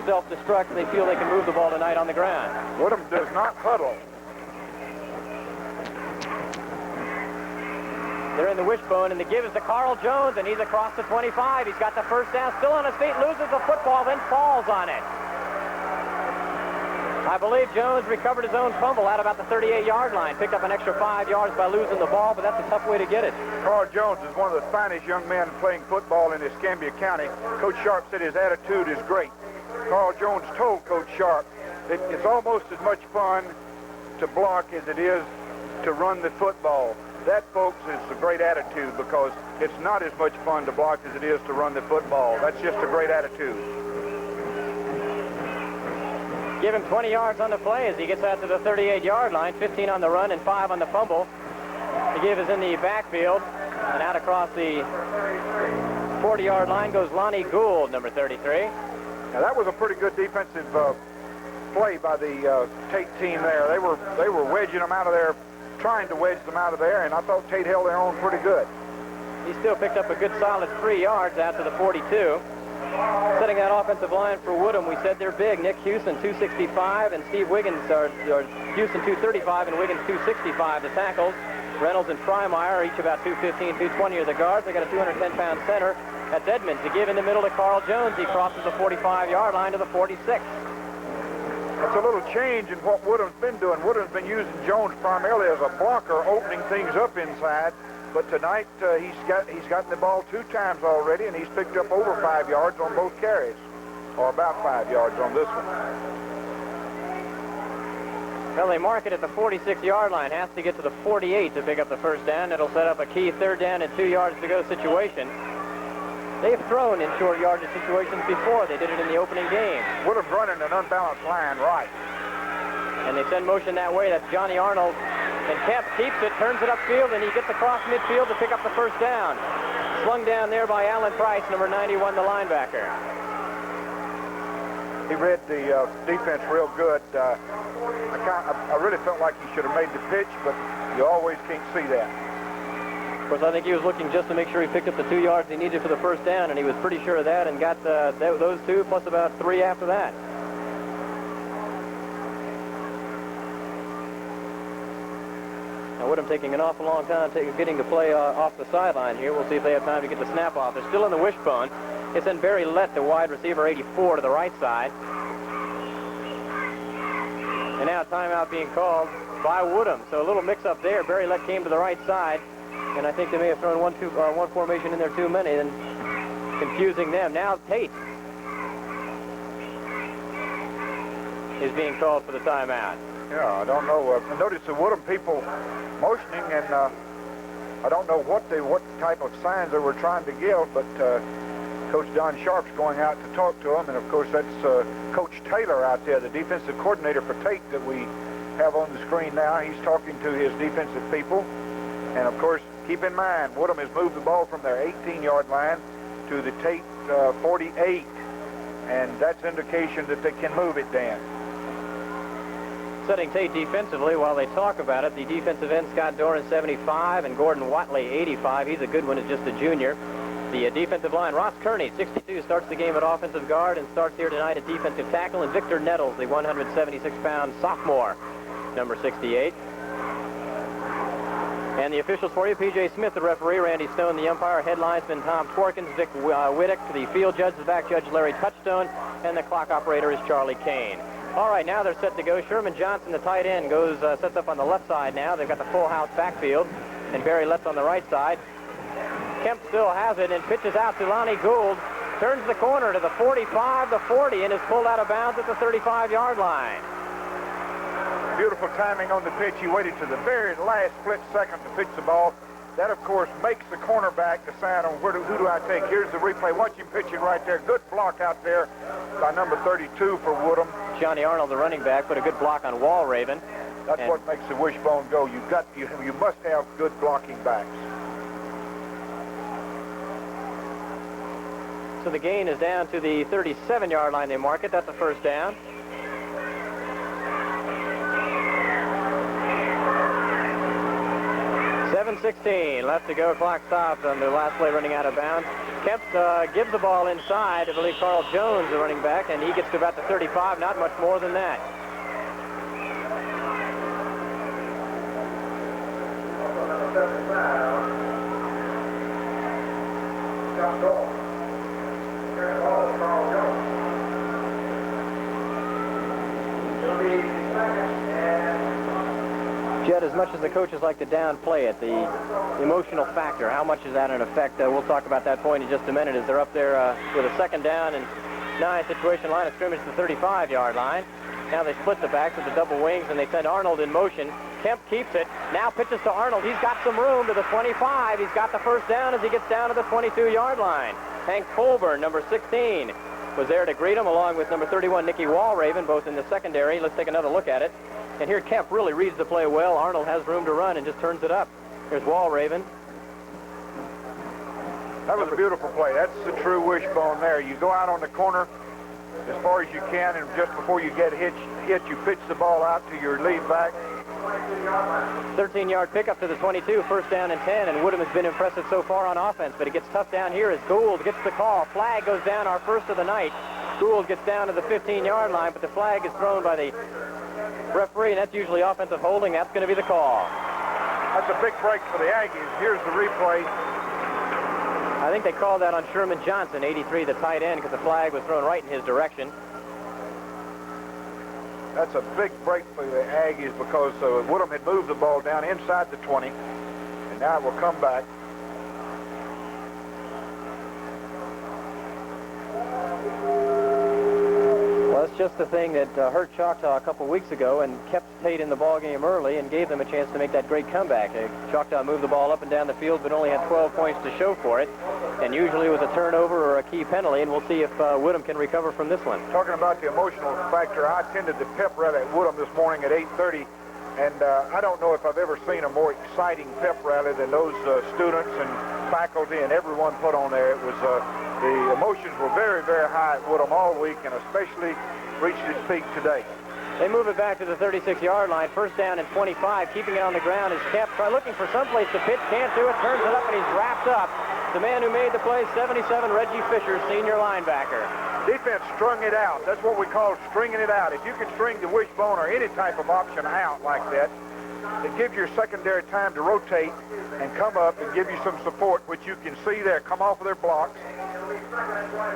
self-destruct, and they feel they can move the ball tonight on the ground. Woodham does not huddle. They're in the wishbone, and the give is to Carl Jones, and he's across the 25. He's got the first down, still on his feet, loses the football, then falls on it. I believe Jones recovered his own fumble out about the 38-yard line, picked up an extra 5 yards by losing the ball, but that's a tough way to get it. Carl Jones is one of the finest young men playing football in Escambia County. Coach Sharp said his attitude is great. Carl Jones told Coach Sharp that it's almost as much fun to block as it is to run the football. That, folks, is a great attitude, because it's not as much fun to block as it is to run the football. That's just a great attitude. Give him 20 yards on the play as he gets out to the 38-yard line, 15 on the run and 5 on the fumble. The give is in the backfield, and out across the 40-yard line goes Lonnie Gould, number 33. Now, that was a pretty good defensive play by the Tate team there. They were wedging them out of there, trying to wedge them out of there, and I thought Tate held their own pretty good. He still picked up a good solid 3 yards out to the 42. Setting that offensive line for Woodham, we said they're big. Nick Houston, 265, and Steve Wiggins, or Houston, 235, and Wiggins, 265, the tackles. Reynolds and Frymire, each about 215, 220 are the guards. They got a 210-pound center. That's Edmonds. To give in the middle to Carl Jones. He crosses the 45-yard line to the 46. That's a little change in what Woodham's been doing. Woodham's been using Jones primarily as a blocker, opening things up inside. But tonight, he's gotten the ball 2 times already, and he's picked up over 5 yards on both carries, or about 5 yards on this one. Well, they mark it at the 46-yard line. Has to get to the 48 to pick up the first down. It'll set up a key 3rd down and 2 yards to go situation. They've thrown in short yardage situations before. They did it in the opening game. Woodham's running an unbalanced line right. And they send motion that way. That's Johnny Arnold. And Kemp keeps it, turns it upfield, and he gets across midfield to pick up the first down. Slung down there by Alan Price, number 91, the linebacker. He read the defense real good. I really felt like he should have made the pitch, but you always can't see that. Of course, I think he was looking just to make sure he picked up the 2 yards he needed for the first down, and he was pretty sure of that and got those 2 plus about 3 after that. Now, Woodham taking an awful long time getting the play off the sideline here. We'll see if they have time to get the snap off. They're still in the wishbone. They send Barry Lett, the wide receiver, 84, to the right side. And now a timeout being called by Woodham. So a little mix-up there. Barry Lett came to the right side, and I think they may have thrown one formation in there too many, and confusing them. Now Tate is being called for the timeout. Yeah, I don't know. I noticed the Woodham people motioning, and I don't know what type of signs they were trying to give, but Coach Don Sharp's going out to talk to them, and of course that's Coach Taylor out there, the defensive coordinator for Tate that we have on the screen now. He's talking to his defensive people, and of course, keep in mind, Woodham has moved the ball from their 18-yard line to the Tate 48, and that's indication that they can move it, Dan. Setting Tate defensively while they talk about it, the defensive end Scott Doran, 75, and Gordon Watley, 85. He's a good one, is just a junior. The defensive line, Ross Kearney, 62, starts the game at offensive guard and starts here tonight at defensive tackle. And Victor Nettles, the 176-pound sophomore, number 68. And the officials for you, P.J. Smith, the referee, Randy Stone, the umpire, head linesman Tom Tworkins, Vic Whittick, the field judge, the back judge, Larry Touchstone, and the clock operator is Charlie Kane. All right, now they're set to go. Sherman Johnson, the tight end, sets up on the left side now. They've got the full house backfield, and Barry Lett's on the right side. Kemp still has it and pitches out to Lonnie Gould. Turns the corner to the 45, the 40, and is pulled out of bounds at the 35-yard line. Beautiful timing on the pitch. He waited to the very last split second to pitch the ball. That, of course, makes the cornerback decide on who do I take. Here's the replay. Watch him pitching right there. Good block out there by number 32 for Woodham. Johnny Arnold, the running back, put a good block on Walraven. That's what makes the wishbone go. You must have good blocking backs. So the gain is down to the 37-yard line. They mark it. That's a first down. 37-16. Left to go. Clock stopped on the last play running out of bounds. Kemp gives the ball inside. I believe Carl Jones, the running back, and he gets to about the 35. Not much more than that. Jed, as much as the coaches like to downplay it, the emotional factor, how much is that an effect? We'll talk about that point in just a minute as they're up there with a 2nd down and 9 situation, line of scrimmage to the 35-yard line. Now they split the backs with the double wings, and they send Arnold in motion. Kemp keeps it. Now pitches to Arnold. He's got some room to the 25. He's got the first down as he gets down to the 22-yard line. Hank Colburn, number 16, was there to greet him, along with number 31, Nicky Walraven, both in the secondary. Let's take another look at it. And here Kemp really reads the play well. Arnold has room to run and just turns it up. Here's Walraven. That was a beautiful play. That's the true wishbone there. You go out on the corner as far as you can, and just before you get hit, you pitch the ball out to your lead back. 13-yard pickup to the 22, first down and 10, and Woodham has been impressive so far on offense, but it gets tough down here as Gould gets the call. Flag goes down, our first of the night. Gould gets down to the 15-yard line, but the flag is thrown by the referee, and that's usually offensive holding. That's going to be the call. That's a big break for the Aggies. Here's the replay. I think they called that on Sherman Johnson, 83, the tight end, because the flag was thrown right in his direction. That's a big break for the Aggies because Woodham had moved the ball down inside the 20, and now it will come back. Well, it's just the thing that hurt Choctaw a couple weeks ago and kept Tate in the ball game early and gave them a chance to make that great comeback. Choctaw moved the ball up and down the field, but only had 12 points to show for it, and usually with a turnover or a key penalty, and we'll see if Woodham can recover from this one. Talking about the emotional factor, I attended the pep rally at Woodham this morning at 8:30, and I don't know if I've ever seen a more exciting pep rally than those students and faculty and everyone put on there. It was the emotions were very, very high at Woodham all week, and especially reached its peak today. They move it back to the 36-yard line. First down and 25. Keeping it on the ground is Kemp. Looking for someplace to pitch. Can't do it. Turns it up, and he's wrapped up. The man who made the play, 77, Reggie Fisher, senior linebacker. Defense strung it out. That's what we call stringing it out. If you can string the wishbone or any type of option out like that, it gives your secondary time to rotate and come up and give you some support, which you can see there come off of their blocks.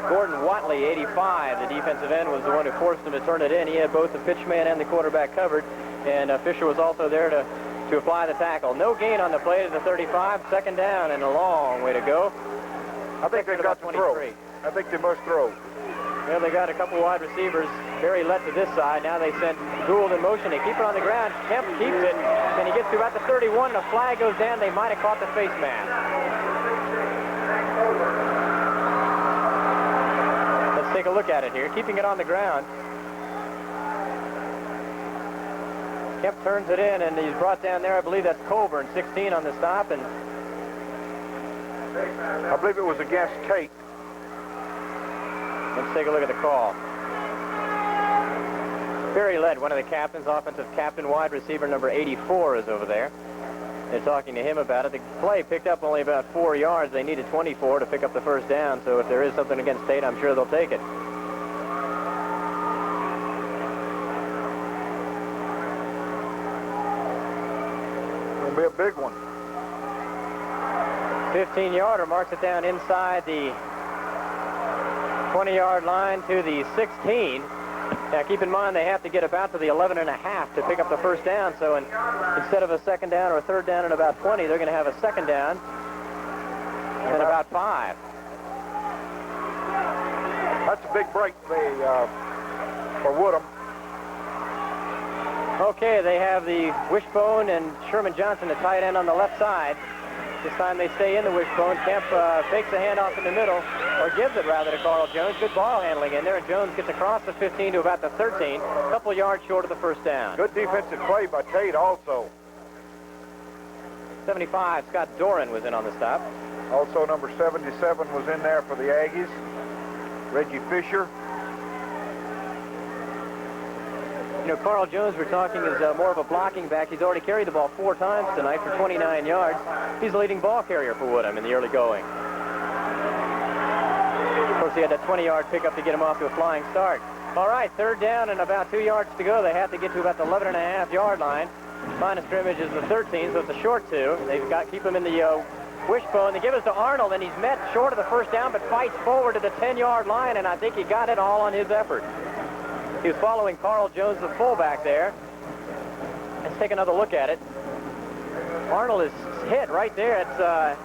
Gordon Watley, 85, the defensive end, was the one who forced him to turn it in. He had both the pitch man and the quarterback covered, and Fisher was also there to apply the tackle. No gain on the play to the 35, second down, and a long way to go. I think they've got to throw. I think they must throw. Well, they got a couple wide receivers. Barry Lett to this side. Now they send Gould in motion. They keep it on the ground. Kemp keeps it, and he gets to about the 31, and a flag goes down. They might have caught the face mask. Let's take a look at it here. Keeping it on the ground. Kemp turns it in, and he's brought down there. I believe that's Colburn, 16 on the stop, and I believe it was against Tate. let's take a look at the call. Barry Lett, one of the captains, offensive captain, wide receiver number 84 is over there. They're talking to him about it. The play picked up only about 4 yards. They needed 24 to pick up the first down, so if there is something against Tate, I'm sure they'll take it. It'll be a big one. 15-yarder marks it down inside the 20-yard line to the 16. Now, keep in mind, they have to get about to the 11.5 to pick up the first down. So instead of a second down or a third down at about 20, they're going to have a second down and about 5. That's a big break for Woodham. Okay, they have the wishbone and Sherman Johnson, the tight end, on the left side. This time they stay in the wishbone. Kemp takes the handoff in the middle, or gives it rather to Carl Jones. Good ball handling in there, and Jones gets across the 15 to about the 13, a couple yards short of the first down. Good defensive play by Tate also. 75, Scott Doran was in on the stop. Also number 77 was in there for the Aggies. Reggie Fisher. You know, Carl Jones, we're talking, is more of a blocking back. He's already carried the ball 4 times tonight for 29 yards. He's the leading ball carrier for Woodham in the early going. Of course, he had that 20-yard pickup to get him off to a flying start. All right, 3rd down and about 2 yards to go. They have to get to about the 11.5-yard line. Line of scrimmage is the 13, so it's a short 2. They've got to keep him in the wishbone. They give us to Arnold, and he's met short of the first down, but fights forward to the 10-yard line, and I think he got it all on his effort. He was following Carl Jones, the fullback there. Let's take another look at it. Arnold is hit right there. It's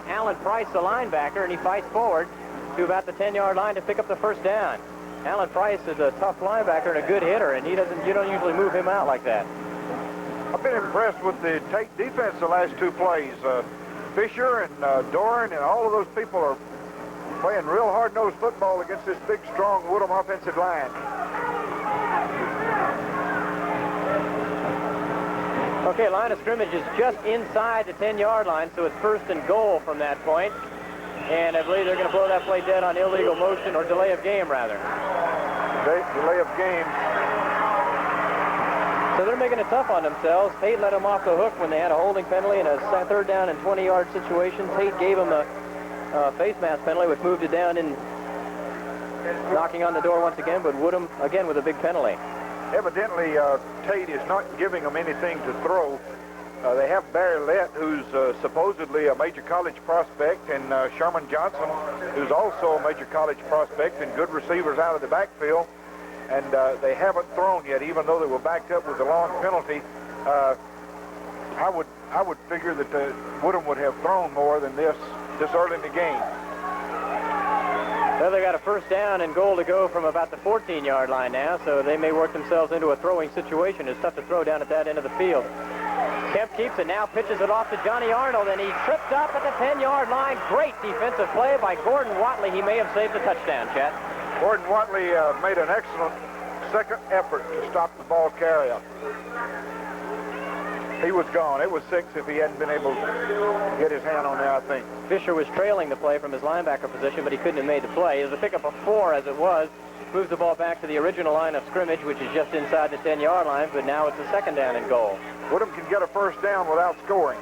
Alan Price, the linebacker, and he fights forward to about the 10-yard line to pick up the first down. Alan Price is a tough linebacker and a good hitter, and you don't usually move him out like that. I've been impressed with the Tate defense the last 2 plays. Fisher and Doran and all of those people are playing real hard-nosed football against this big, strong Woodham offensive line. Okay, line of scrimmage is just inside the 10-yard line, so it's 1st and goal from that point. And I believe they're going to blow that play dead on illegal motion, or delay of game, rather. Delay of game. So they're making it tough on themselves. Tate let them off the hook when they had a holding penalty in a 3rd down and 20-yard situation. Tate gave them a face mask penalty, which moved it down in knocking on the door once again, but Woodham, again, with a big penalty. Evidently, Tate is not giving them anything to throw. They have Barry Lett, who's supposedly a major college prospect, and Sherman Johnson, who's also a major college prospect, and good receivers out of the backfield. And they haven't thrown yet, even though they were backed up with a long penalty. I would figure that Woodham would have thrown more than this early in the game. Well, they got a 1st down and goal to go from about the 14-yard line now, so they may work themselves into a throwing situation. It's tough to throw down at that end of the field. Kemp keeps it now, pitches it off to Johnny Arnold, and he tripped up at the 10-yard line. Great defensive play by Gordon Watley. He may have saved the touchdown, Chet. Gordon Watley made an excellent second effort to stop the ball carrier. He was gone. It was 6 if he hadn't been able to get his hand on there, I think. Fisher was trailing the play from his linebacker position, but he couldn't have made the play. It was a pickup of 4 as it was. Moves the ball back to the original line of scrimmage, which is just inside the 10-yard line, but now it's a 2nd down and goal. Woodham can get a 1st down without scoring.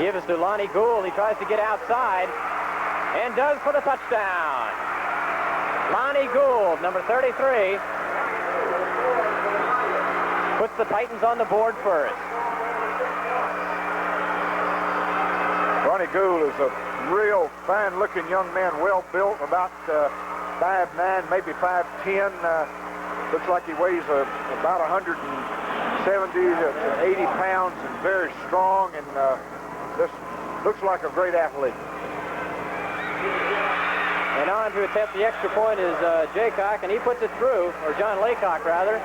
Give us to Lonnie Gould. He tries to get outside and does for the touchdown. Lonnie Gould, number 33, puts the Titans on the board first. Ronnie Gould is a real fine-looking young man, well-built, about 5'9", maybe 5'10". Looks like he weighs about 170 to 80 pounds and very strong, and this looks like a great athlete. And on to attempt the extra point is Jaycock, and he puts it through, or John Laycock, rather.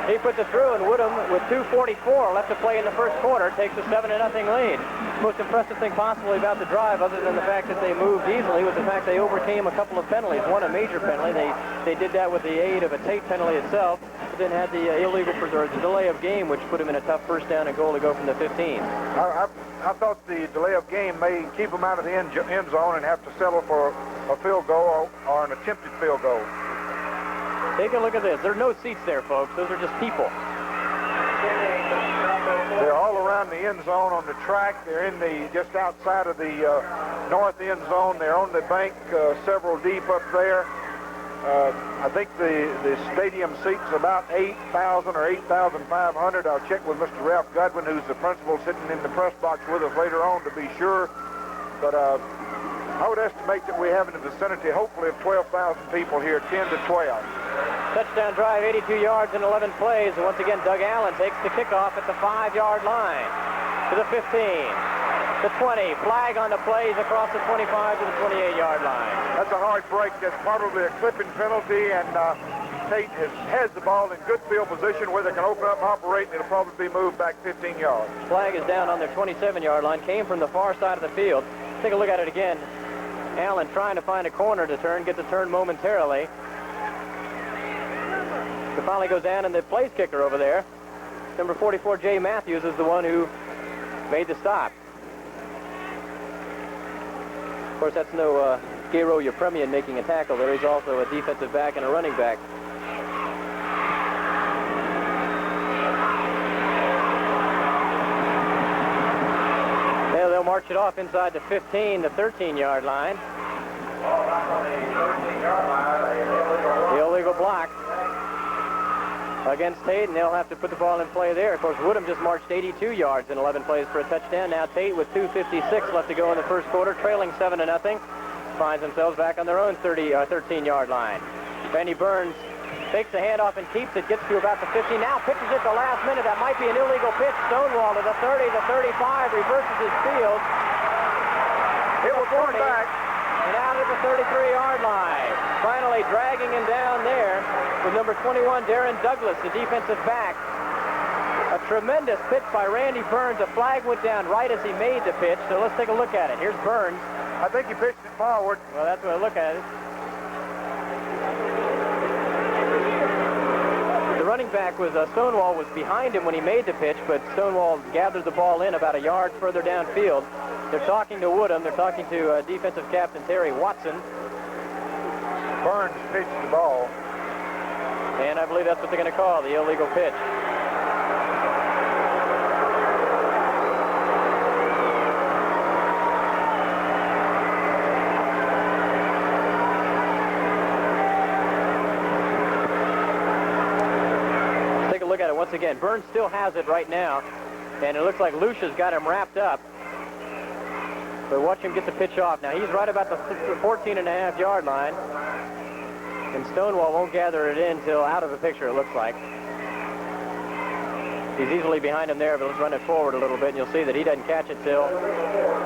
He puts it through, and Woodham, with 2:44 left to play in the 1st quarter, takes a 7-0 lead. Most impressive thing possibly about the drive, other than the fact that they moved easily, was the fact they overcame a couple of penalties. One, a major penalty. They did that with the aid of a Tate penalty itself, but then had the illegal preserve, the delay of game, which put them in a tough 1st down and goal to go from the 15. I thought the delay of game may keep them out of the end zone and have to settle for a field goal or an attempted field goal. Take a look at this. There are no seats there, folks. Those are just people. They're all around the end zone on the track. They're in just outside of the north end zone. They're on the bank, several deep up there. I think the stadium seats about 8,000 or 8,500. I'll check with Mr. Ralph Godwin, who's the principal, sitting in the press box with us later on to be sure. But I would estimate that we have in the vicinity, hopefully, of 12,000 people here, 10 to 12. Touchdown drive, 82 yards in 11 plays. And once again, Doug Allen takes the kickoff at the 5-yard line. To the 15, the 20. Flag on the plays across the 25 to the 28-yard line. That's a hard break. That's probably a clipping penalty, and Tate has the ball in good field position where they can open up and operate, and it'll probably be moved back 15 yards. Flag is down on their 27-yard line. Came from the far side of the field. Take a look at it again. Allen trying to find a corner to turn, gets a turn momentarily. It finally goes down, and the place kicker over there, number 44, Jay Matthews, is the one who made the stop. course, that's no Garo Yepremian making a tackle there. He's also a defensive back and a running back. Yeah, they'll march it off inside the 15, the 13-yard line. The illegal block against Tate, and they'll have to put the ball in play there. Of course, Woodham just marched 82 yards in 11 plays for a touchdown. Now Tate, with 2:56 left to go in the first quarter, trailing 7-0, finds themselves back on their own 13-yard line. Randy Burns takes the handoff and keeps it, gets to about the 50. Now pitches it the last minute. That might be an illegal pitch. Stonewall to the 30, the 35, reverses his field. It will 40. Back. And out at the 33-yard line. Finally dragging him down there with number 21, Darren Douglas, the defensive back. A tremendous pitch by Randy Burns. A flag went down right as he made the pitch, so let's take a look at it. Here's Burns. I think he pitched it forward. Well, that's what I look at it. The running back was Stonewall was behind him when he made the pitch, but Stonewall gathered the ball in about a yard further downfield. They're talking to Woodham. They're talking to defensive captain Terry Watson. Burns pitched the ball. And I believe that's what they're going to call the illegal pitch. Let's take a look at it once again. Burns still has it right now, and it looks like Lucia's got him wrapped up. But watch him get the pitch off. Now he's right about the 14.5-yard line. And Stonewall won't gather it in until out of the picture, it looks like. He's easily behind him there, but let's run it forward a little bit, and you'll see that he doesn't catch it till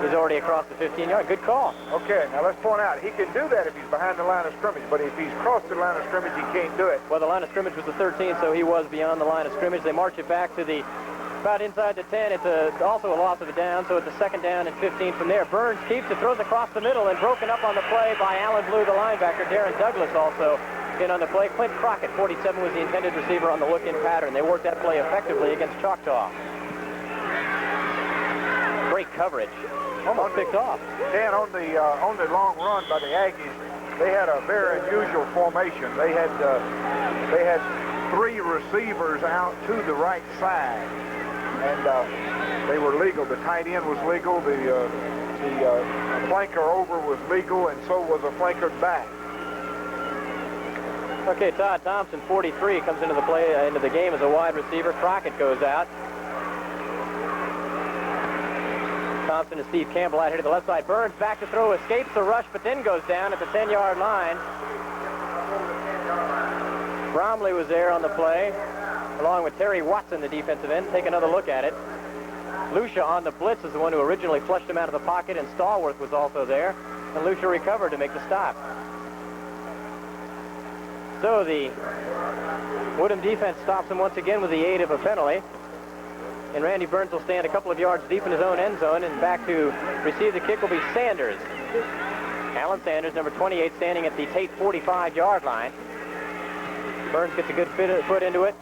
he's already across the 15-yard. Good call. Okay, now let's point out, he can do that if he's behind the line of scrimmage, but if he's crossed the line of scrimmage, he can't do it. Well, the line of scrimmage was the 13, so he was beyond the line of scrimmage. They march it back to the about inside the 10. It's also a loss of a down, so it's a second down and 15 from there. Burns keeps it, throws across the middle, and broken up on the play by Alan Blue, the linebacker. Darren Douglas also in on the play. Clint Crockett, 47, was the intended receiver on the look-in pattern. They worked that play effectively against Choctaw. Great coverage. Almost picked off. Dan, on the long run by the Aggies, they had a very unusual formation. They had three receivers out to the right side, and they were legal. The tight end was legal. The flanker over was legal, and so was a flanker back. Okay, Todd Thompson, 43, comes into the game as a wide receiver. Crockett goes out. Thompson and Steve Campbell out here to the left side. Burns back to throw, escapes the rush, but then goes down at the 10-yard line. Bromley was there on the play, along with Terry Watson, the defensive end. Take another look at it. Lucia on the blitz is the one who originally flushed him out of the pocket, and Stallworth was also there. And Lucia recovered to make the stop. So the Woodham defense stops him once again with the aid of a penalty. And Randy Burns will stand a couple of yards deep in his own end zone, and back to receive the kick will be Sanders. Alan Sanders, number 28, standing at the Tate 45-yard line. Burns gets a good foot into it.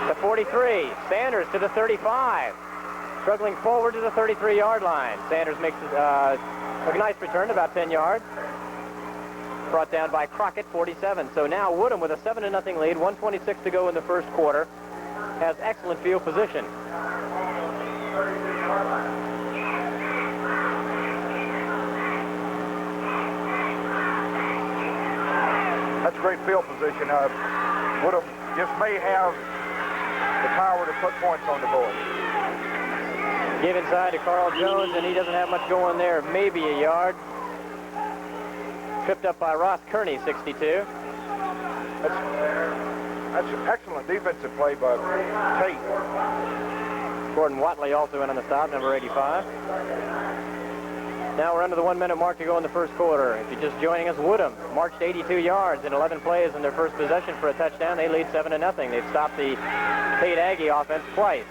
The 43, Sanders to the 35. Struggling forward to the 33-yard line. Sanders makes a nice return, about 10 yards. Brought down by Crockett, 47. So now Woodham with a 7-0 lead, 1:26 to go in the first quarter, has excellent field position. That's great field position. Woodham just may have the power to put points on the board. Give inside to Carl Jones, and he doesn't have much going there. Maybe a yard. Tripped up by Ross Kearney, 62. That's an excellent defensive play by Tate. Gordon Watley also in on the stop, number 85. Now we're under the 1-minute mark to go in the first quarter. If you're just joining us, Woodham marched 82 yards in 11 plays in their first possession for a touchdown. They lead 7-0. They've stopped the Tate Aggie offense twice.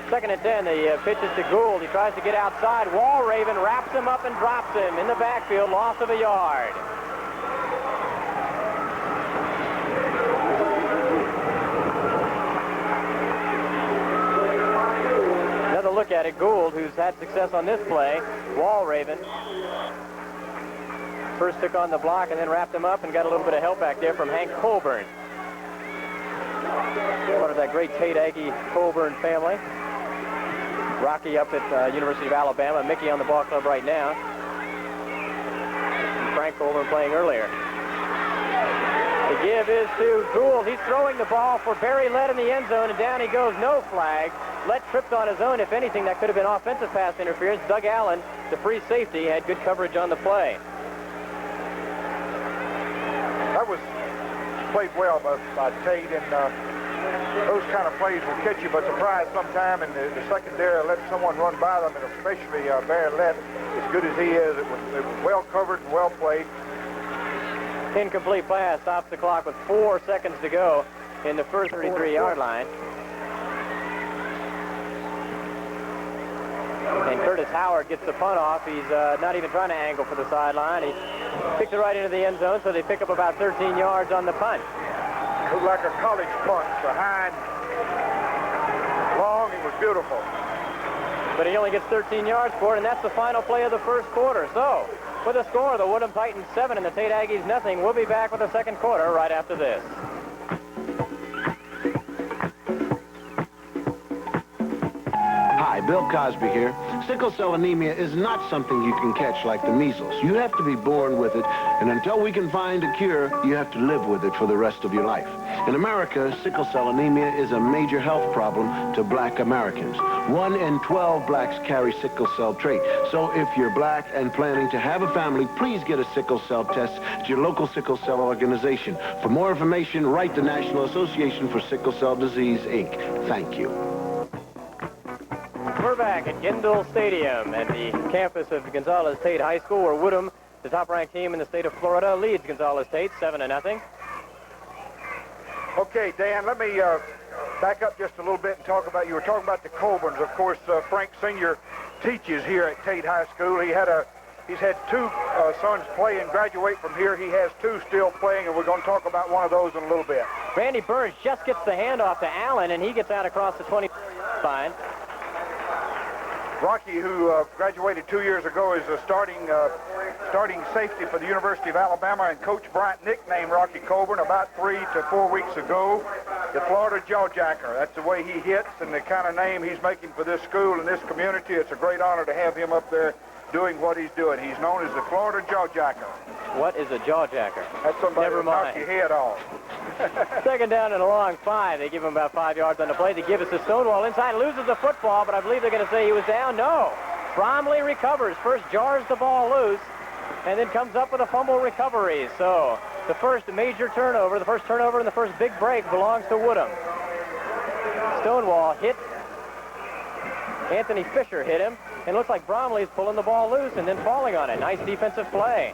Second and 10, the pitch is to Gould. He tries to get outside. Walraven wraps him up and drops him in the backfield, loss of a yard. Another look at it. Gould, who's had success on this play. Walraven First took on the block and then wrapped him up and got a little bit of help back there from Hank Colburn. Part of that great Tate Aggie Colburn family. Rocky up at University of Alabama. Mickey on the ball club right now. And Frank Colburn playing earlier. The give is to Gould. He's throwing the ball for Barry Lett in the end zone, and down he goes. No flag. Lett tripped on his own. If anything, that could have been offensive pass interference. Doug Allen, the free safety, had good coverage on the play. That was played well by Tate, and those kind of plays will catch you by surprise sometime, and the secondary let someone run by them, and especially Barry Lett, as good as he is, it was well covered and well played. Incomplete pass stops the clock with 4 seconds to go in the first 33-yard line. And Curtis Howard gets the punt off. He's not even trying to angle for the sideline. He kicks it right into the end zone, so they pick up about 13 yards on the punt. Looked like a college punt, behind, long, it was beautiful. But he only gets 13 yards for it, and that's the final play of the first quarter. So, with a score, the Woodham Titans 7 and the Tate Aggies nothing. We'll be back with the second quarter right after this. Hi, Bill Cosby here. Sickle cell anemia is not something you can catch like the measles. You have to be born with it, and until we can find a cure, you have to live with it for the rest of your life. In America, sickle cell anemia is a major health problem to black Americans. 1 in 12 blacks carry sickle cell trait. So if you're black and planning to have a family, please get a sickle cell test at your local sickle cell organization. For more information, write the National Association for Sickle Cell Disease, Inc. Thank you. We're back at Kendall Stadium at the campus of Gonzales Tate High School, where Woodham, the top-ranked team in the state of Florida, leads Gonzales Tate 7-0. Okay, Dan, let me back up just a little bit and talk about, you were talking about the Colburns. Of course, Frank Sr. teaches here at Tate High School. He's had 2 sons play and graduate from here. He has 2 still playing, and we're going to talk about one of those in a little bit. Randy Burns just gets the handoff to Allen, and he gets out across the 20 line. Rocky, who graduated 2 years ago, is a starting safety for the University of Alabama, and Coach Bryant nicknamed Rocky Colburn about 3 to 4 weeks ago the Florida Jawjacker. That's the way he hits and the kind of name he's making for this school and this community. It's a great honor to have him up there doing what he's doing. He's known as the Florida Jawjacker. What is a jawjacker? That's somebody that knocks your head off. Second down and a long 5. They give him about 5 yards on the play. They give us to Stonewall inside, loses the football, but I believe they're going to say he was down. No. Bromley recovers. First jars the ball loose and then comes up with a fumble recovery. So the first major turnover, the first turnover and the first big break belongs to Woodham. Stonewall hit. Anthony Fisher hit him, and looks like Bromley's pulling the ball loose and then falling on it. Nice defensive play.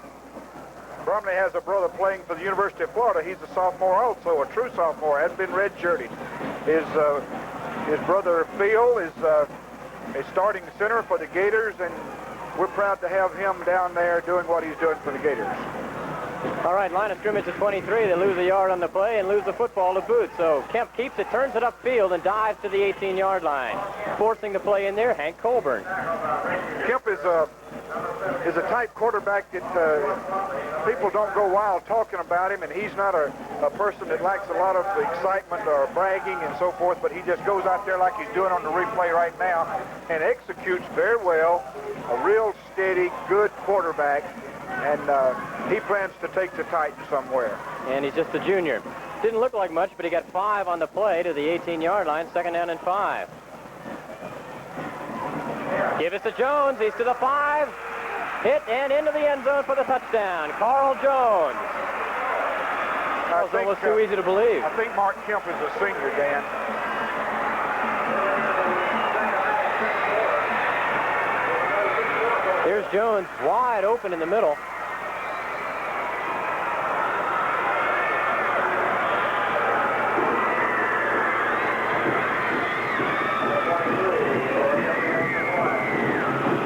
Bromley has a brother playing for the University of Florida. He's a sophomore also, a true sophomore, has been redshirted. His brother Phil is a starting center for the Gators, and we're proud to have him down there doing what he's doing for the Gators. All right, line of scrimmage at 23. They lose a yard on the play and lose the football to boot. So Kemp keeps it, turns it upfield, and dives to the 18-yard line. Forcing the play in there, Hank Colburn. Kemp is a type quarterback that people don't go wild talking about him, and he's not a person that lacks a lot of excitement or bragging and so forth, but he just goes out there like he's doing on the replay right now and executes very well. A real steady, good quarterback, and he plans to take the Titans somewhere. And he's just a junior. Didn't look like much, but he got 5 on the play to the 18-yard line, second down and 5. Give it to Jones. He's to the 5. Hit and into the end zone for the touchdown. Carl Jones. That was almost too easy to believe. I think Mark Kemp is a senior, Dan. Here's Jones wide open in the middle.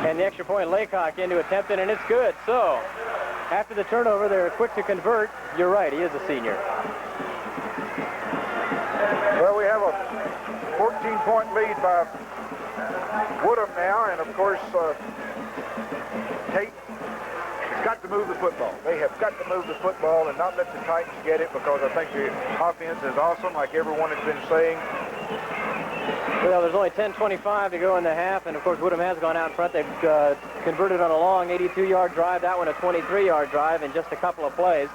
And the extra point, Laycock in to attempt it, and it's good. So, after the turnover, they're quick to convert. You're right, he is a senior. Well, we have a 14-point lead by Woodham now, and of course, Tate got to move the football. They have got to move the football and not let the Titans get it, because I think the offense is awesome, like everyone has been saying. Well, there's only 10:25 to go in the half, and of course Woodham has gone out in front. They've converted on a long 82-yard drive. That one a 23-yard drive in just a couple of plays.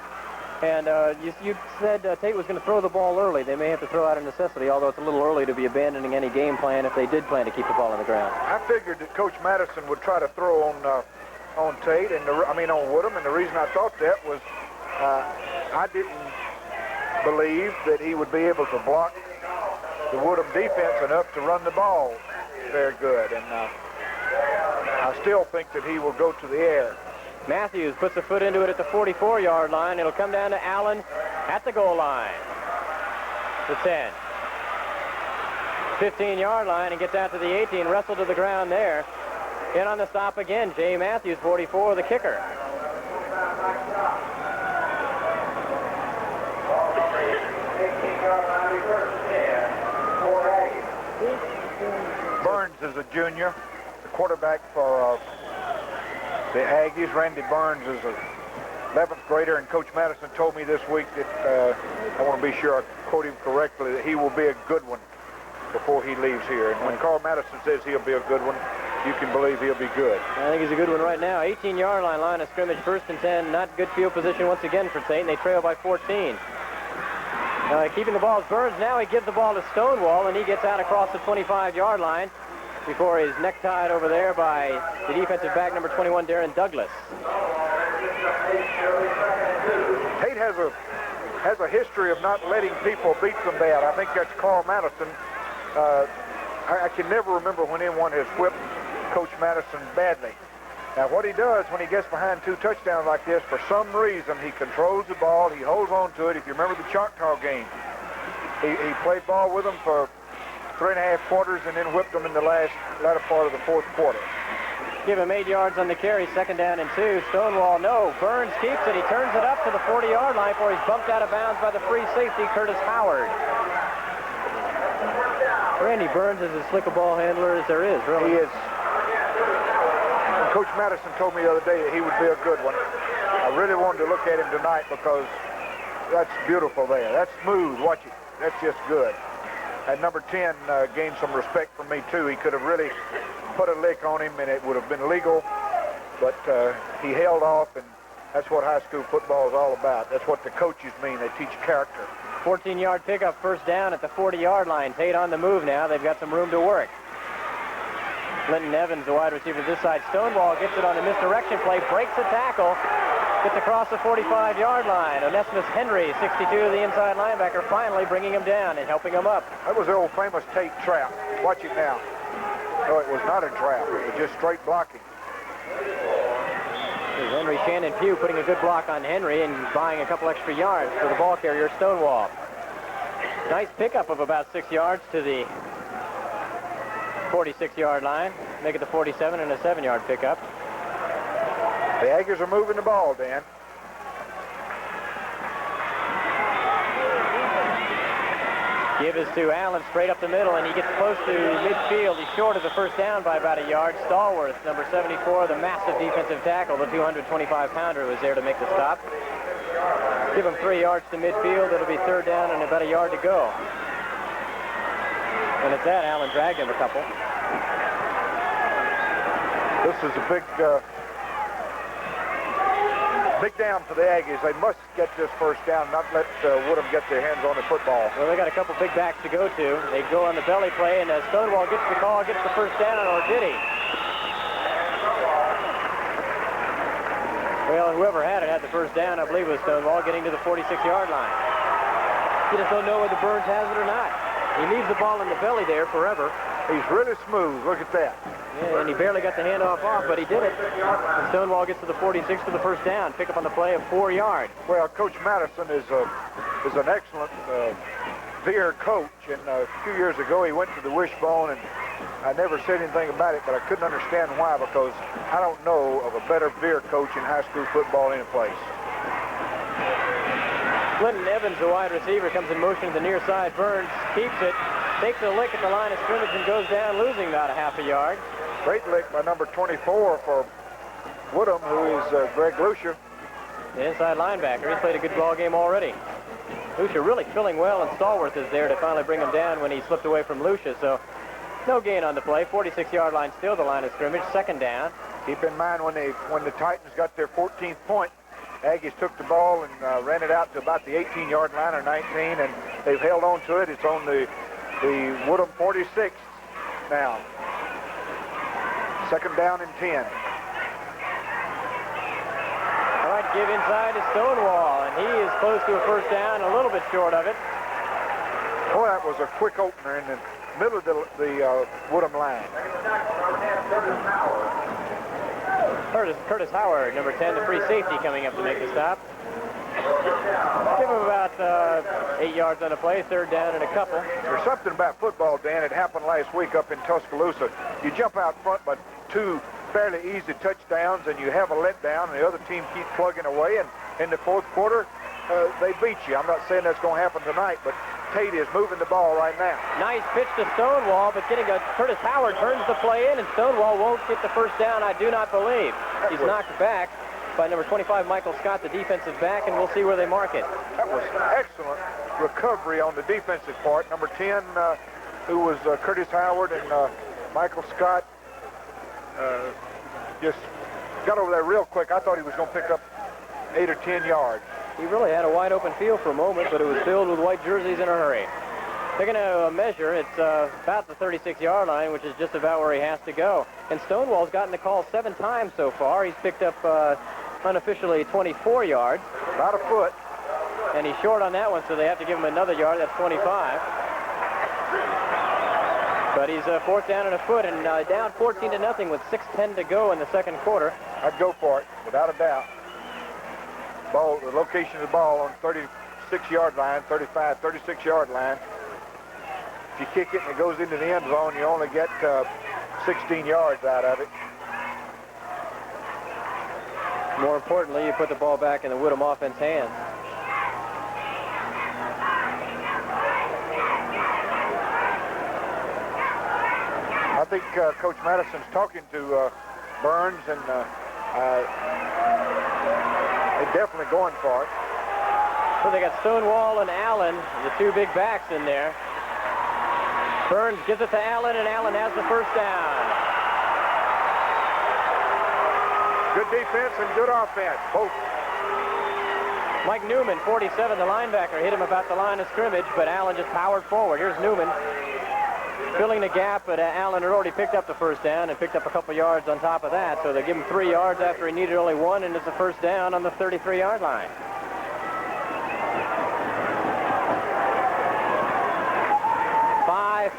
And you said Tate was going to throw the ball early. They may have to throw out of necessity, although it's a little early to be abandoning any game plan if they did plan to keep the ball on the ground. I figured that Coach Madison would try to throw on Tate, and on Woodham, and the reason I thought that was I didn't believe that he would be able to block the Woodham defense enough to run the ball very good, and I still think that he will go to the air. Matthews puts a foot into it at the 44-yard line. It'll come down to Allen at the goal line. The 10. 15-yard line, and gets out to the 18, wrestled to the ground there. In on the stop again, Jay Matthews, 44, the kicker. Burns is a junior, the quarterback for the Aggies. Randy Burns is a 11th grader, and Coach Madison told me this week that, I want to be sure I quote him correctly, that he will be a good one before he leaves here. And when Carl Madison says he'll be a good one, you can believe he'll be good. I think he's a good one right now. 18-yard line of scrimmage, 1st and 10. Not good field position once again for Tate, and they trail by 14. Keeping the ball is Burns. Now he gives the ball to Stonewall, and he gets out across the 25-yard line before he's necktied over there by the defensive back, number 21, Darren Douglas. Tate has a history of not letting people beat them bad. I think that's Carl Madison. I can never remember when anyone has whipped Coach Madison badly. Now, what he does when he gets behind 2 touchdowns like this, for some reason, he controls the ball. He holds on to it. If you remember the Choctaw game, he played ball with them for 3.5 quarters and then whipped them in the latter part of the 4th quarter. Give him 8 yards on the carry, 2nd down and 2. Stonewall, no. Burns keeps it. He turns it up to the 40-yard line before he's bumped out of bounds by the free safety, Curtis Howard. Randy Burns is as slick a ball handler as there is, really. He is. Coach Madison told me the other day that he would be a good one. I really wanted to look at him tonight because that's beautiful there. That's smooth. Watch it. That's just good. And number 10 gained some respect from me, too. He could have really put a lick on him, and it would have been legal. But he held off, and that's what high school football is all about. That's what the coaches mean. They teach character. 14-yard pickup, 1st down at the 40-yard line. Tate on the move now. They've got some room to work. Clinton Evans, the wide receiver this side. Stonewall gets it on a misdirection play, breaks a tackle, gets across the 45-yard line. Onesimus Henry, 62, the inside linebacker, finally bringing him down and helping him up. That was the old famous Tate trap. Watch it now. No, it was not a trap. It was just straight blocking. Here's Henry Shannon Pugh putting a good block on Henry and buying a couple extra yards for the ball carrier, Stonewall. Nice pickup of about 6 yards to the 46-yard line. Make it the 47 and a 7-yard pickup. The Aggies are moving the ball, Dan. Give is to Allen straight up the middle, and he gets close to midfield. He's short of the 1st down by about a yard. Stallworth, number 74, the massive defensive tackle, the 225-pounder who was there to make the stop. Give him 3 yards to midfield. It'll be 3rd down and about a yard to go. And at that, Allen dragged him a couple. This is a big down for the Aggies. They must get this 1st down, not let Woodham get their hands on the football. Well, they got a couple big backs to go to. They go on the belly play, and Stonewall gets the call, gets the 1st down, or did he? Well, whoever had it had the 1st down. I believe it was Stonewall getting to the 46-yard line. You just don't know whether Burns has it or not. He leaves the ball in the belly there forever. He's really smooth. Look at that. Yeah, and he barely got the handoff off, but he did it. And Stonewall gets to the 46 for the 1st down. Pick up on the play of 4 yards. Well, Coach Madison is an excellent veer coach. And a few years ago, he went to the Wishbone, and I never said anything about it, but I couldn't understand why, because I don't know of a better veer coach in high school football any place. Clinton Evans, the wide receiver, comes in motion to the near side. Burns keeps it, takes a lick at the line of scrimmage and goes down, losing about a half a yard. Great lick by number 24 for Woodham, who is Greg Lucia. The inside linebacker. He's played a good ball game already. Lucia really filling well, and Stallworth is there to finally bring him down when he slipped away from Lucia. So no gain on the play. 46-yard line still the line of scrimmage. Second down. Keep in mind when the Titans got their 14th point, Aggies took the ball and ran it out to about the 18-yard line or 19, and they've held on to it. It's on the Woodham 46 now. Second down and 10. All right, give inside to Stonewall, and he is close to a first down, a little bit short of it. Boy, that was a quick opener in the middle of the Woodham line. Curtis Howard, number 10, the free safety, coming up to make the stop. Give him about 8 yards on the play, third down and a couple. There's something about football, Dan. It happened last week up in Tuscaloosa. You jump out front by 2 fairly easy touchdowns, and you have a letdown, and the other team keeps plugging away, and in the fourth quarter, they beat you. I'm not saying that's going to happen tonight, but Tate is moving the ball right now. Nice pitch to Stonewall, but Curtis Howard turns the play in, and Stonewall won't get the first down, I do not believe. He's knocked back by number 25, Michael Scott, the defensive back, and we'll see where they mark it. That was excellent recovery on the defensive part. Number 10, who was Curtis Howard, and Michael Scott just got over there real quick. I thought he was going to pick up 8 or 10 yards. He really had a wide open field for a moment, but it was filled with white jerseys in a hurry. They're going to measure. It's about the 36-yard line, which is just about where he has to go. And Stonewall's gotten the call 7 times so far. He's picked up unofficially 24 yards. About a foot. And he's short on that one, so they have to give him another yard. That's 25. But he's fourth down and a foot, and down 14-0 with 6:10 to go in the second quarter. I'd go for it, without a doubt. Ball, the location of the ball on 36-yard line, 35, 36-yard line. If you kick it and it goes into the end zone, you only get 16 yards out of it. More importantly, you put the ball back in the Woodham offense hands. I think Coach Madison's talking to Burns, and they're definitely going for it. So they got Stonewall and Allen, the 2 big backs in there. Burns gives it to Allen, and Allen has the first down. Good defense and good offense, both. Mike Newman, 47, the linebacker, hit him about the line of scrimmage, but Allen just powered forward. Here's Newman filling the gap, but Allen had already picked up the first down and picked up a couple yards on top of that, so they give him 3 yards after he needed only 1, and it's a first down on the 33-yard line.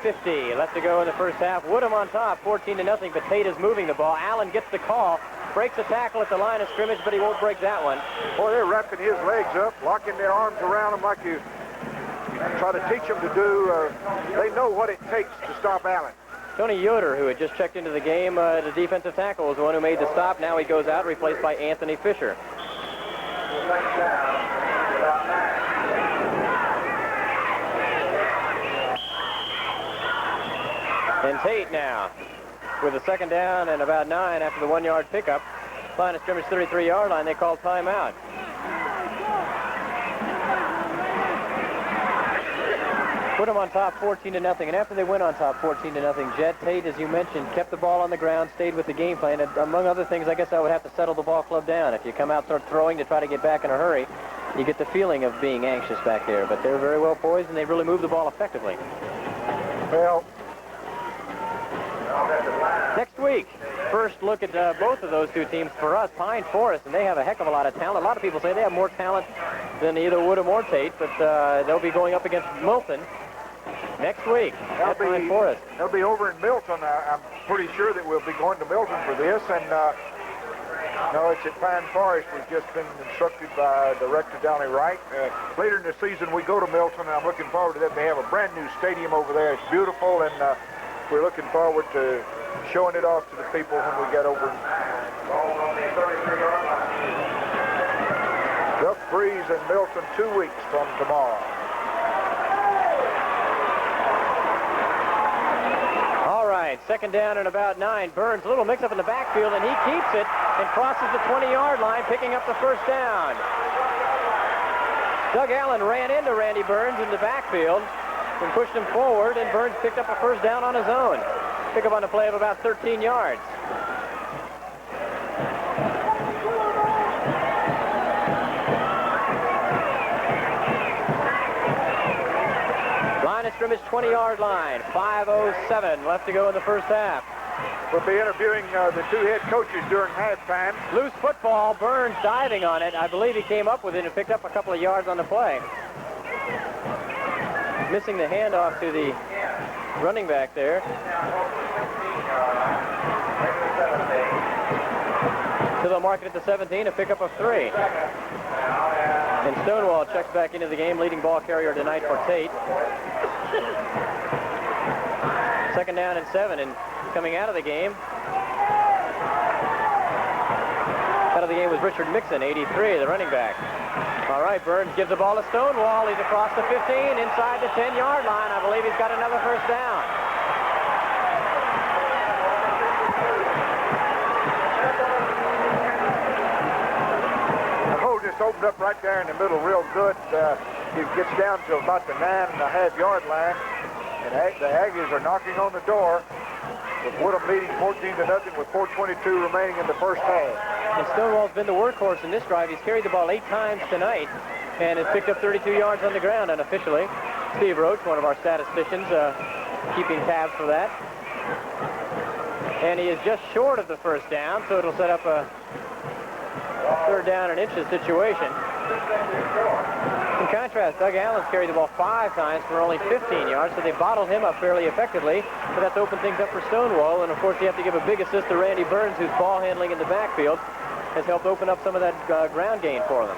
.50 left to go in the first half. Woodham on top, 14-0, but Tate is moving the ball. Allen gets the call, breaks a tackle at the line of scrimmage, but he won't break that one. Boy, they're wrapping his legs up, locking their arms around him like you try to teach them to do. They know what it takes to stop Allen. Tony Yoder, who had just checked into the game, the defensive tackle, was the one who made the stop. Now he goes out, replaced by Anthony Fisher. And Tate now with a second down and about 9 after the 1-yard pickup. Line of scrimmage, 33-yard line. They call timeout. Put them on top 14-0, and after they went on top 14-0, Jed Tate, as you mentioned, kept the ball on the ground, stayed with the game plan, and among other things, I guess I would have to settle the ball club down. If you come out and start throwing to try to get back in a hurry, you get the feeling of being anxious back there, but they're very well poised, and they really move the ball effectively. Well, next week, first look at both of those 2 teams. For us, Pine Forest, and they have a heck of a lot of talent. A lot of people say they have more talent than either Woodham or Tate, but they'll be going up against Milton next week at Pine Forest. They'll be over in Milton. I'm pretty sure that we'll be going to Milton for this, and no, it's at Pine Forest. We've just been instructed by Director Donnie Wright. Later in the season, we go to Milton, and I'm looking forward to that. They have a brand new stadium over there. It's beautiful, and we're looking forward to showing it off to the people when we get over. Duck Breeze in Milton 2 weeks from tomorrow. All right, second down and about 9. Burns, a little mix-up in the backfield, and he keeps it. and crosses the 20-yard line, picking up the first down. Doug Allen ran into Randy Burns in the backfield and pushed him forward, and Burns picked up a first down on his own. Pick up on a play of about 13 yards. Line of scrimmage, 20-yard line. 5:07 left to go in the first half. We'll be interviewing the two head coaches during halftime. Loose football, Burns diving on it. I believe he came up with it and picked up a couple of yards on the play. Missing the handoff to the running back there. So they'll mark it at the 17, a pickup of 3. And Stonewall checks back into the game, leading ball carrier tonight for Tate. Second down and 7, and coming out of the game was Richard Mixon, 83, the running back. All right, Burns gives the ball to Stonewall. He's across the 15, inside the 10-yard line. I believe he's got another first down. The hole just opened up right there in the middle real good. He gets down to about the 9.5-yard line, and the Aggies are knocking on the door, with Woodham leading 14-0 with 4:22 remaining in the first half. And Stonewall's been the workhorse in this drive. He's carried the ball 8 times tonight and has picked up 32 yards on the ground unofficially. Steve Roach, one of our statisticians, keeping tabs for that. And he is just short of the first down, so it'll set up a third down and inches situation. In contrast, Doug Allen's carried the ball 5 times for only 15 yards, so they bottled him up fairly effectively. So that's opened things up for Stonewall, and of course you have to give a big assist to Randy Burns, whose ball handling in the backfield has helped open up some of that ground gain for them.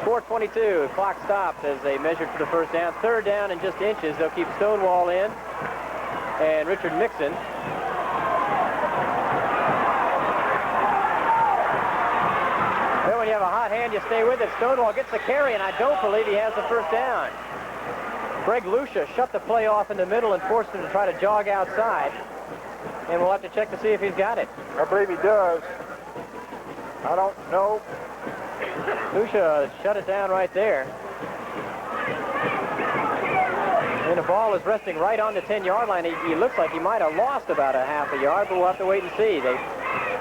4:22, clock stopped as they measured for the first down. Third down and just inches. They'll keep Stonewall in, and Richard Mixon. Then when you have a hot hand, you stay with it. Stonewall gets the carry, and I don't believe he has the first down. Greg Lucia shut the play off in the middle and forced him to try to jog outside. And we'll have to check to see if he's got it. I believe he does. I don't know. Lucia shut it down right there. And the ball is resting right on the 10-yard line. He looks like he might have lost about a half a yard, but we'll have to wait and see.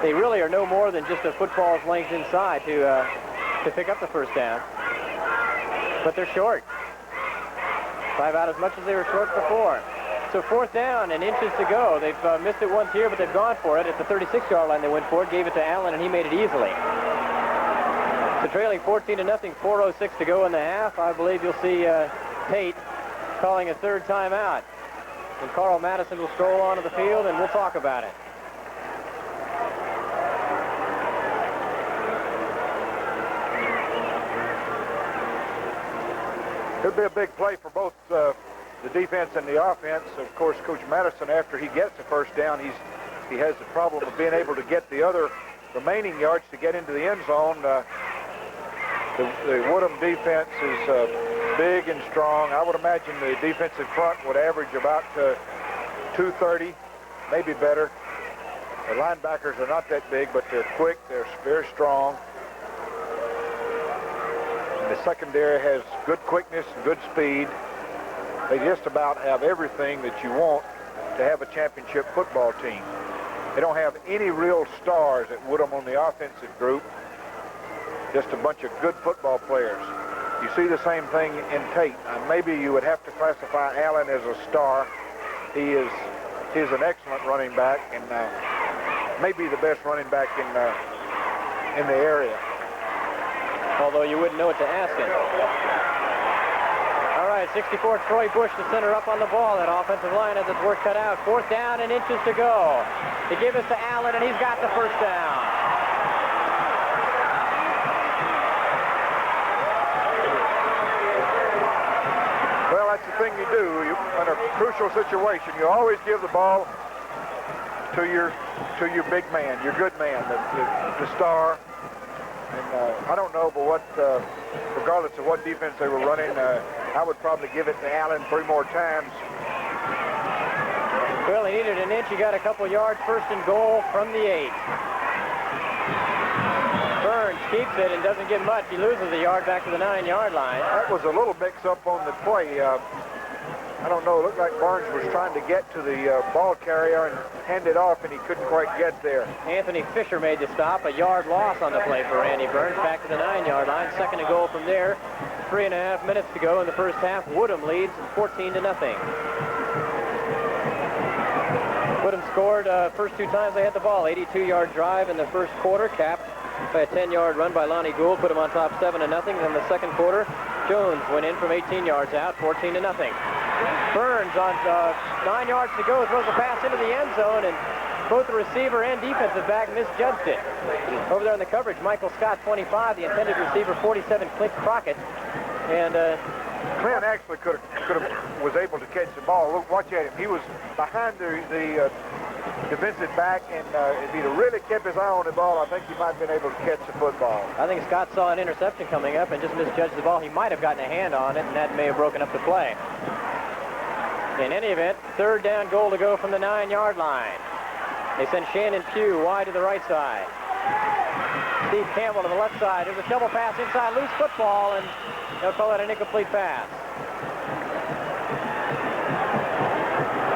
They really are no more than just a football's length inside to pick up the first down. But they're short. By about as much as they were short before. So fourth down and inches to go. They've missed it once here, but they've gone for it. At the 36-yard line they went for it, gave it to Allen, and he made it easily. So trailing 14-0, 4:06 to go in the half. I believe you'll see Tate calling a third timeout. And Carl Madison will stroll onto the field, and we'll talk about it. It'll be a big play for both the defense and the offense. Of course, Coach Madison, after he gets the first down, he has the problem of being able to get the other remaining yards to get into the end zone. The Woodham defense is big and strong. I would imagine the defensive front would average about 230, maybe better. The linebackers are not that big, but they're quick. They're very strong. The secondary has good quickness and good speed. They just about have everything that you want to have a championship football team. They don't have any real stars at Woodham on the offensive group. Just a bunch of good football players. You see the same thing in Tate. Maybe you would have to classify Allen as a star. He's an excellent running back, and maybe the best running back in the area. Although you wouldn't know what to ask him. All right, 64, Troy Bush, the center, up on the ball. That offensive line has its work cut out. Fourth down and inches to go. They give us to Allen, and he's got the first down. Well, that's the thing you do. In a crucial situation, you always give the ball to your big man, your good man, the star. And I don't know, but regardless of what defense they were running, I would probably give it to Allen 3 more times. Well, he needed an inch. He got a couple yards. First and goal from the 8. Burns keeps it and doesn't get much. He loses a yard back to the 9-yard line. That was a little mix-up on the play. I don't know. It looked like Burns was trying to get to the ball carrier and hand it off, and he couldn't quite get there. Anthony Fisher made the stop. A yard loss on the play for Randy Burns. Back to the 9-yard line. Second and goal from there. 3.5 minutes to go in the first half. Woodham leads 14-0. Woodham scored first 2 times they had the ball. 82-yard drive in the first quarter, capped by a 10-yard run by Lonnie Gould, put him on top 7-0. In the second quarter, Jones went in from 18 yards out, 14-0. Burns on 9 yards to go throws a pass into the end zone, and both the receiver and defensive back misjudged it. Over there in the coverage, Michael Scott, 25, the intended receiver, 47, Clint Crockett, and Clint actually was able to catch the ball. Look, watch at him. He was behind the defensive back, and if he'd have really kept his eye on the ball, I think he might have been able to catch the football. I think Scott saw an interception coming up and just misjudged the ball. He might have gotten a hand on it, and that may have broken up the play. In any event, third down goal to go from the 9-yard line. They send Shannon Pugh wide to the right side. Steve Campbell to the left side. There's a shovel pass inside, loose football, and they'll call it an incomplete pass.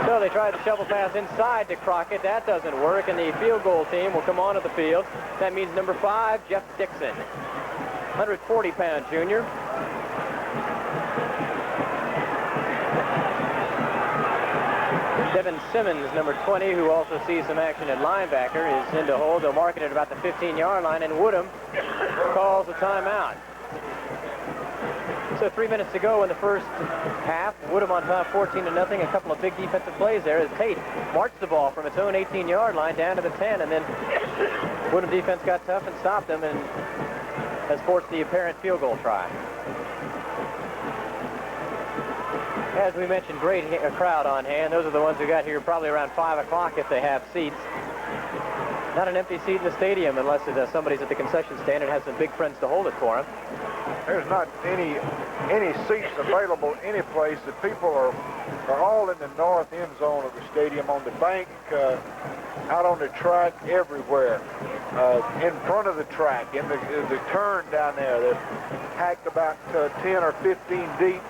So they tried the shovel pass inside to Crockett. That doesn't work, and the field goal team will come onto the field. That means number 5, Jeff Dixon, 140-pound junior. Devin Simmons, number 20, who also sees some action at linebacker, is in to hold. They'll mark it at about the 15-yard line, and Woodham calls a timeout. So 3 minutes to go in the first half. Woodham on top 14-0. A couple of big defensive plays there as Tate marched the ball from its own 18-yard line down to the 10, and then Woodham defense got tough and stopped them and has forced the apparent field goal try. As we mentioned, great crowd on hand. Those are the ones who got here probably around 5 o'clock if they have seats. Not an empty seat in the stadium unless somebody's at the concession stand and has some big friends to hold it for them. There's not any seats available any place. The people are all in the north end zone of the stadium, on the bank, out on the track, everywhere. In front of the track, in the turn down there. They're packed about 10 or 15 deep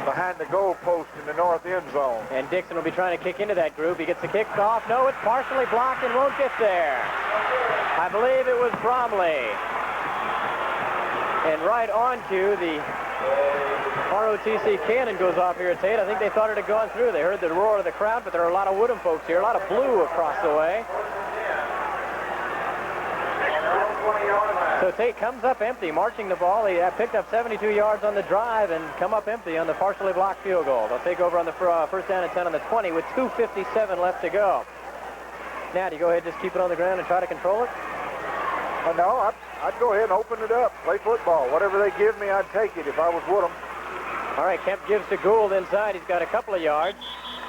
behind the goal post in the north end zone. And Dixon will be trying to kick into that group. He gets the kick off. No, it's partially blocked and won't get there. I believe it was Bromley. And right on cue, the ROTC cannon goes off here at Tate. I think they thought it had gone through. They heard the roar of the crowd, but there are a lot of Woodham folks here, a lot of blue across the way. So Tate comes up empty, marching the ball. He picked up 72 yards on the drive and come up empty on the partially blocked field goal. They'll take over on the first down and 10 on the 20 with 2:57 left to go. Now, do you go ahead and just keep it on the ground and try to control it? No, I'd go ahead and open it up, play football. Whatever they give me, I'd take it if I was Woodham. All right, Kemp gives to Gould inside. He's got a couple of yards.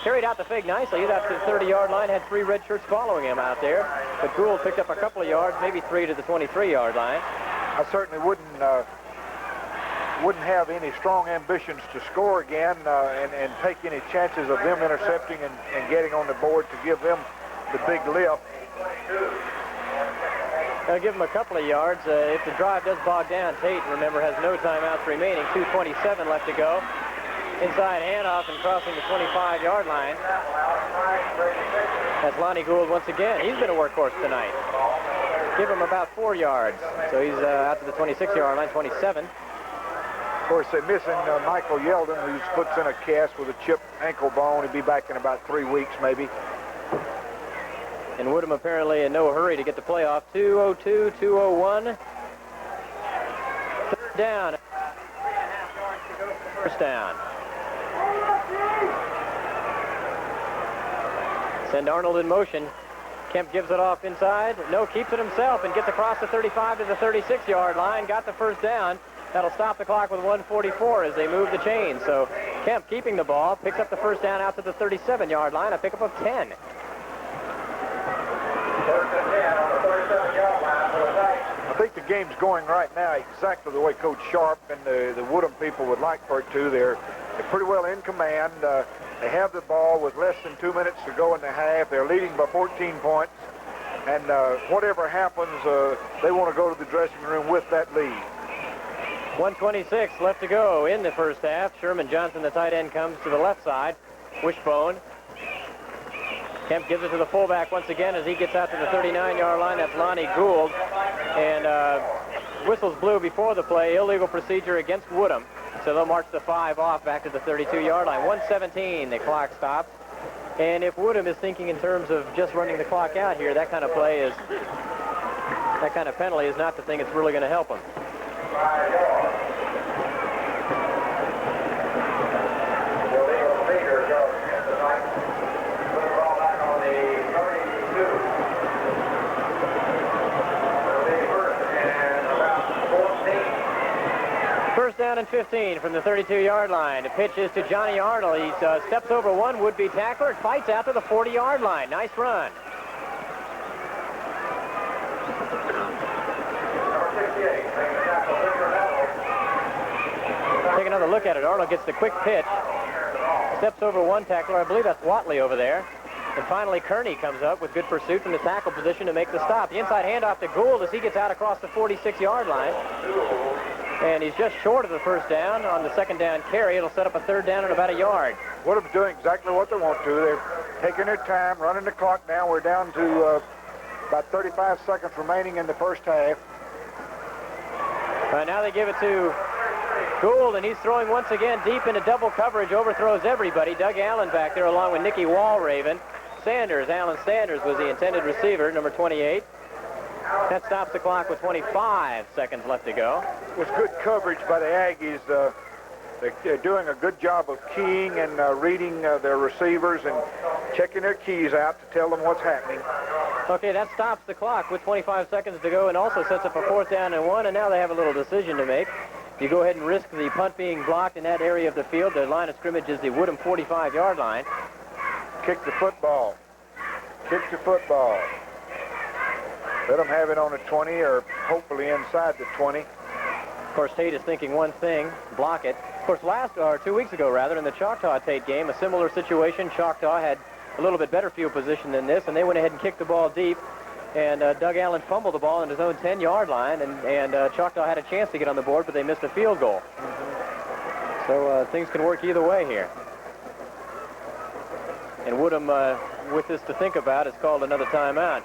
Carried out the fig nicely. He's out to the 30-yard line, had 3 red shirts following him out there. But Gould picked up a couple of yards, maybe 3 to the 23-yard line. I certainly wouldn't have any strong ambitions to score again and take any chances of them intercepting and getting on the board to give them the big lift. I'll give him a couple of yards. If the drive does bog down, Tate, remember, has no timeouts remaining. 2:27 left to go. Inside handoff and crossing the 25-yard line. That's Lonnie Gould once again. He's been a workhorse tonight. Give him about 4 yards. So he's out to the 26-yard line, 27. Of course, they're missing Michael Yeldon, who's puts in a cast with a chipped ankle bone. He'll be back in about 3 weeks, maybe. And Woodham apparently in no hurry to get the play off. 2:02, 2:01. Third down. 3.5 yards to go for first down. Send Arnold in motion. Kemp gives it off inside. No, keeps it himself and gets across the 35 to the 36-yard line. Got the first down. That'll stop the clock with 1:44 as they move the chain. So Kemp keeping the ball, picks up the first down out to the 37-yard line. A pickup of 10. I think the game's going right now exactly the way Coach Sharp and the Woodham people would like for it to. They're pretty well in command. They have the ball with less than 2 minutes to go in the half. They're leading by 14 points. And whatever happens, they want to go to the dressing room with that lead. 1:26 left to go in the first half. Sherman Johnson, the tight end, comes to the left side. Wishbone. Kemp gives it to the fullback once again as he gets out to the 39-yard line. That's Lonnie Gould. And whistles blew before the play. Illegal procedure against Woodham. So they'll march the 5 off back to the 32-yard line. 1:17, the clock stops. And if Woodham is thinking in terms of just running the clock out here, that kind of play is, that kind of penalty is not the thing that's really going to help them. First down and 15 from the 32-yard line. The pitch is to Johnny Arnold. He steps over one would-be tackler and fights out to the 40-yard line. Nice run. Take another look at it. Arnold gets the quick pitch. Steps over one tackler. I believe that's Watley over there. And finally, Kearney comes up with good pursuit from the tackle position to make the stop. The inside handoff to Gould as he gets out across the 46-yard line. And he's just short of the first down on the second down carry. It'll set up a third down at about a yard. Woodham's doing exactly what they want to. They're taking their time, running the clock down. We're down to about 35 seconds remaining in the first half. Now they give it to Gould, and he's throwing once again deep into double coverage, overthrows everybody. Doug Allen back there along with Nicky Walraven. Alan Sanders was the intended receiver, number 28. That stops the clock with 25 seconds left to go. It was good coverage by the Aggies. They're doing a good job of keying and reading their receivers and checking their keys out to tell them what's happening. Okay, that stops the clock with 25 seconds to go and also sets up a 4th down and 1, and now they have a little decision to make. You go ahead and risk the punt being blocked in that area of the field. The line of scrimmage is the Woodham 45-yard line. Kick the football. Kick the football. Let them have it on the 20 or hopefully inside the 20. Of course, Tate is thinking one thing, block it. Of course, 2 weeks ago, rather, in the Choctaw-Tate game, a similar situation. Choctaw had a little bit better field position than this, and they went ahead and kicked the ball deep. And Doug Allen fumbled the ball in his own 10-yard line, and Choctaw had a chance to get on the board, but they missed a field goal. So things can work either way here. And Woodham, with this to think about, has called another timeout.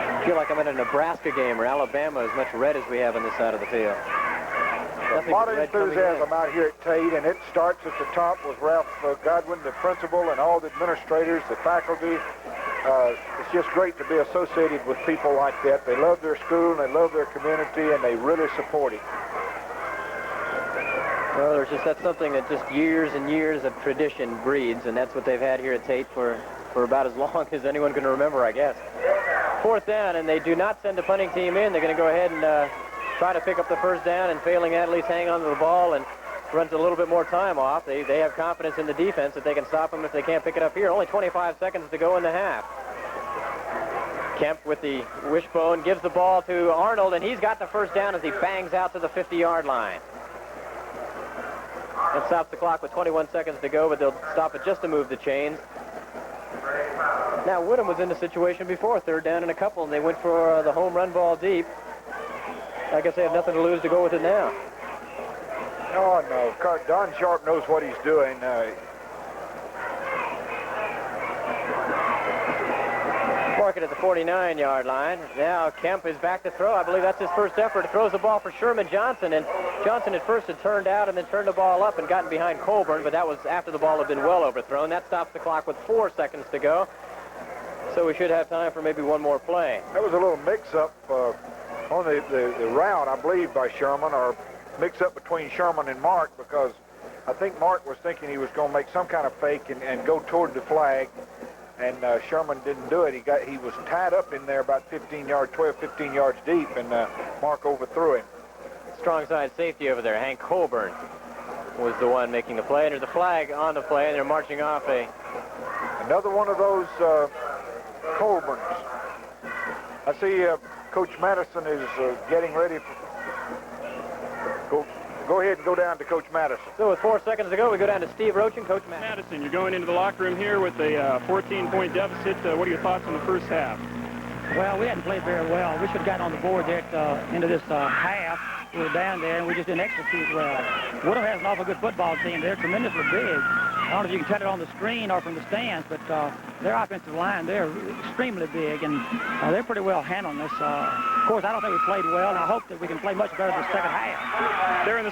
I feel like I'm at a Nebraska game or Alabama, as much red as we have on this side of the field. A lot of enthusiasm out here at Tate, and it starts at the top with Ralph Godwin, the principal, and all the administrators, the faculty. It's just great to be associated with people like that. They love their school, and they love their community, and they really support it. Well, that's something that just years and years of tradition breeds, and that's what they've had here at Tate for about as long as anyone can remember, I guess. 4th down, and they do not send the punting team in. They're going to go ahead and try to pick up the first down, and failing that, at least hang on to the ball and runs a little bit more time off. They have confidence in the defense that they can stop them if they can't pick it up here. Only 25 seconds to go in the half. Kemp with the wishbone gives the ball to Arnold, and he's got the first down as he bangs out to the 50-yard line. That stops the clock with 21 seconds to go, but they'll stop it just to move the chains. Now, Woodham was in the situation before, 3rd down and a couple, and they went for the home run ball deep. I guess they have nothing to lose to go with it now. Oh, no. Don Sharp knows what he's doing. Mark it at the 49-yard line. Now Kemp is back to throw. I believe that's his first effort. Throws the ball for Sherman Johnson, and Johnson at first had turned out and then turned the ball up and gotten behind Colburn, but that was after the ball had been well overthrown. That stops the clock with 4 seconds to go. So we should have time for maybe one more play. That was a little mix-up on the route, I believe, by Sherman, or mix-up between Sherman and Mark, because I think Mark was thinking he was going to make some kind of fake and go toward the flag, and Sherman didn't do it. He was tied up in there about 15 yards deep, and Mark overthrew him. Strong side safety over there. Hank Colburn was the one making the play, and there's a flag on the play, and they're marching off another one of those Colburns. I see Coach Madison is getting ready. go ahead and go down to Coach Madison. So with 4 seconds to go, we go down to Steve Roach and Coach Madison. Madison, you're going into the locker room here with a 14-point deficit. What are your thoughts on the first half? Well, we hadn't played very well. We should have gotten on the board there at the end of this half. We were down there, and we just didn't execute well. Woodham has an awful good football team. They're tremendously big. I don't know if you can tell it on the screen or from the stands, but their offensive line, they're extremely big, and they're pretty well handling this. Of course, I don't think we played well, and I hope that we can play much better the second half. They're in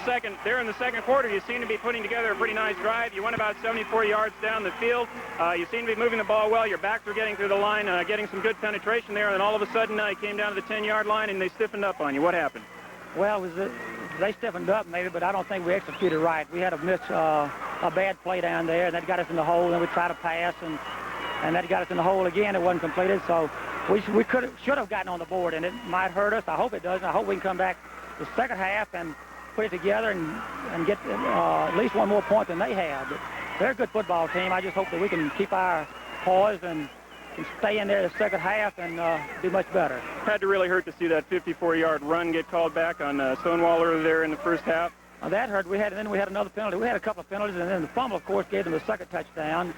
the second quarter. You seem to be putting together a pretty nice drive. You went about 74 yards down the field. You seem to be moving the ball well. Your backs were getting through the line, getting some good penetration there, and then all of a sudden you came down to the 10-yard line, and they stiffened up on you. What happened? Well, they stiffened up maybe, but I don't think we executed right. We had a bad play down there, and that got us in the hole, and we tried to pass, and that got us in the hole again. It wasn't completed, so we should have gotten on the board, and it might hurt us. I hope it doesn't. I hope we can come back the second half and put it together and get at least one more point than they had. But they're a good football team. I just hope that we can keep our poise and can stay in there the second half and do much better. Had to really hurt to see that 54-yard run get called back on Stonewall earlier there in the first half. That hurt. Then we had another penalty. We had a couple of penalties, and then the fumble, of course, gave them the second touchdown.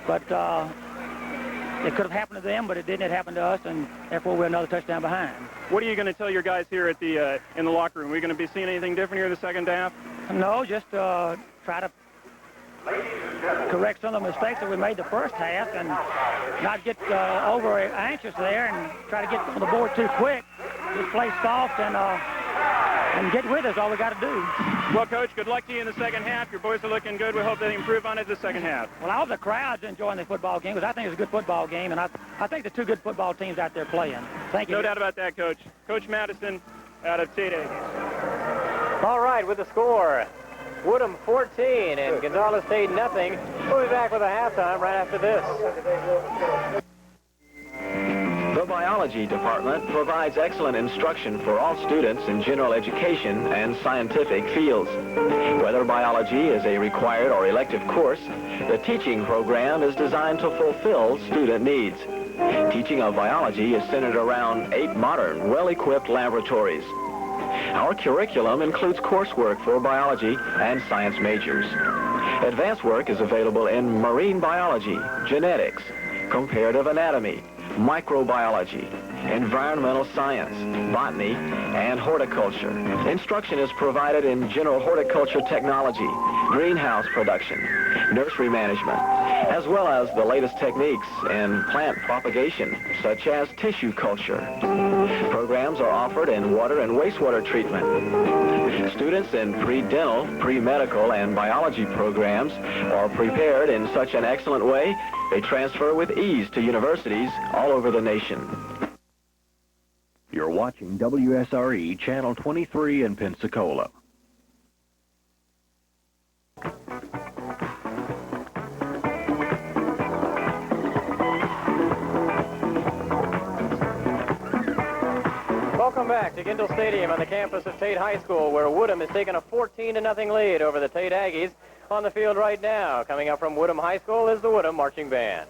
But it could have happened to them, but it didn't. It happened to us, and therefore we're another touchdown behind. What are you going to tell your guys here at the in the locker room? Are we going to be seeing anything different here in the second half? No, just try to correct some of the mistakes that we made the first half and not get over anxious there and try to get on the board too quick. Just play soft and get with us. All we got to do. Well, Coach, good luck to you in the second half. Your boys are looking good. We hope they improve on it the second half. Well, I hope the crowd's enjoying the football game because I think it's a good football game, and I think the two good football teams out there playing. Thank you. No doubt about that, Coach. Coach Madison out of Tate Aggies. All right, with the score, Woodham 14 and Gonzales State nothing. We'll be back with a halftime right after this. The biology department provides excellent instruction for all students in general education and scientific fields. Whether biology is a required or elective course, the teaching program is designed to fulfill student needs. Teaching of biology is centered around 8 modern, well-equipped laboratories. Our curriculum includes coursework for biology and science majors. Advanced work is available in marine biology, genetics, comparative anatomy, microbiology, environmental science, botany, and horticulture. Instruction is provided in general horticulture technology, greenhouse production, nursery management, as well as the latest techniques in plant propagation, such as tissue culture. Programs are offered in water and wastewater treatment. Students in pre-dental, pre-medical, and biology programs are prepared in such an excellent way, they transfer with ease to universities all over the nation. You're watching WSRE Channel 23 in Pensacola. Welcome back to Gindel Stadium on the campus of Tate High School, where Woodham has taken a 14-0 lead over the Tate Aggies. On the field right now, coming up from Woodham High School, is the Woodham Marching Band.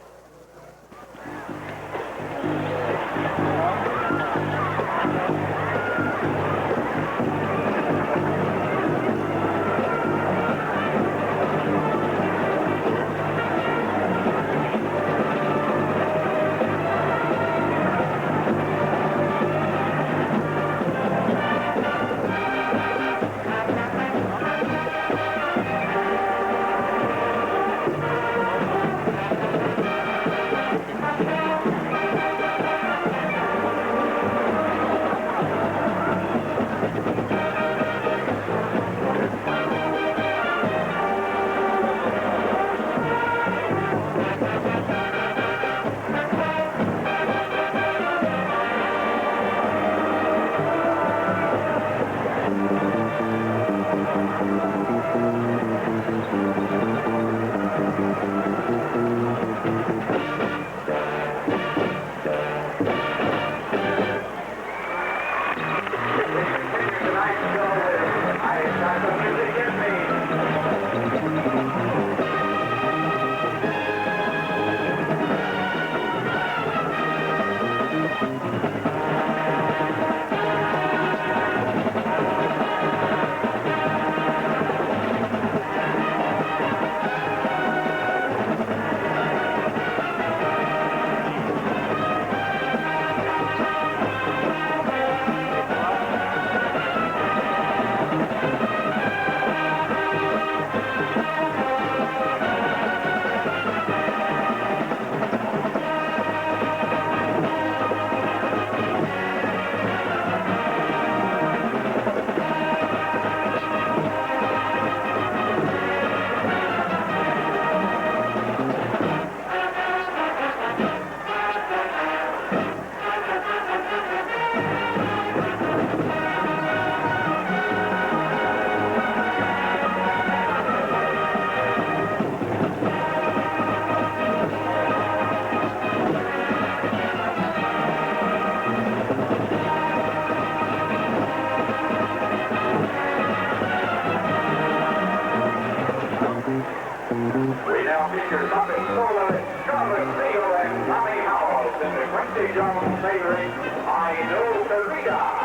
favoring I Know Sarita.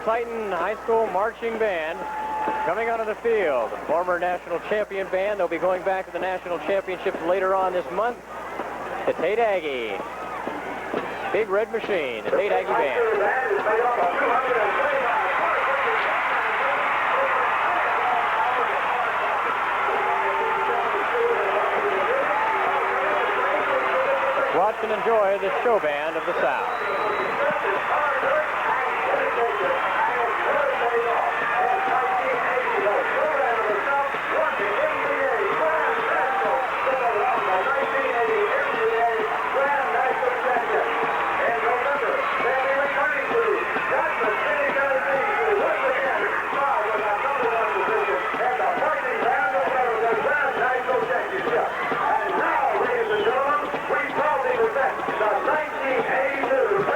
Titan High School Marching Band coming out of the field. Former national champion band. They'll be going back to the national championships later on this month. The Tate Aggie. Big Red Machine, the Tate Aggie Band. Watch and enjoy this show band of the South. And now, ladies and gentlemen, we proudly present the 1982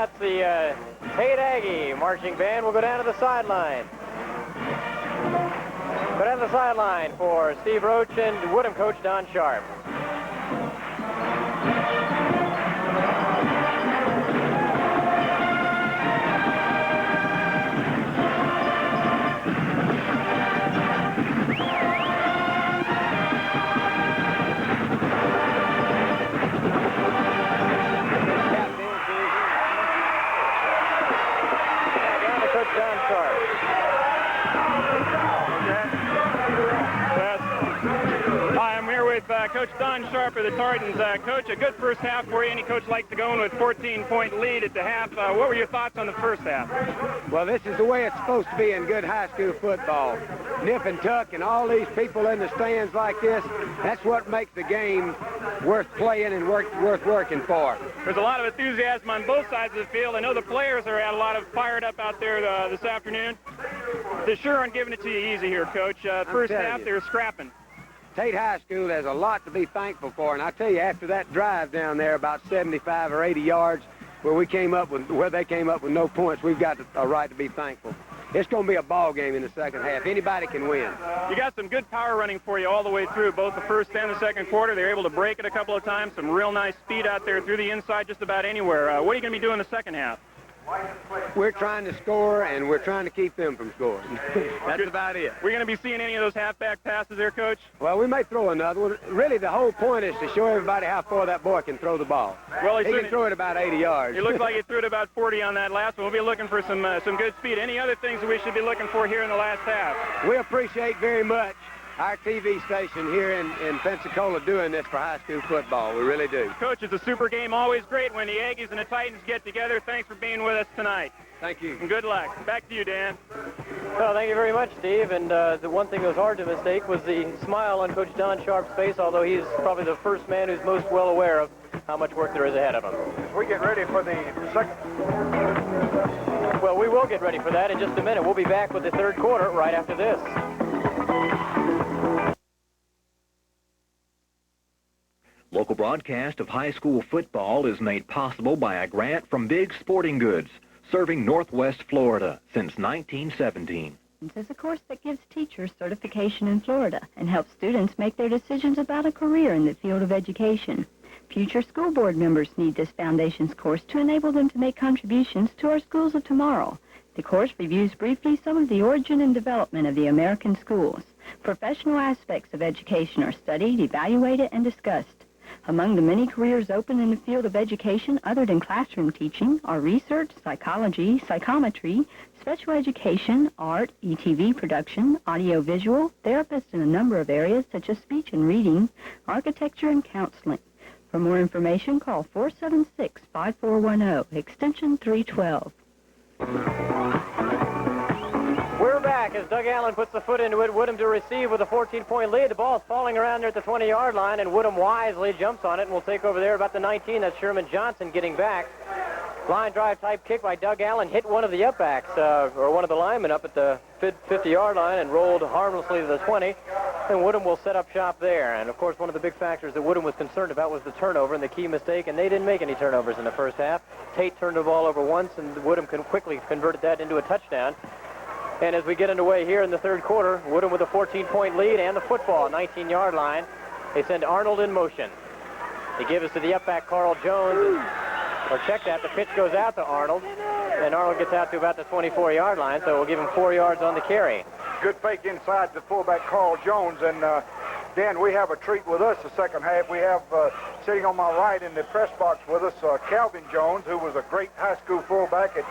that's the Tate Aggie marching band. We'll go down to the sideline. Go down to the sideline for Steve Roach and Woodham coach Don Sharp. Coach Don Sharp of the Tardens. Coach, a good first half for you. Any coach likes to go in with 14-point lead at the half. What were your thoughts on the first half? Well, this is the way it's supposed to be in good high school football. Nip and tuck and all these people in the stands like this, that's what makes the game worth playing and worth working for. There's a lot of enthusiasm on both sides of the field. I know the players are a lot of fired up out there this afternoon. They sure aren't giving it to you easy here, Coach. First half, they're scrapping. Tate High School has a lot to be thankful for, and I tell you, after that drive down there about 75 or 80 yards where they came up with no points, we've got a right to be thankful. It's going to be a ball game in the second half. Anybody can win. You got some good power running for you all the way through, both the first and the second quarter. They were able to break it a couple of times. Some real nice speed out there through the inside just about anywhere. What are you going to be doing in the second half? We're trying to score, and we're trying to keep them from scoring. That's about it. We're going to be seeing any of those halfback passes there, Coach? Well, we may throw another one. Really, the whole point is to show everybody how far that boy can throw the ball. Well, he can throw it about 80 yards. It looks like he threw it about 40 on that last one. We'll be looking for some good speed. Any other things that we should be looking for here in the last half? We appreciate very much our TV station here in Pensacola doing this for high school football. We really do. Coach, it's a super game. Always great when the Aggies and the Titans get together. Thanks for being with us tonight. Thank you. And good luck. Back to you, Dan. Well, thank you very much, Steve. And the one thing that was hard to mistake was the smile on Coach Don Sharp's face, although he's probably the first man who's most well aware of how much work there is ahead of him. As we get ready for the second... Well, we will get ready for that in just a minute. We'll be back with the third quarter right after this. Local broadcast of high school football is made possible by a grant from Big Sporting Goods, serving Northwest Florida since 1917. Is a course that gives teachers certification in Florida and helps students make their decisions about a career in the field of education. Future school board members need this Foundations course to enable them to make contributions to our schools of tomorrow. The course reviews briefly some of the origin and development of the American schools. Professional aspects of education are studied, evaluated, and discussed. Among the many careers open in the field of education other than classroom teaching are research, psychology, psychometry, special education, art, ETV production, audiovisual, therapists in a number of areas such as speech and reading, architecture, and counseling. For more information, call 476-5410, extension 312. We're back as Doug Allen puts the foot into it. Woodham to receive with a 14-point lead. The ball's falling around there at the 20-yard line, and Woodham wisely jumps on it and will take over there about the 19. That's Sherman Johnson getting back. Line drive type kick by Doug Allen hit one of the upbacks, or one of the linemen up at the 50-yard line and rolled harmlessly to the 20. And Woodham will set up shop there. And, of course, one of the big factors that Woodham was concerned about was the turnover and the key mistake, and they didn't make any turnovers in the first half. Tate turned the ball over once, and Woodham quickly converted that into a touchdown. And as we get underway here in the third quarter, Woodham with a 14-point lead and the football, 19-yard line. They send Arnold in motion. They give us to the upback, Carl Jones. Or check that. The pitch goes out to Arnold. And Arnold gets out to about the 24-yard line, so we'll give him 4 yards on the carry. Good fake inside the fullback, Carl Jones. And, Dan, we have a treat with us the second half. We have, sitting on my right in the press box with us, Calvin Jones, who was a great high school fullback at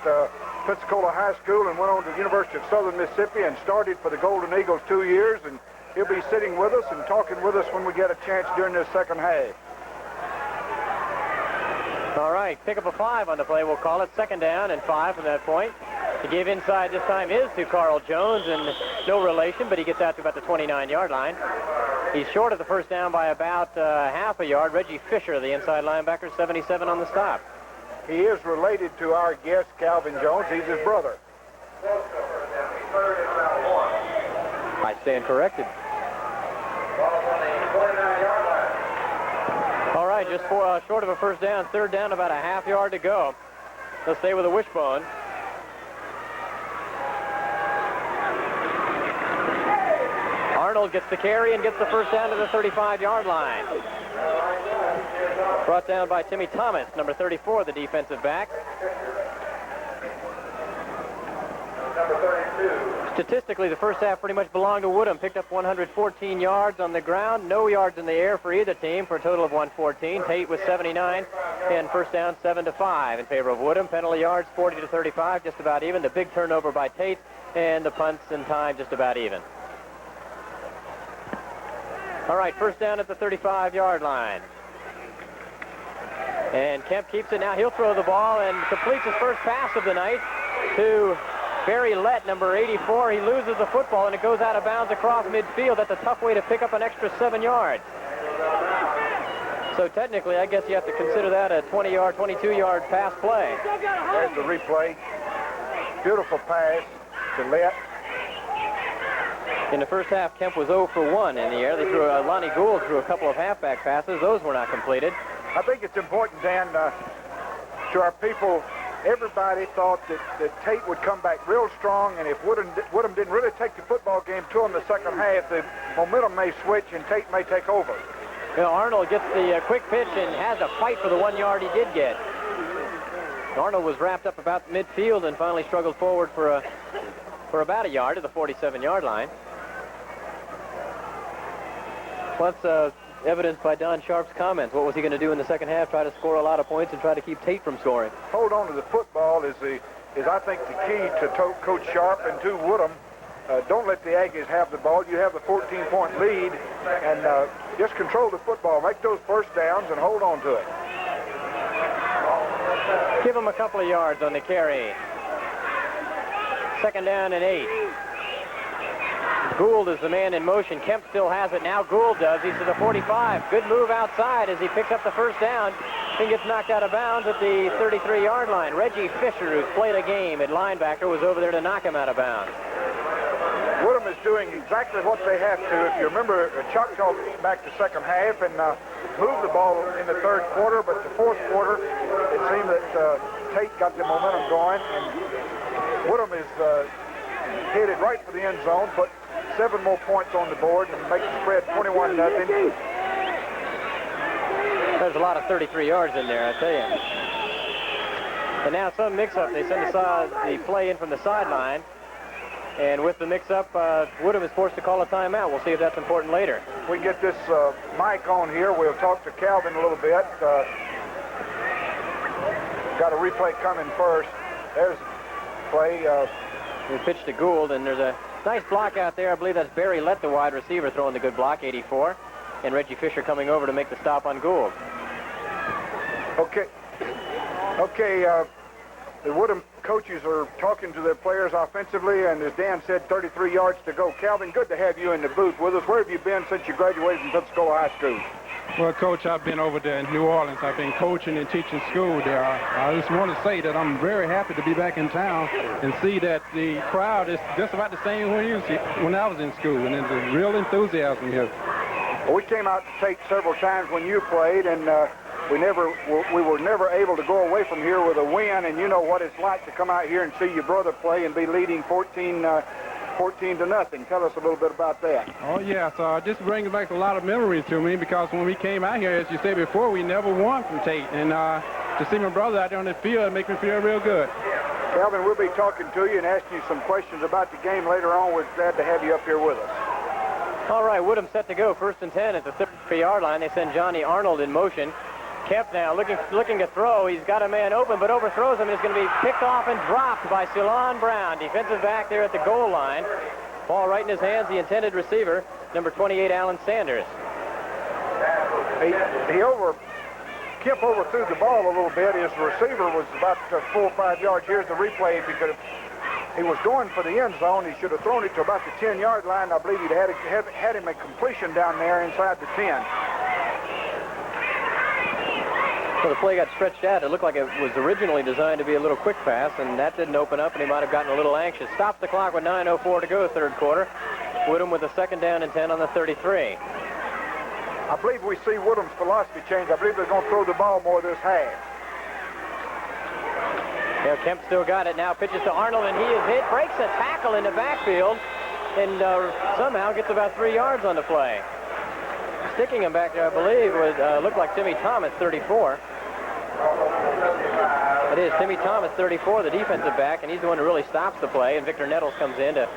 Pensacola High School and went on to the University of Southern Mississippi and started for the Golden Eagles 2 years. And he'll be sitting with us and talking with us when we get a chance during this second half. All right, pick up a 5 on the play, we'll call it. Second down and 5 from that point. The give inside this time is to Carl Jones, and no relation, but he gets out to about the 29-yard line. He's short of the first down by about half a yard. Reggie Fisher, the inside linebacker, 77 on the stop. He is related to our guest, Calvin Jones. He's his brother. I stand corrected. All right, just short of a first down, third down, about a half yard to go. They'll stay with a wishbone. Arnold gets the carry and gets the first down to the 35-yard line. Brought down by Timmy Thomas, number 34, the defensive back. Statistically, the first half pretty much belonged to Woodham. Picked up 114 yards on the ground, no yards in the air for either team for a total of 114. Tate with 79, and first down 7-5 in favor of Woodham. Penalty yards 40-35, just about even. The big turnover by Tate, and the punts and time just about even. All right, first down at the 35-yard line. And Kemp keeps it now. He'll throw the ball and completes his first pass of the night to Barry Lett, number 84. He loses the football, and it goes out of bounds across midfield. That's a tough way to pick up an extra 7 yards. So technically, I guess you have to consider that a 20-yard, 22-yard pass play. There's the replay. Beautiful pass to Lett. In the first half, Kemp was 0 for 1 in the air. They threw Lonnie Gould threw a couple of halfback passes. Those were not completed. I think it's important, Dan, to our people. Everybody thought that Tate would come back real strong, and if Woodham didn't really take the football game to him the second half, the momentum may switch and Tate may take over. You know, Arnold gets the quick pitch and has a fight for the 1 yard he did get. Arnold was wrapped up about midfield and finally struggled forward for about a yard to the 47-yard line. Well, that's evidenced by Don Sharp's comments. What was he going to do in the second half? Try to score a lot of points and try to keep Tate from scoring. Hold on to the football is I think the key to Coach Sharp and to Woodham. Don't let the Aggies have the ball. You have the 14-point lead, and just control the football. Make those first downs and hold on to it. Give him a couple of yards on the carry. Second down and 8. Gould is the man in motion. Kemp still has it. Now Gould does. He's to the 45. Good move outside as he picks up the first down. He gets knocked out of bounds at the 33-yard line. Reggie Fisher, who's played a game at linebacker, was over there to knock him out of bounds. Woodham is doing exactly what they have to. If you remember, Choctaw back the second half and moved the ball in the third quarter, but the fourth quarter, it seemed that Tate got the momentum going, and Woodham is headed right for the end zone, put 7 more points on the board and make the spread 21-0. There's a lot of 33 yards in there, I tell you. And now some mix-up. They send the play in from the sideline. And with the mix-up, Woodham is forced to call a timeout. We'll see if that's important later. We get this mic on here. We'll talk to Calvin a little bit. Got a replay coming first. There's the play. We pitched to Gould, and there's a nice block out there. I believe that's Barry Lett, the wide receiver, throwing the good block, 84. And Reggie Fisher coming over to make the stop on Gould. Okay, the Woodham coaches are talking to their players offensively, and as Dan said, 33 yards to go. Calvin, good to have you in the booth with us. Where have you been since you graduated from Pensacola High School? Well, Coach, I've been over there in New Orleans. I've been coaching and teaching school there. I just want to say that I'm very happy to be back in town and see that the crowd is just about the same when I was in school, and there's a real enthusiasm here. Well, we came out to Tate several times when you played, and we were never able to go away from here with a win, and you know what it's like to come out here and see your brother play and be leading 14-0. Tell us a little bit about that. Oh, yeah. So this brings back a lot of memories to me because when we came out here, as you said before, we never won from Tate. And to see my brother out there on the field, it makes me feel real good. Calvin, we'll be talking to you and asking you some questions about the game later on. We're glad to have you up here with us. All right, Woodham set to go. 1st and 10 at the 33-yard line. They send Johnny Arnold in motion. Kemp now looking to throw. He's got a man open, but overthrows him, and it's going to be picked off and dropped by Ceylon Brown, defensive back there at the goal line. Ball right in his hands, the intended receiver, number 28, Alan Sanders. Kemp overthrew the ball a little bit. His receiver was about 4 or 5 yards. Here's the replay. He was going for the end zone. He should have thrown it to about the 10-yard line. I believe he'd had him a completion down there inside the 10. So the play got stretched out. It looked like it was originally designed to be a little quick pass, and that didn't open up, and he might have gotten a little anxious. Stops the clock with 9:04 to go, third quarter. Woodham with a 2nd down and 10 on the 33. I believe we see Woodham's philosophy change. I believe they're going to throw the ball more this half. Yeah, Kemp still got it. Now pitches to Arnold, and he is hit. Breaks a tackle in the backfield, and somehow gets about 3 yards on the play. Sticking him back there, I believe, would look like Timmy Thomas, 34. It is Timmy Thomas, 34, the defensive back, and he's the one who really stops the play. And Victor Nettles comes in to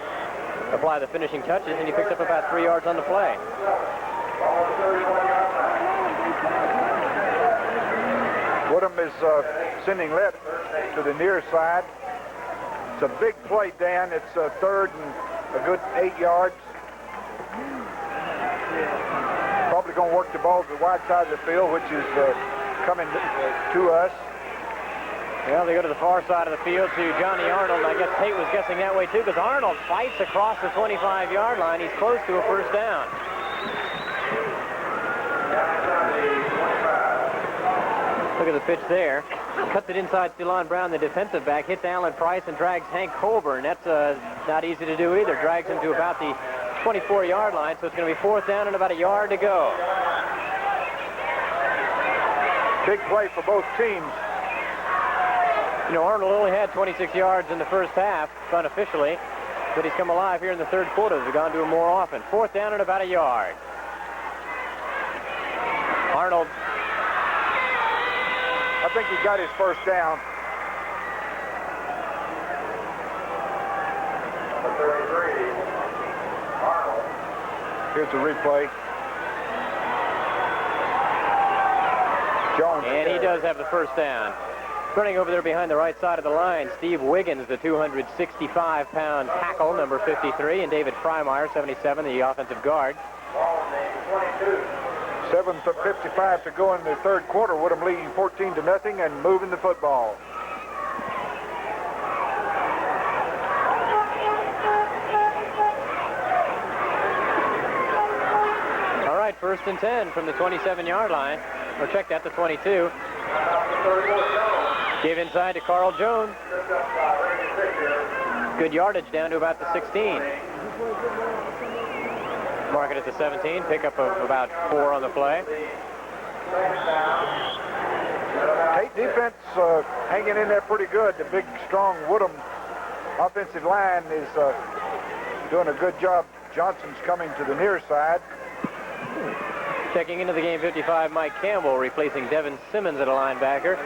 apply the finishing touches, and he picks up about 3 yards on the play. Woodham is sending left to the near side. It's a big play, Dan. It's third and a good 8 yards. Probably going to work the ball to the wide side of the field, which is coming to us. Well, they go to the far side of the field to Johnny Arnold, and I guess Tate was guessing that way too, because Arnold fights across the 25-yard line. He's close to a first down. Look at the pitch there. Cuts it inside Stilon Brown, the defensive back, hits Alan Price and drags Hank Colburn. That's not easy to do either. Drags him to about the 24-yard line, so it's going to be fourth down and about a yard to go. Big play for both teams. You know, Arnold only had 26 yards in the first half, unofficially, but he's come alive here in the third quarter. They've gone to him more often. Fourth down and about a yard. Arnold. I think he got his first down. Here's the replay. Jones. And he does have the first down. Running over there behind the right side of the line, Steve Wiggins, the 265-pound tackle, number 53, and David Freimeyer, 77, the offensive guard. 7:55 to go in the third quarter. Woodham leading 14-0 and moving the football. All right, first and 10 from the 27-yard line. Or check that, the 22. Give inside to Carl Jones. Good yardage down to about the 16. Mark it at the 17. Pickup of about 4 on the play. Tate defense hanging in there pretty good. The big, strong Woodham offensive line is doing a good job. Johnson's coming to the near side. Checking into the game, 55, Mike Campbell, replacing Devin Simmons at a linebacker.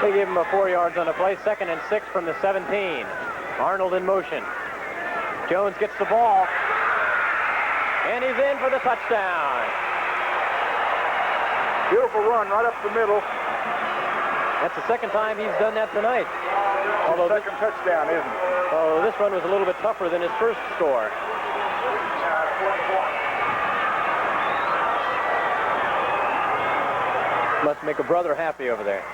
They give him a 4 yards on the play. 2nd and 6 from the 17. Arnold in motion. Jones gets the ball. And he's in for the touchdown. Beautiful run right up the middle. That's the second time he's done that tonight. Although second touchdown, isn't it? Oh, this run was a little bit tougher than his first score. Must make a brother happy over there.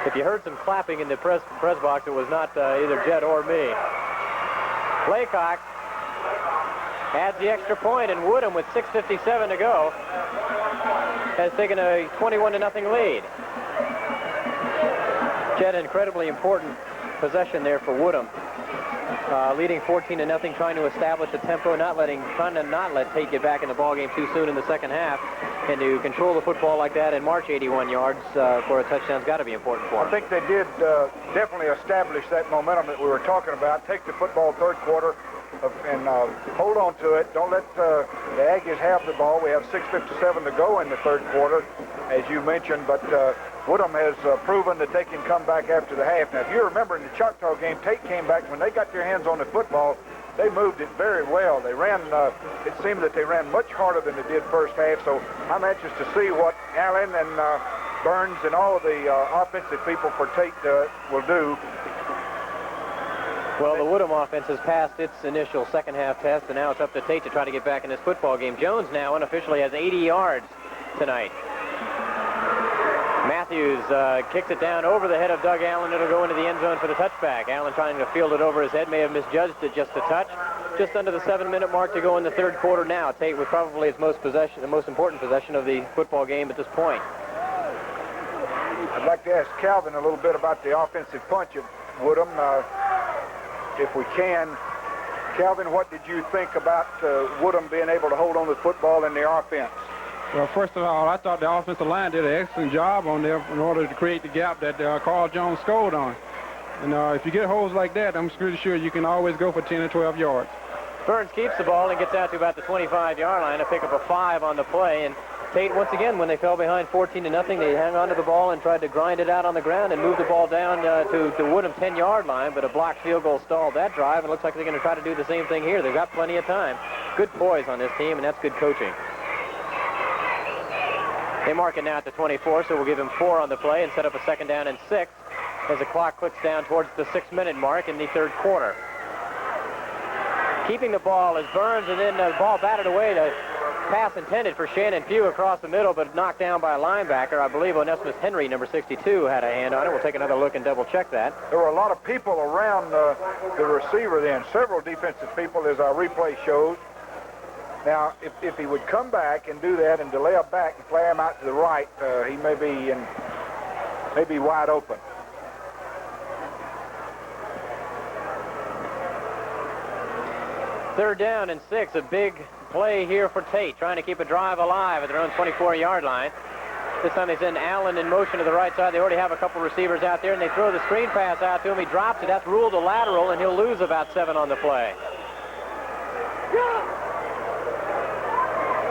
If you heard some clapping in the press box, it was not either Jed or me. Laycock adds the extra point, and Woodham, with 6:57 to go, has taken a 21-0 lead. Jed, an incredibly important possession there for Woodham. Leading 14-0, trying to establish the tempo, trying to not let Tate get back in the ballgame too soon in the second half, and to control the football like that and march 81 yards for a touchdown's got to be important for him. I think they did definitely establish that momentum that we were talking about. Take the football third quarter and hold on to it. Don't let the Aggies have the ball. We have 6:57 to go in the third quarter, as you mentioned, but Woodham has proven that they can come back after the half. Now, if you remember in the Choctaw game, Tate came back. When they got their hands on the football, they moved it very well. They ran, it seemed that they ran much harder than they did first half, so I'm anxious to see what Allen and Burns and all of the offensive people for Tate will do. Well, the Woodham offense has passed its initial second half test, and now it's up to Tate to try to get back in this football game. Jones now unofficially has 80 yards tonight. Matthews kicks it down over the head of Doug Allen. It'll go into the end zone for the touchback. Allen trying to field it over his head, may have misjudged it just a touch. Just under the 7-minute mark to go in the third quarter now. Tate with probably his the most important possession of the football game at this point. I'd like to ask Calvin a little bit about the offensive punch of Woodham, if we can. Calvin, what did you think about Woodham being able to hold on to the football in their offense? Well, first of all, I thought the offensive line did an excellent job on there in order to create the gap that Carl Jones scored on. And if you get holes like that, I'm pretty sure you can always go for 10 or 12 yards. Burns keeps the ball and gets out to about the 25-yard line to pick up a 5 on the play. And Tate, once again, when they fell behind 14-0, they hung on to the ball and tried to grind it out on the ground and move the ball down to the Woodham 10-yard line, but a blocked field goal stalled that drive, and it looks like they're going to try to do the same thing here. They've got plenty of time. Good poise on this team, and that's good coaching. They mark it now at the 24, so we'll give him 4 on the play and set up a 2nd down and 6 as the clock clicks down towards the 6-minute mark in the 3rd quarter. Keeping the ball is Burns, and then the ball batted away. The pass intended for Shannon Pugh across the middle, but knocked down by a linebacker. I believe Onesimus Henry, number 62, had a hand on it. We'll take another look and double-check that. There were a lot of people around the receiver then, several defensive people, as our replay shows. Now, if he would come back and do that and delay up back and play him out to the right, he may be wide open. Third down and 6, a big play here for Tate, trying to keep a drive alive at their own 24-yard line. This time they send Allen in motion to the right side. They already have a couple receivers out there, and they throw the screen pass out to him. He drops it. That's ruled a lateral, and he'll lose about 7 on the play.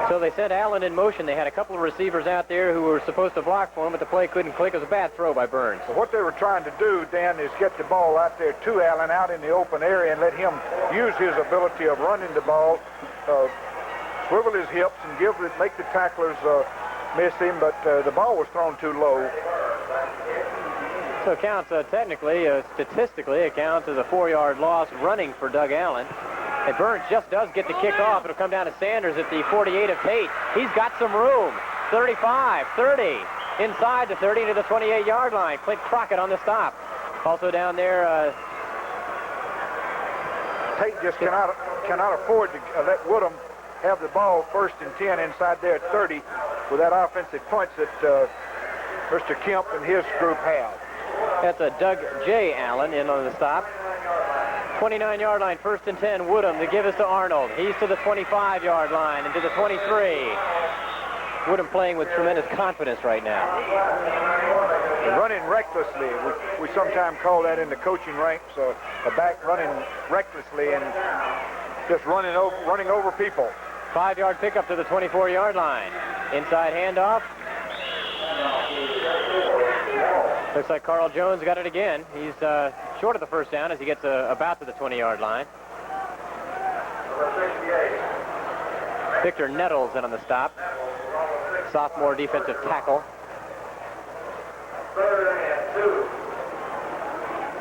So they sent Allen in motion. They had a couple of receivers out there who were supposed to block for him, but the play couldn't click. It was a bad throw by Burns. So what they were trying to do, Dan, is get the ball out there to Allen out in the open area and let him use his ability of running the ball, swivel his hips and make the tacklers miss him, but the ball was thrown too low. So it counts statistically, it counts as a 4-yard loss running for Doug Allen. And Burns just does get the kick off. It'll come down to Sanders at the 48 of Tate. He's got some room. 35, 30, inside the 30 to the 28-yard line. Clint Crockett on the stop. Also down there, Tate just cannot afford to let Woodham have the ball 1st and 10 inside there at 30 with that offensive punch that Mr. Kemp and his group have. That's a Doug J. Allen in on the stop. 29-yard line, 1st and 10, Woodham. They give us to Arnold. He's to the 25-yard line and to the 23. Woodham playing with tremendous confidence right now. Running recklessly. We sometimes call that in the coaching ranks a back running recklessly and just running over people. 5-yard pickup to the 24-yard line. Inside handoff. Looks like Carl Jones got it again. He's short of the 1st down as he gets about to the 20-yard line. Victor Nettles in on the stop. Sophomore defensive tackle.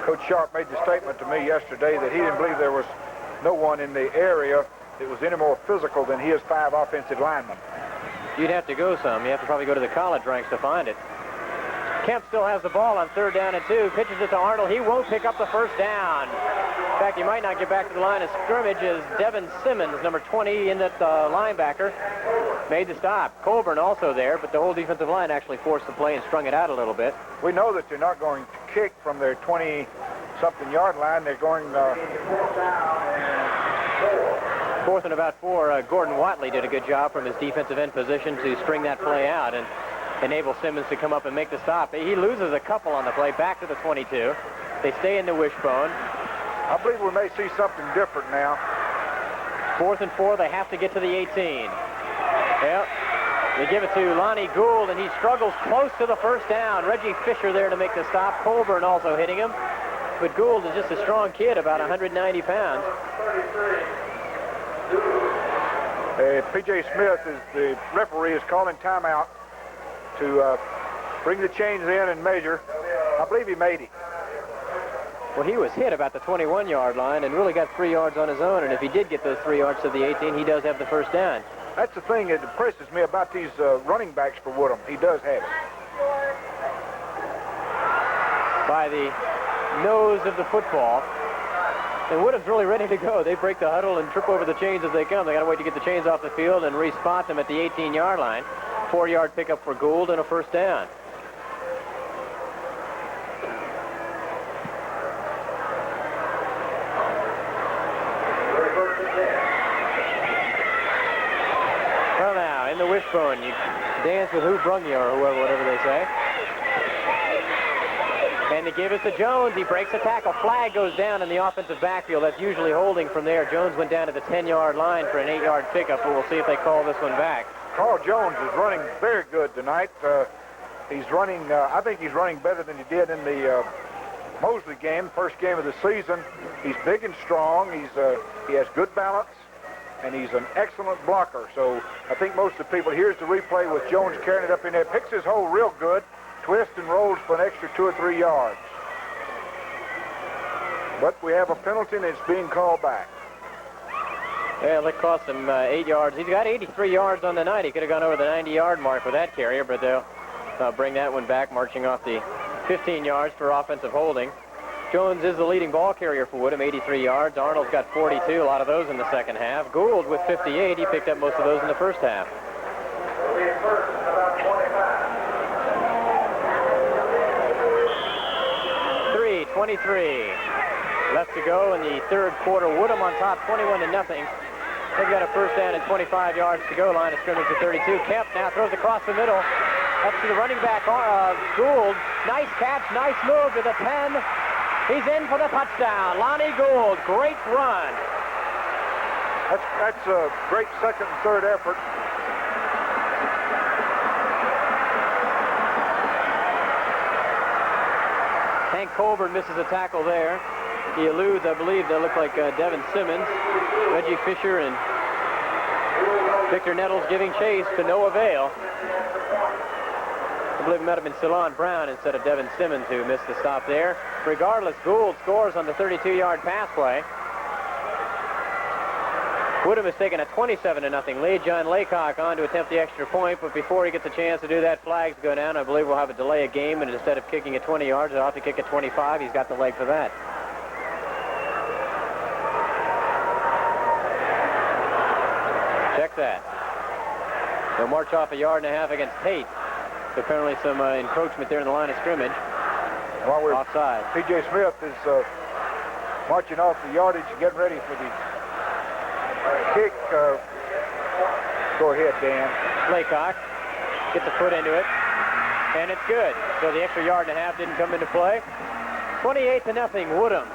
Coach Sharp made the statement to me yesterday that he didn't believe there was no one in the area that was any more physical than his 5 offensive linemen. You'd have to go some. You have to probably go to the college ranks to find it. Kemp still has the ball on 3rd down and 2. Pitches it to Arnold. He won't pick up the 1st down. In fact, he might not get back to the line of scrimmage as Devin Simmons, number 20, in that linebacker, made the stop. Colburn also there, but the whole defensive line actually forced the play and strung it out a little bit. We know that they're not going to kick from their 20-something yard line. They're going 4th and about 4. Gordon Watley did a good job from his defensive end position to string that play out and enable Simmons to come up and make the stop. He loses a couple on the play, back to the 22. They stay in the wishbone. I believe we may see something different now. 4th and 4, they have to get to the 18. Yep. They give it to Lonnie Gould, and he struggles close to the 1st down. Reggie Fisher there to make the stop. Colburn also hitting him. But Gould is just a strong kid, about 190 pounds. P.J. Smith, the referee, is calling timeout to bring the chains in and measure. I believe he made it. Well, he was hit about the 21-yard line and really got 3 yards on his own. And if he did get those 3 yards to the 18, he does have the 1st down. That's the thing that impresses me about these running backs for Woodham. He does have it. By the nose of the football. And Woodham's really ready to go. They break the huddle and trip over the chains as they come. They got to wait to get the chains off the field and re-spot them at the 18-yard line. 4-yard pickup for Gould and a 1st down. Well, now, in the wishbone. You dance with who brung you or whoever, whatever they say. And they give it to Jones. He breaks a tackle. Flag goes down in the offensive backfield. That's usually holding from there. Jones went down to the 10-yard line for an 8-yard pickup, but we'll see if they call this one back. Carl Jones is running very good tonight. He's running, I think he's running better than he did in the Mosley game, first game of the season. He's big and strong. He has good balance, and he's an excellent blocker. So I think most of the people, here's the replay with Jones carrying it up in there. Picks his hole real good, twists and rolls for an extra 2 or 3 yards. But we have a penalty, and it's being called back. Yeah, that cost him 8 yards. He's got 83 yards on the night. He could have gone over the 90-yard mark with that carrier, but they'll bring that one back, marching off the 15 yards for offensive holding. Jones is the leading ball carrier for Woodham, 83 yards. Arnold's got 42, a lot of those in the second half. Gould with 58. He picked up most of those in the first half. 3:23 left to go in the third quarter. Woodham on top, 21-0. They've got a first down and 25 yards to go. Line of scrimmage at 32. Kemp now throws across the middle. Up to the running back, Gould. Nice catch, nice move to the 10. He's in for the touchdown. Lonnie Gould, great run. That's a great second and third effort. Hank Colburn misses a tackle there. He eludes, I believe, they look like Devin Simmons, Reggie Fisher, and Victor Nettles giving chase to no avail. I believe it might have been Ceylon Brown instead of Devin Simmons who missed the stop there. Regardless, Gould scores on the 32-yard pass play. Woodham has taken a 27-0 lead. John Laycock on to attempt the extra point, but before he gets a chance to do that, flags go down. I believe we'll have a delay of game, and instead of kicking at 20 yards, they'll have to kick at 25. He's got the leg for that. Check that. They'll march off a yard and a half against Tate. So apparently some encroachment there in the line of scrimmage. While we're offside. P.J. Smith is marching off the yardage, getting ready for the kick. Go ahead, Dan. Laycock gets a foot into it, and it's good. So the extra yard and a half didn't come into play. 28-0. Woodham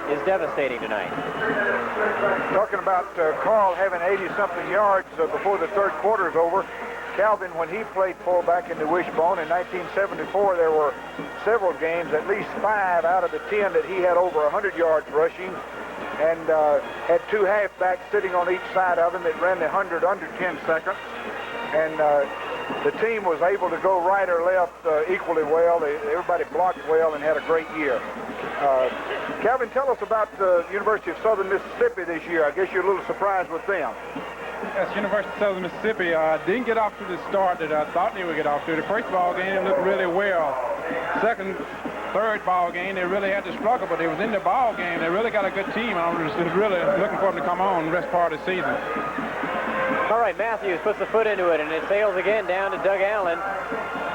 is devastating tonight. Talking about Carl having 80-something yards before the third quarter is over. Calvin, when he played fullback in the Wishbone in 1974, there were several games, at least 5 out of the 10, that he had over 100 yards rushing, and had 2 halfbacks sitting on each side of him that ran the 100 under 10 seconds. And the team was able to go right or left equally well. Everybody blocked well and had a great year. Calvin, tell us about the University of Southern Mississippi this year. I guess you're a little surprised with them. Yes, University of Southern Mississippi didn't get off to the start that I thought they would get off to. The first ball game, they looked really well. Second, third ball game, they really had to struggle, but they was in the ball game. They really got a good team. I'm just really looking for them to come on the rest part of the season. All right, Matthews puts the foot into it, and it sails again down to Doug Allen.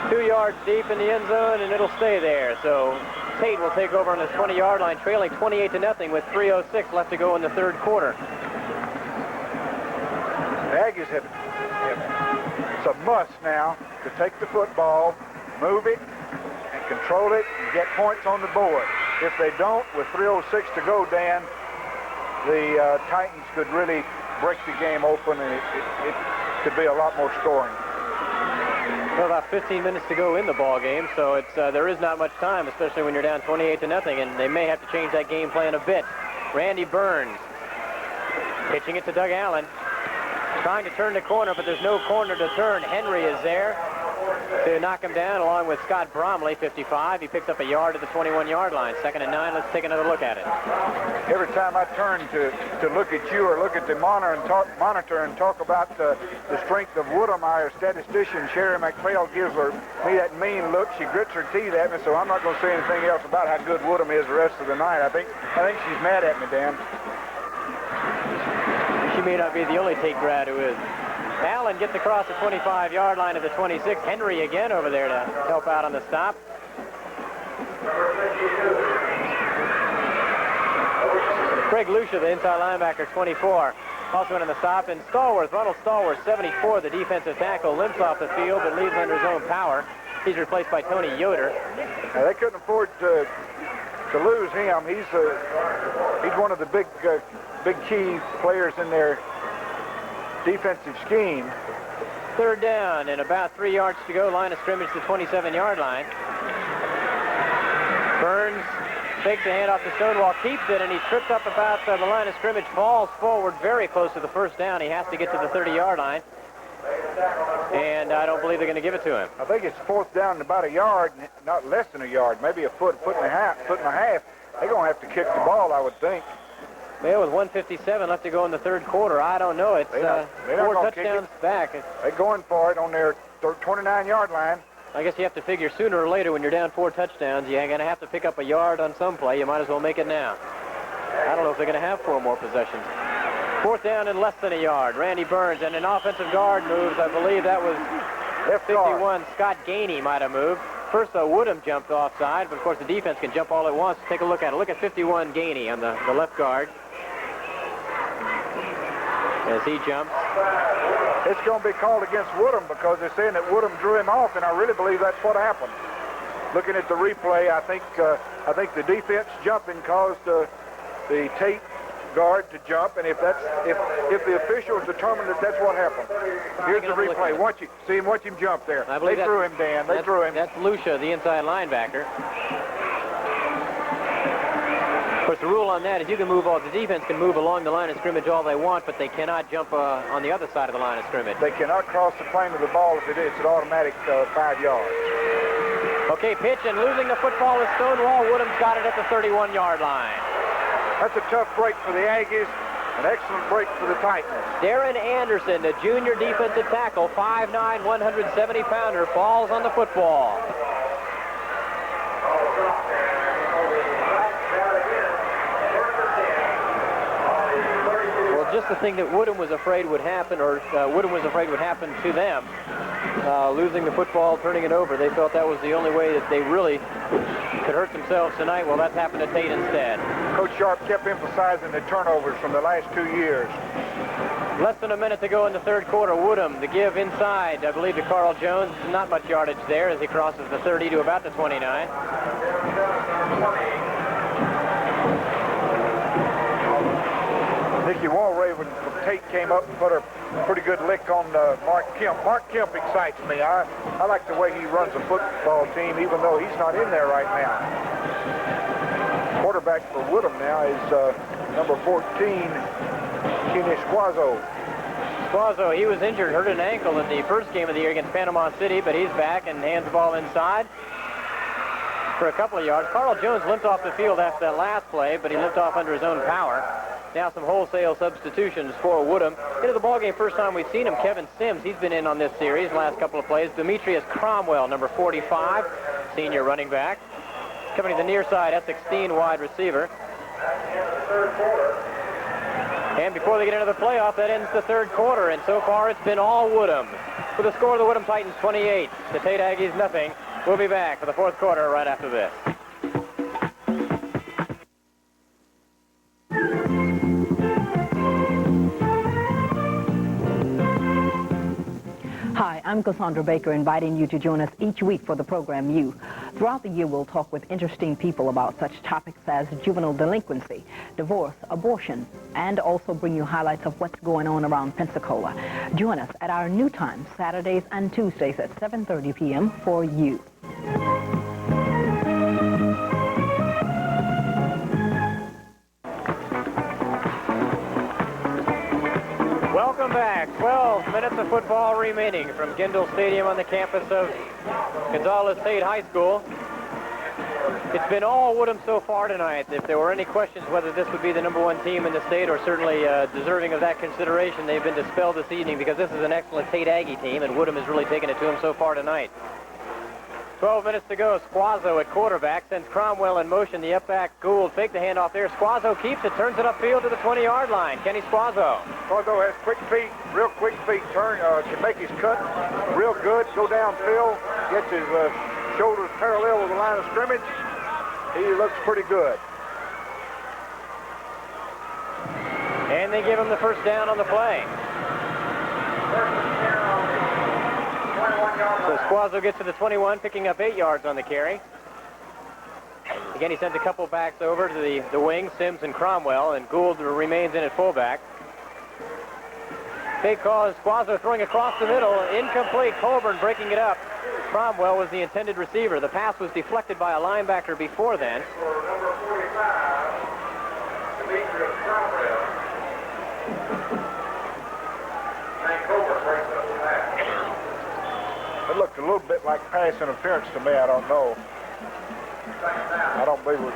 2 yards deep in the end zone, and it'll stay there. So Tate will take over on his 20-yard line, trailing 28-0 with 3:06 left to go in the third quarter. The Aggies have it's a must now to take the football, move it, and control it, and get points on the board. If they don't, with 3:06 to go, Dan, the Titans could really break the game open, and it could be a lot more scoring. Well, about 15 minutes to go in the ball game, so it's there is not much time, especially when you're down 28-0, and they may have to change that game plan a bit. Randy Burns pitching it to Doug Allen. Trying to turn the corner, but there's no corner to turn. Henry is there to knock him down, along with Scott Bromley, 55. He picks up a yard at the 21-yard line. 2nd and 9. Let's take another look at it. Every time I turn to look at you or look at the monitor and talk about the strength of Woodham, our statistician, Sherry McPhail, gives me that mean look. She grits her teeth at me, so I'm not going to say anything else about how good Woodham is the rest of the night. I think she's mad at me, Dan. She may not be the only Tate grad who is. Allen gets across the 25-yard line of the 26. Henry again over there to help out on the stop. Craig Lucia, the inside linebacker, 24. Also in on the stop, and Stallworth, Ronald Stallworth, 74, the defensive tackle, limps off the field but leaves under his own power. He's replaced by Tony Yoder. They couldn't afford to lose him. He's one of the big key players in their defensive scheme. Third down and about 3 yards to go. Line of scrimmage to the 27-yard line. Burns takes the hand off the Stonewall, keeps it, and he tripped up about the line of scrimmage, falls forward very close to the first down. He has to get to the 30-yard line, and I don't believe they're going to give it to him. I think it's fourth down and about a yard, not less than a yard, maybe a foot and a half. They're going to have to kick the ball, I would think. Well, with 1:57 left to go in the third quarter, I don't know. It's they're 4 touchdowns back. They're going for it on their 29-yard line. I guess you have to figure sooner or later when you're down 4 touchdowns, you're going to have to pick up a yard on some play. You might as well make it now. I don't know if they're going to have 4 more possessions. Fourth down and less than a yard. Randy Burns, and an offensive guard moves. I believe that was F51. Scott Gainey might have moved. First, Woodham jumped offside, but of course the defense can jump all at once. Take a look at it. Look at 51 Gainey on the left guard as he jumps. It's going to be called against Woodham because they're saying that Woodham drew him off, and I really believe that's what happened. Looking at the replay, I think the defense jumping caused the Tate guard to jump, and if the officials determine that that's what happened. Here's the replay. Watch him jump there. They threw him, Dan. They threw him. That's Lucia, the inside linebacker. Of course, the rule on that is you can move the defense can move along the line of scrimmage all they want, but they cannot jump on the other side of the line of scrimmage. They cannot cross the plane of the ball. If it is, it's an automatic 5 yards. Okay, pitch, and losing the football is Stonewall. Woodham's got it at the 31-yard line. That's a tough break for the Aggies, an excellent break for the Titans. Darren Anderson, the junior defensive tackle, 5'9", 170-pounder, falls on the football. Well, just the thing that Woodham was afraid would happen, or Woodham was afraid would happen to them, losing the football, turning it over. They felt that was the only way that they really could hurt themselves tonight. Well, that's happened to Tate instead. Coach Sharp kept emphasizing the turnovers from the last 2 years. Less than a minute to go in the third quarter. Woodham, the give inside, I believe, to Carl Jones. Not much yardage there as he crosses the 30 to about the 29. Nicky Walraven from Tate came up and put a pretty good lick on Mark Kemp. Mark Kemp excites me. I like the way he runs a football team, even though he's not in there right now. Quarterback for Woodham now is number 14, Kenny Squazzo. Squazzo, he was injured, hurt an ankle in the first game of the year against Panama City, but he's back and hands the ball inside for a couple of yards. Carl Jones limped off the field after that last play, but he limped off under his own power. Now some wholesale substitutions for Woodham. Into the ballgame, first time we've seen him, Kevin Sims. He's been in on this series, last couple of plays. Demetrius Cromwell, number 45, senior running back. Coming to the near side, S16 wide receiver. And before they get into the playoff, that ends the third quarter. And so far, it's been all Woodham. With the score of the Woodham Titans 28, the Tate Aggies nothing. We'll be back for the fourth quarter right after this. Hi, I'm Cassandra Baker, inviting you to join us each week for the program You. Throughout the year, we'll talk with interesting people about such topics as juvenile delinquency, divorce, abortion, and also bring you highlights of what's going on around Pensacola. Join us at our new time, Saturdays and Tuesdays at 7:30 p.m. for You. Welcome back. 12 minutes of football remaining from Gendel Stadium on the campus of Gonzales State High School. It's been all Woodham so far tonight. If there were any questions whether this would be the #1 team in the state or certainly deserving of that consideration, they've been dispelled this evening because this is an excellent Tate Aggie team, and Woodham has really taken it to them so far tonight. 12 minutes to go. Squazzo at quarterback sends Cromwell in motion. The up back Gould fake the handoff there. Squazzo keeps it, turns it upfield to the 20-yard line. Kenny Squazzo. Squazzo has quick feet, real quick feet. Can make his cut real good. Go downfield, gets his shoulders parallel with the line of scrimmage. He looks pretty good. And they give him the first down on the play. So Squazzo gets to the 21, picking up 8 yards on the carry. Again, he sends a couple backs over to the wing, Sims and Cromwell, and Gould remains in at fullback. Fake call, and Squazzo throwing across the middle, incomplete. Colburn breaking it up. Cromwell was the intended receiver. The pass was deflected by a linebacker before then. It looked a little bit like pass interference to me. I don't know. I don't believe it.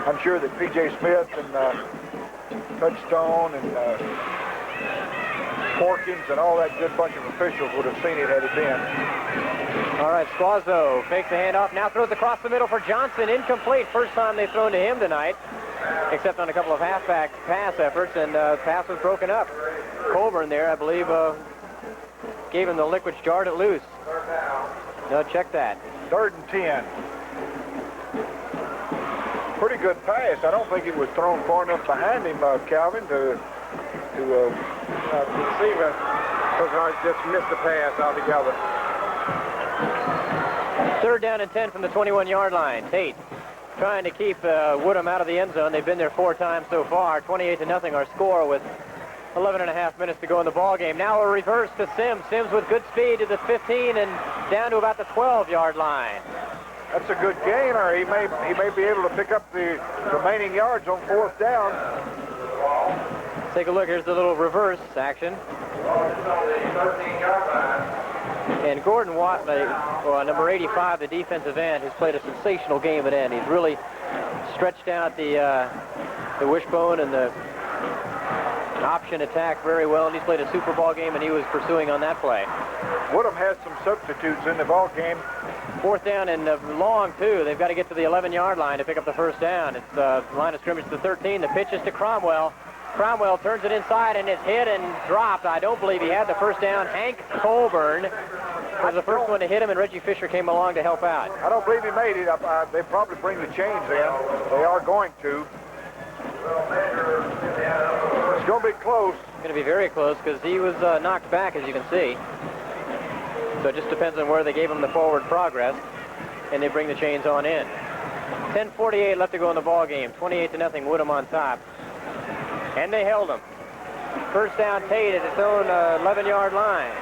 I'm sure that P.J. Smith and Touchstone and Porkins and all that good bunch of officials would have seen it had it been. All right, Squazzo fakes the handoff, now throws across the middle for Johnson, incomplete. First time they've thrown to him tonight, except on a couple of halfback pass efforts, and the pass was broken up. Colburn there, I believe, gave him the liquid, jarred it loose. No, check that. 3rd and 10. Pretty good pass. I don't think it was thrown far enough behind him, Calvin, to receive it. Because I just missed the pass altogether. 3rd down and 10 from the 21-yard line. Tate trying to keep Woodham out of the end zone. They've been there 4 times so far. 28-0 our score with 11.5 minutes to go in the ball game. Now a reverse to Sims. Sims with good speed to the 15 and down to about the 12-yard line. That's a good gain, or he may be able to pick up the remaining yards on 4th down. Take a look. Here's the little reverse action. And Gordon Watley, number 85, the defensive end, has played a sensational game at end. He's really stretched out the wishbone and the option attack very well, and he's played a Super Bowl game, and he was pursuing on that play. Woodham has some substitutes in the ball game. 4th down and long, too. They've got to get to the 11-yard line to pick up the first down. It's line of scrimmage to 13. The pitch is to Cromwell. Cromwell turns it inside, and it's hit and dropped. I don't believe he had the first down. Hank Colburn was the first one to hit him, and Reggie Fisher came along to help out. I don't believe he made it. They probably bring the chains in. They are going to. It's going to be close. It's going to be very close because he was knocked back, as you can see. So it just depends on where they gave him the forward progress, and they bring the chains on in. 10:48 left to go in the ball game. 28-0, Woodham on top. And they held him. First down, Tate at his own 11-yard line.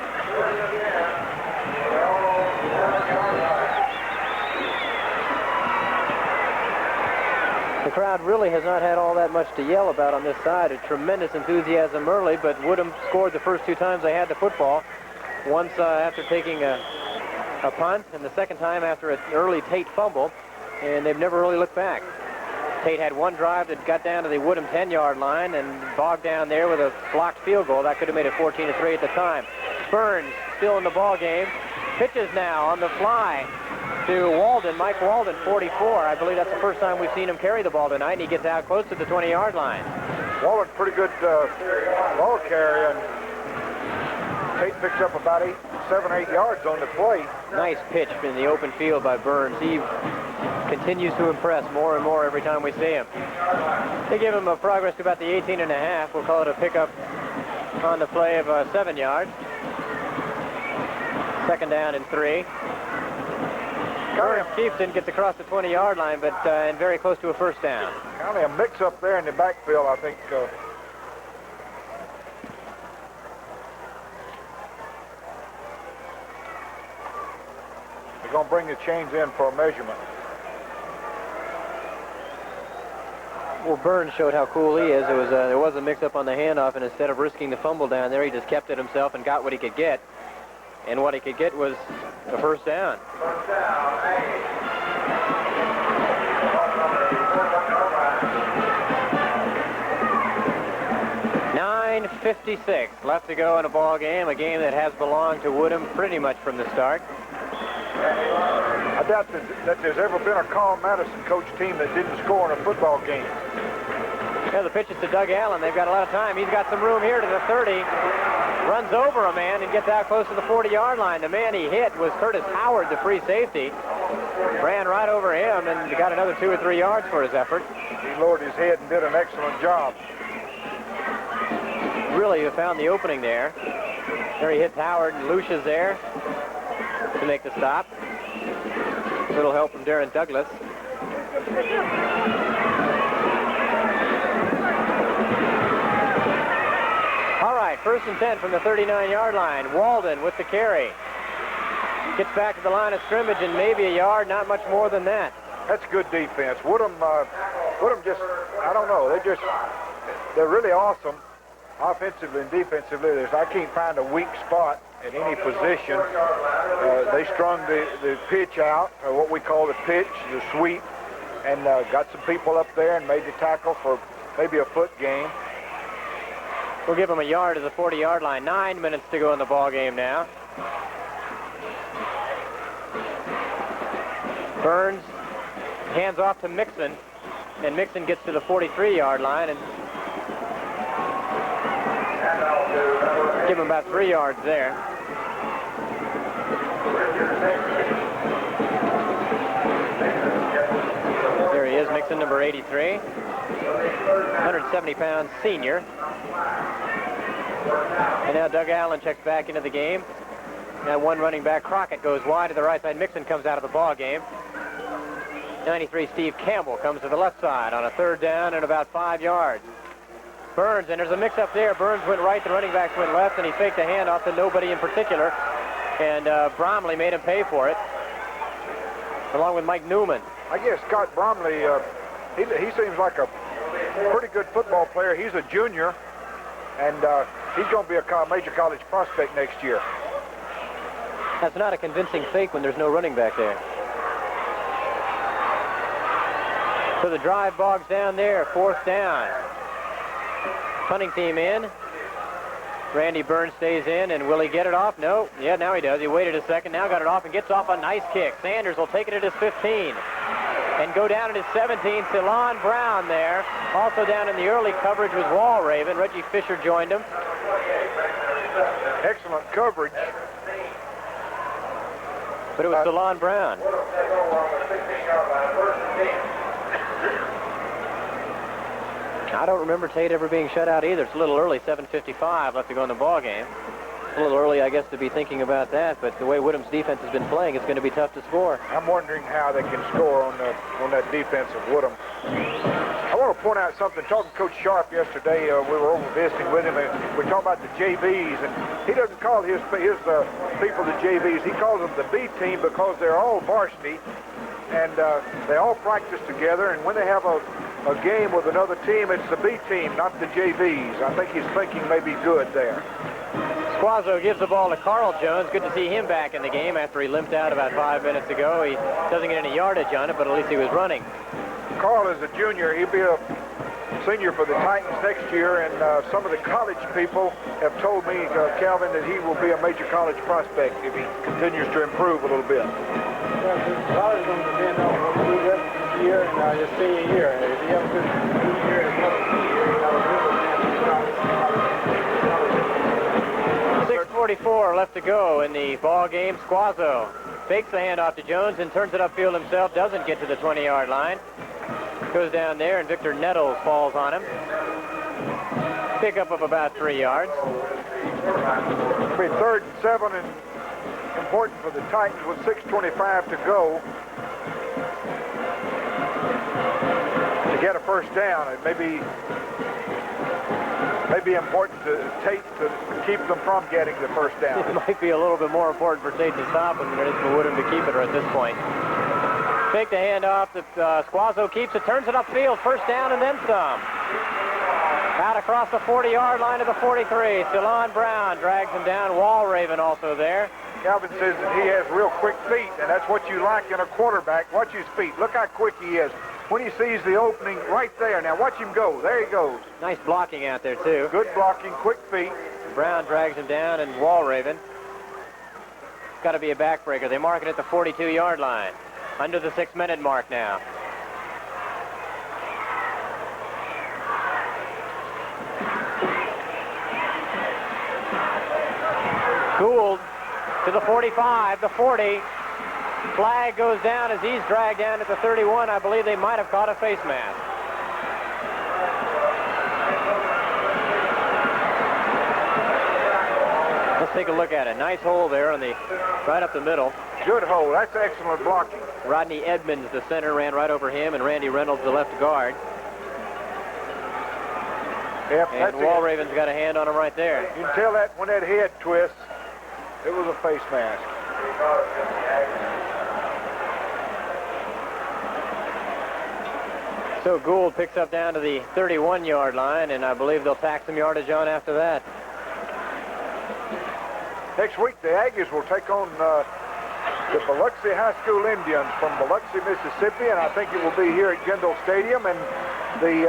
The crowd really has not had all that much to yell about on this side. A tremendous enthusiasm early, but Woodham scored the first 2 times they had the football. Once after taking a punt, and the second time after an early Tate fumble, and they've never really looked back. Tate had one drive that got down to the Woodham 10-yard line and bogged down there with a blocked field goal. That could have made it 14-3 at the time. Burns still in the ball game. Pitches now on the fly to Walden, Mike Walden, 44. I believe that's the first time we've seen him carry the ball tonight, and he gets out close to the 20-yard line. Walden, pretty good ball carrier, and Tate picks up about 7 or 8 yards on the play. Nice pitch in the open field by Burns. He continues to impress more and more every time we see him. They give him a progress to about the 18.5. We'll call it a pickup on the play of 7 yards. 2nd down and 3. Chieftain gets across the 20-yard line, but and very close to a first down. Kind of a mix-up there in the backfield, I think. They're going to bring the chains in for a measurement. Well, Burns showed how cool he is. There was a mix-up on the handoff, and instead of risking the fumble down there, he just kept it himself and got what he could get. And what he could get was a first down. First down, 9:56 left to go in a ball game, a game that has belonged to Woodham pretty much from the start. I doubt that there's ever been a Carl Madison coach team that didn't score in a football game. Yeah, the pitch is to Doug Allen. They've got a lot of time. He's got some room here to the 30. Runs over a man and gets out close to the 40-yard line. The man he hit was Curtis Howard, the free safety. Ran right over him and got another 2 or 3 yards for his effort. He lowered his head and did an excellent job. Really found the opening there. There he hits Howard, and Lucia's there to make the stop. A little help from Darren Douglas. All right, 1st and 10 from the 39-yard line. Walden with the carry. Gets back to the line of scrimmage and maybe a yard, not much more than that. That's good defense. Woodham just, I don't know, they're really awesome offensively and defensively. I can't find a weak spot at any position. They strung the pitch out, or what we call the pitch, the sweep, and got some people up there and made the tackle for maybe a foot gain. We'll give them a yard to the 40-yard line. 9 minutes to go in the ball game now. Burns hands off to Mixon, and Mixon gets to the 43-yard line and give him about 3 yards there. There he is, Mixon, number 83. 170-pound senior. And now Doug Allen checks back into the game. Now one running back, Crockett, goes wide to the right side. Mixon comes out of the ball game. 93, Steve Campbell, comes to the left side on a 3rd down and about 5 yards. Burns, and there's a mix-up there. Burns went right, the running backs went left, and he faked a handoff to nobody in particular. And Bromley made him pay for it, along with Mike Newman. I guess Scott Bromley, he seems like a pretty good football player. He's a junior, and he's going to be a major college prospect next year. That's not a convincing fake when there's no running back there. So the drive bogs down there, 4th down. Punting team in. Randy Burns stays in, and will he get it off? No. Yeah, now he does. He waited a second, now got it off and gets off a nice kick. Sanders will take it at his 15 and go down at his 17. Ceylon Brown there. Also down in the early coverage was Walraven. Reggie Fisher joined him. Excellent coverage. But it was Ceylon Brown. I don't remember Tate ever being shut out either. It's a little early, 7:55 left to go in the ball game. A little early, I guess, to be thinking about that, but the way Woodham's defense has been playing, it's going to be tough to score. I'm wondering how they can score on that defense of Woodham. I want to point out something. Talking to Coach Sharp yesterday, we were over visiting with him, and we're talking about the JVs, and he doesn't call his people the JVs. He calls them the B team because they're all varsity, and they all practice together, and when they have a game with another team, it's the B team, not the JVs. I think his thinking may be good there. Squazzo gives the ball to Carl Jones. Good to see him back in the game after he limped out about 5 minutes ago. He doesn't get any yardage on it, but at least he was running. Carl is a junior. He'll be a senior for the Titans next year, and some of the college people have told me, Calvin, that he will be a major college prospect if he continues to improve a little bit. Well, a lot of them depend on what we do this year and his senior year. If he has a good year and another year, he'll have a good 6:44 left to go in the ball game. Squazzo fakes the handoff to Jones and turns it upfield himself. Doesn't get to the 20-yard line. Goes down there, and Victor Nettles falls on him. Pickup of about 3 yards. It'll be 3rd and 7, and important for the Titans with 6:25 to go to get a 1st down. It may be important to Tate to keep them from getting the 1st down. It might be a little bit more important for Tate to stop him than it is for Woodham to keep it at this point. Take the handoff. Squazzo keeps it, turns it upfield. 1st down and then some. Out across the 40-yard line to the 43. Ceylon Brown drags him down. Walraven also there. Calvin says that he has real quick feet, and that's what you like in a quarterback. Watch his feet. Look how quick he is. When he sees the opening right there. Now watch him go. There he goes. Nice blocking out there, too. Good blocking, quick feet. Brown drags him down, and Walraven. Got to be a backbreaker. They mark it at the 42-yard line. Under the 6-minute mark now. Gould to the 45, the 40. Flag goes down as he's dragged down at the 31. I believe they might have caught a face mask. Let's take a look at it. Nice hole there on the right up the middle. Good hole. That's excellent blocking. Rodney Edmonds, the center, ran right over him, and Randy Reynolds, the left guard. Yep, and Walraven's got a hand on him right there. You can tell that when that head twists, it was a face mask. So Gould picks up down to the 31-yard line, and I believe they'll tack some yardage on after that. Next week, the Aggies will take on the Biloxi High School Indians from Biloxi, Mississippi, and I think it will be here at Kendall Stadium. And the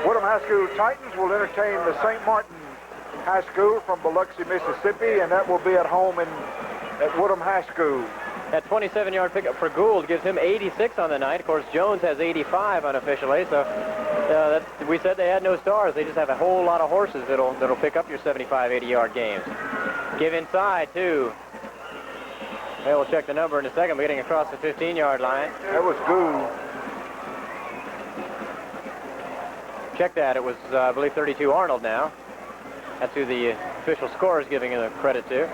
Woodham High School Titans will entertain the St. Martin High School from Biloxi, Mississippi, and that will be at home at Woodham High School. That 27-yard pickup for Gould gives him 86 on the night. Of course, Jones has 85 unofficially, so we said they had no stars. They just have a whole lot of horses that'll pick up your 75, 80-yard games. Give inside, too. Hey, we'll check the number in a second. We're getting across the 15-yard line. That was Gould. Check that. It was, I believe, 32 Arnold now. That's who the official score is giving the credit to.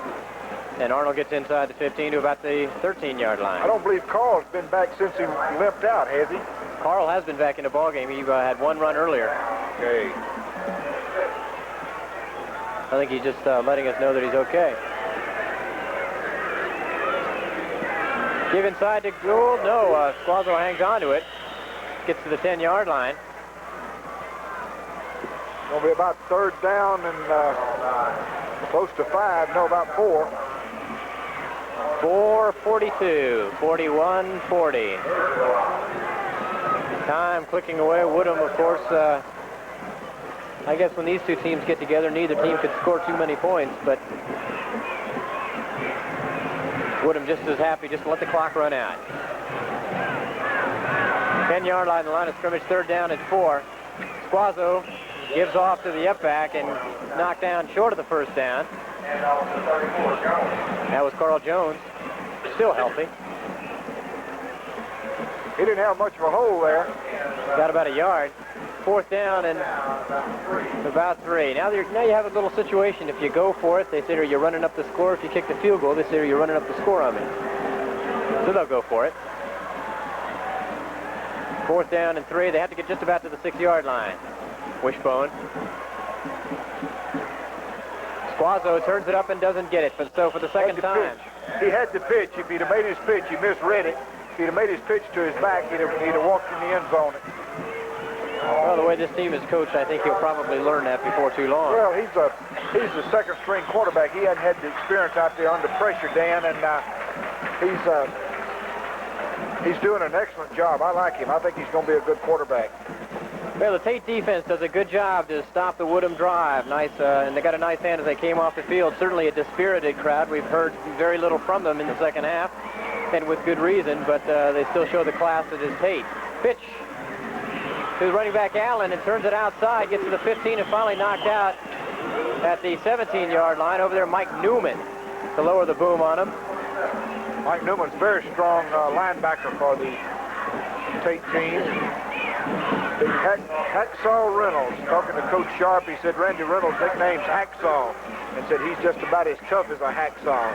And Arnold gets inside the 15 to about the 13-yard line. I don't believe Carl's been back since he limped out, has he? Carl has been back in the ballgame. He had one run earlier. Okay. I think he's just letting us know that he's okay. Give inside to Gould. No, Squazzo hangs on to it. Gets to the 10-yard line. It'll be about third down and close to 5. No, about 4. 4:42, 41-40. Time clicking away. Woodham, of course, I guess when these two teams get together, neither team could score too many points, but Woodham just as happy just to let the clock run out. 10-yard line, the line of scrimmage, third down at 4. Squazzo gives off to the up-back and knocked down short of the first down. That was Carl Jones, still healthy. He didn't have much of a hole there. Got about a yard. Fourth down and about 3. Now you have a little situation. If you go for it, they say, are you running up the score? If you kick the field goal, they say, are you running up the score on me? So they'll go for it. Fourth down and 3. They have to get just about to the 6-yard line. Wishbone. Squazzo turns it up and doesn't get it, but so for the second time. He had the pitch. If he'd have made his pitch, he misread it. If he'd have made his pitch to his back, he'd have walked in the end zone. Well, the way this team is coached, I think he'll probably learn that before too long. Well, he's the second-string quarterback. He hadn't had the experience out there under pressure, Dan, and he's doing an excellent job. I like him. I think he's going to be a good quarterback. Well, the Tate defense does a good job to stop the Woodham drive. Nice, and they got a nice hand as they came off the field. Certainly a dispirited crowd. We've heard very little from them in the second half, and with good reason, but they still show the class that is Tate. Pitch to running back Allen and turns it outside, gets to the 15 and finally knocked out at the 17-yard line. Over there, Mike Newman to lower the boom on him. Mike Newman's a very strong linebacker for the Tate team. Big Hacksaw Reynolds, talking to Coach Sharp, he said Randy Reynolds' nickname's Hacksaw, and said he's just about as tough as a hacksaw.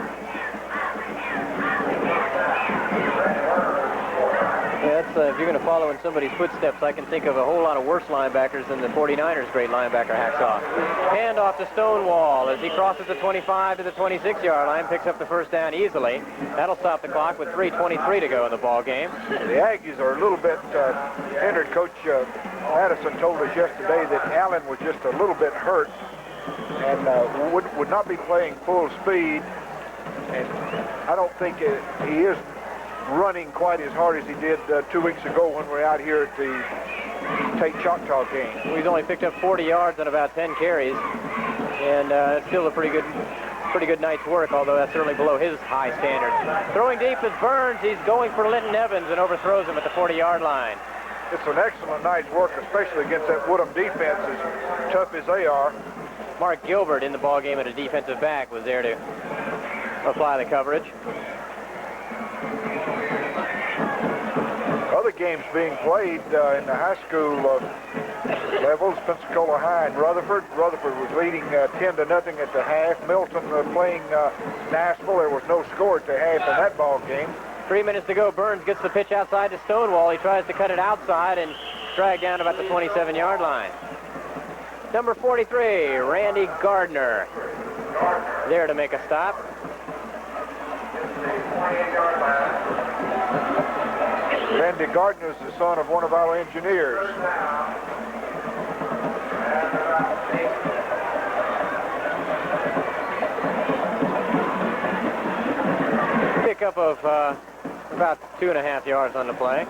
Yeah, that's, if you're going to follow in somebody's footsteps, I can think of a whole lot of worse linebackers than the 49ers' great linebacker, Hacksaw. Hand off to Stonewall as he crosses the 25 to the 26-yard line, picks up the first down easily. That'll stop the clock with 3:23 to go in the ball game. The Aggies are a little bit hindered. Coach Madison told us yesterday that Allen was just a little bit hurt and would not be playing full speed. And I don't think he is running quite as hard as he did 2 weeks ago when we were out here at the Tate Choctaw game. Well, he's only picked up 40 yards on about 10 carries, and it's still a pretty good night's work, although that's certainly below his high standards. Throwing deep is Burns. He's going for Linton Evans and overthrows him at the 40-yard line. It's an excellent night's work, especially against that Woodham defense, as tough as they are. Mark Gilbert in the ball game at a defensive back was there to apply the coverage. Other games being played in the high school levels, Pensacola High and Rutherford. Rutherford was leading 10-0 at the half. Milton playing Nashville. There was no score at the half in that ball game. 3 minutes to go. Burns gets the pitch outside to Stonewall. He tries to cut it outside and drag down about the 27-yard line. Number 43, Randy Gardner, there to make a stop. Randy Gardner is the son of one of our engineers. Pickup of about 2.5 yards on the play.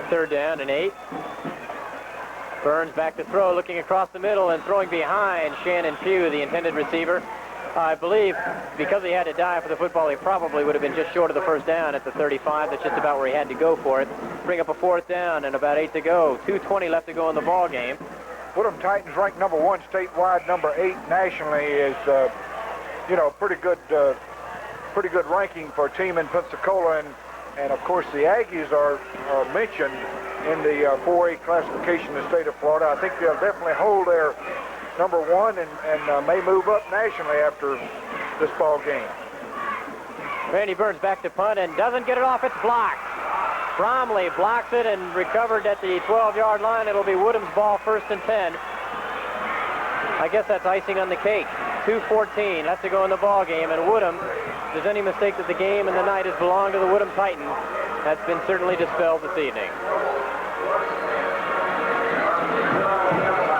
3rd down and 8. Burns back to throw, looking across the middle and throwing behind Shannon Pugh, the intended receiver. I believe because he had to dive for the football, he probably would have been just short of the 1st down at the 35. That's just about where he had to go for it. Bring up a 4th down and about 8 to go. 2:20 left to go in the ball game. Woodham Titans ranked number 1 statewide, number 8 nationally is, pretty good ranking for a team in Pensacola. And of course, the Aggies are mentioned in the 4A classification in the state of Florida. I think they'll definitely hold their number 1 and may move up nationally after this ball game. Randy Burns back to punt and doesn't get it off. It's blocked. Bromley blocks it and recovered at the 12-yard line. It'll be Woodham's ball, 1st and 10. I guess that's icing on the cake. 2:14 left to go in the ball game, and Woodham, if there's any mistake that the game and the night has belonged to the Woodham Titans, that's been certainly dispelled this evening.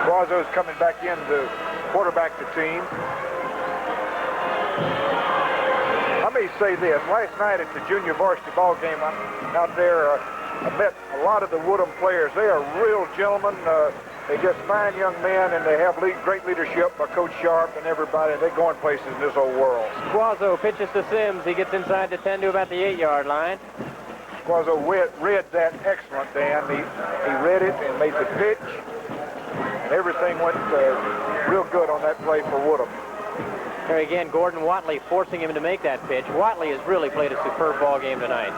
Guazzo's coming back in to quarterback the team. I may say this. Last night at the junior varsity ball game out there, I met a lot of the Woodham players. They are real gentlemen. They're just fine young men, and they have great leadership by Coach Sharp and everybody. They're going places in this old world. Guazzo pitches to Sims. He gets inside the 10 to about the 8-yard line. Guazzo read that excellent, Dan. He read it and made the pitch. Everything went real good on that play for Woodham. Here again, Gordon Watley forcing him to make that pitch. Watley has really played a superb ball game tonight.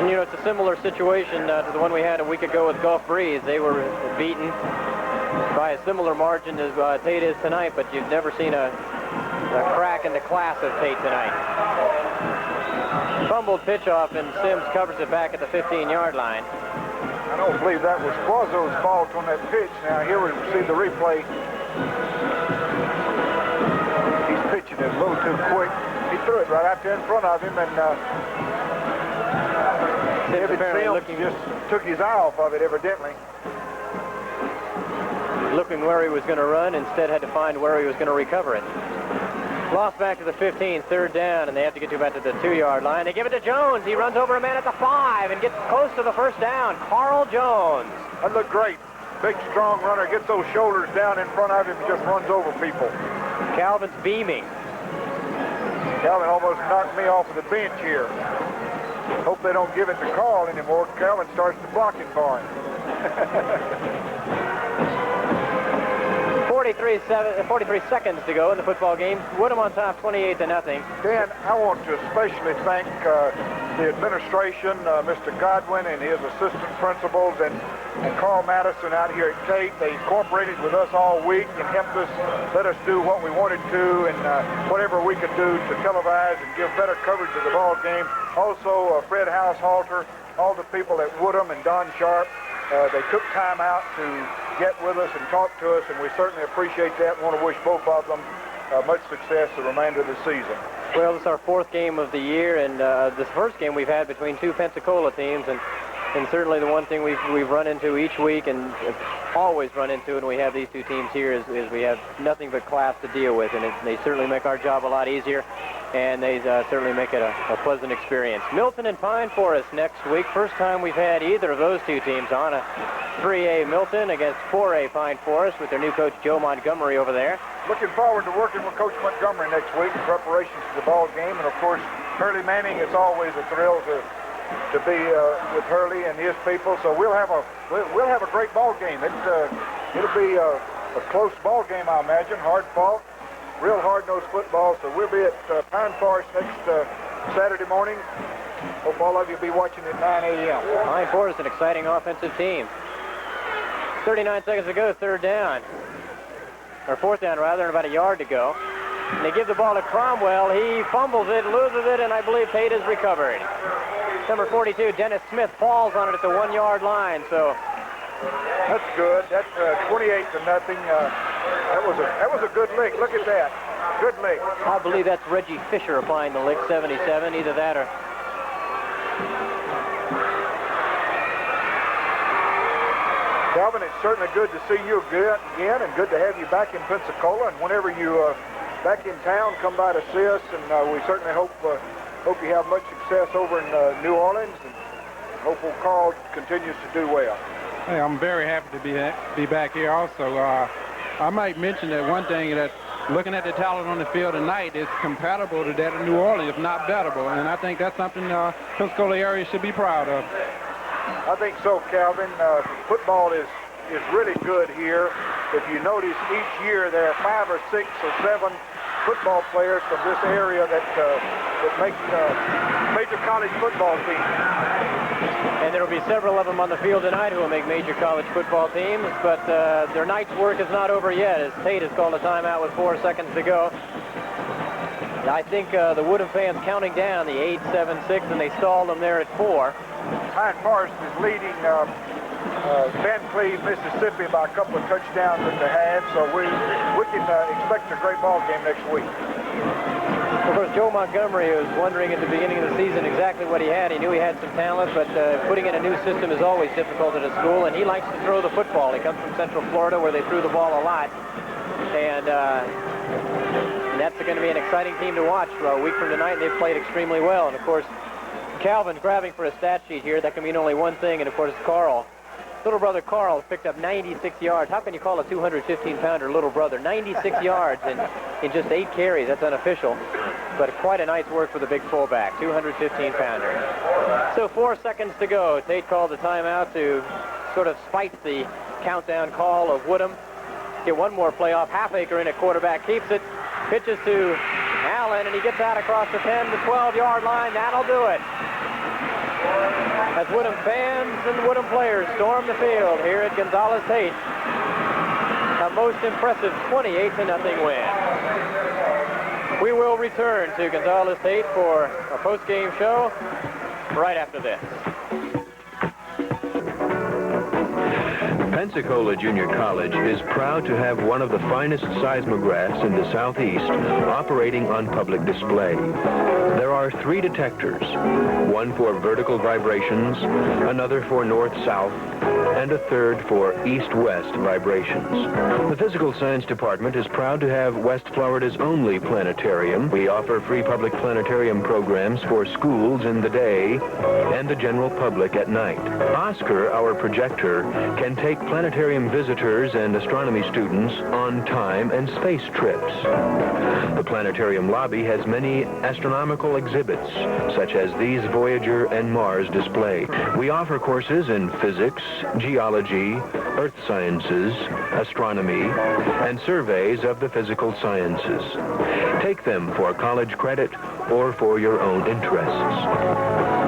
And, it's a similar situation to the one we had a week ago with Gulf Breeze. They were beaten by a similar margin as Tate is tonight, but you've never seen a crack in the class of Tate tonight. Fumbled pitch off, and Sims covers it back at the 15-yard line. I don't believe that was Guazzo's fault on that pitch. Now, here we see the replay. He's pitching it a little too quick. He threw it right out there in front of him, and Sims just took his eye off of it, evidently. Looking where he was going to run, instead had to find where he was going to recover it. Lost back to the 15, 3rd down, and they have to get to about to the 2-yard line. They give it to Jones. He runs over a man at the 5 and gets close to the 1st down. Carl Jones. That looked great. Big, strong runner. Gets those shoulders down in front of him and just runs over people. Calvin's beaming. Calvin almost knocked me off of the bench here. Hope they don't give it to Carl anymore. Calvin starts the blocking for him. 43 seconds to go in the football game. Woodham on top, 28-0. Dan, I want to especially thank the administration, Mr. Godwin and his assistant principals, and Carl Madison out here at Tate. They cooperated with us all week and helped us, let us do what we wanted to, and whatever we could do to televise and give better coverage of the ball game. Also, Fred Househalter, all the people at Woodham and Don Sharp, they took time out to get with us and talk to us, and we certainly appreciate that. We want to wish both of them much success the remainder of the season. Well, this is our 4th game of the year, and this first game we've had between 2 Pensacola teams, and certainly the one thing we've run into each week and always run into, and we have these 2 teams here, is we have nothing but class to deal with, and they certainly make our job a lot easier, and they certainly make it a pleasant experience. Milton and Pine Forest next week. First time we've had either of those 2 teams on. A 3A Milton against 4A Pine Forest with their new coach Joe Montgomery over there. Looking forward to working with Coach Montgomery next week in preparations for the ball game, and of course Hurley Manning. It's always a thrill to be with Hurley and his people. So we'll have a great ball game. it'll be a close ball game, I imagine. Hard fought, real hard-nosed football. So we'll be at Pine Forest next Saturday morning. Hope all of you will be watching at 9 a.m. Pine Forest, an exciting offensive team. 39 seconds to go, third down. Or fourth down, rather, and about a yard to go. And they give the ball to Cromwell. He fumbles it, loses it, and I believe Tate has recovered. Number 42, Dennis Smith, falls on it at the 1-yard line. So that's good. That's 28-0. That was a good lick. Look at that. Good lick. I believe that's Reggie Fisher applying the lick, 77. Either that or... Calvin, it's certainly good to see you again, and good to have you back in Pensacola. And whenever you back in town, come by to see us, and we certainly hope you have much success over in New Orleans, and hope old Carl continues to do well. Hey, I'm very happy to be back here also. I might mention that one thing, that looking at the talent on the field tonight is compatible to that of New Orleans, if not bettable. And I think that's something Pensacola area should be proud of. I think so, Calvin. Football is really good here. If you notice, each year there are 5 or 6 or 7 football players from this area that make major college football teams. And there will be several of them on the field tonight who will make major college football teams, but their night's work is not over yet, as Tate has called a timeout with 4 seconds to go. I think the Woodham fans counting down the 8-7-6, and they stalled them there at 4. Pine Forest is leading Van Cleve, Mississippi by a couple of touchdowns at the half, so we can expect a great ball game next week. Of course, Joe Montgomery was wondering at the beginning of the season exactly what he had. He knew he had some talent, but putting in a new system is always difficult at a school, and he likes to throw the football. He comes from Central Florida, where they threw the ball a lot, and that's going to be an exciting team to watch. A week from tonight, they've played extremely well, and of course, Calvin's grabbing for a stat sheet here. That can mean only one thing, and of course, Carl. Little brother Carl picked up 96 yards. How can you call a 215-pounder little brother? 96 yards in just 8 carries. That's unofficial, but quite a nice work for the big fullback, 215-pounder. So 4 seconds to go. Tate called the timeout to sort of spite the countdown call of Woodham. Get one more play off. Halfacre in at quarterback, keeps it, pitches to Allen, and he gets out across the 10 to 12-yard line. That'll do it. As Woodham fans and Woodham players storm the field here at Gonzales Tate. A most impressive 28-0 win. We will return to Gonzales Tate for a post-game show right after this. Pensacola Junior College is proud to have one of the finest seismographs in the Southeast operating on public display. There are 3 detectors, one for vertical vibrations, another for north-south, and a third for east-west vibrations. The Physical Science Department is proud to have West Florida's only planetarium. We offer free public planetarium programs for schools in the day and the general public at night. Oscar, our projector, can take planetarium visitors and astronomy students on time and space trips. The planetarium lobby has many astronomical exhibits, such as these Voyager and Mars display. We offer courses in physics, geology, earth sciences, astronomy, and surveys of the physical sciences. Take them for college credit or for your own interests.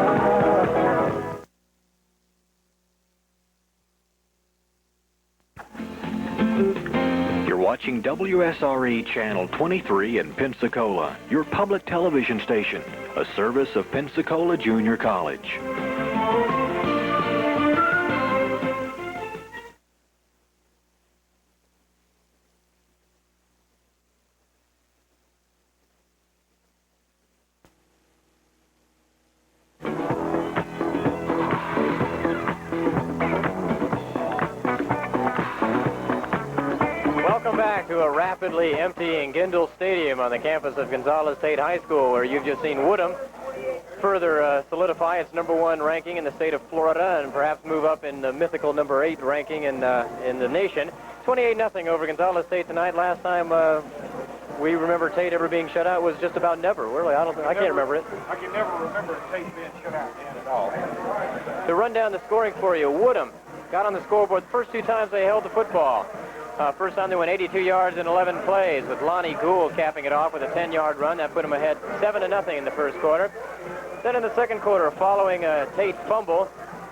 Watching WSRE Channel 23 in Pensacola, your public television station, a service of Pensacola Junior College. To a rapidly emptying Gendel Stadium on the campus of Gonzales State High School, where you've just seen Woodham further solidify its #1 ranking in the state of Florida and perhaps move up in the mythical #8 ranking in the nation. 28-0 over Gonzales State tonight. Last time we remember Tate ever being shut out was just about never. Really, I can't remember it. I can never remember Tate being shut out at all. To run down the scoring for you, Woodham got on the scoreboard the first 2 times they held the football. First time they went 82 yards in 11 plays, with Lonnie Gould capping it off with a 10-yard run. That put them ahead 7-0 in the first quarter. Then in the second quarter, following a Tate fumble,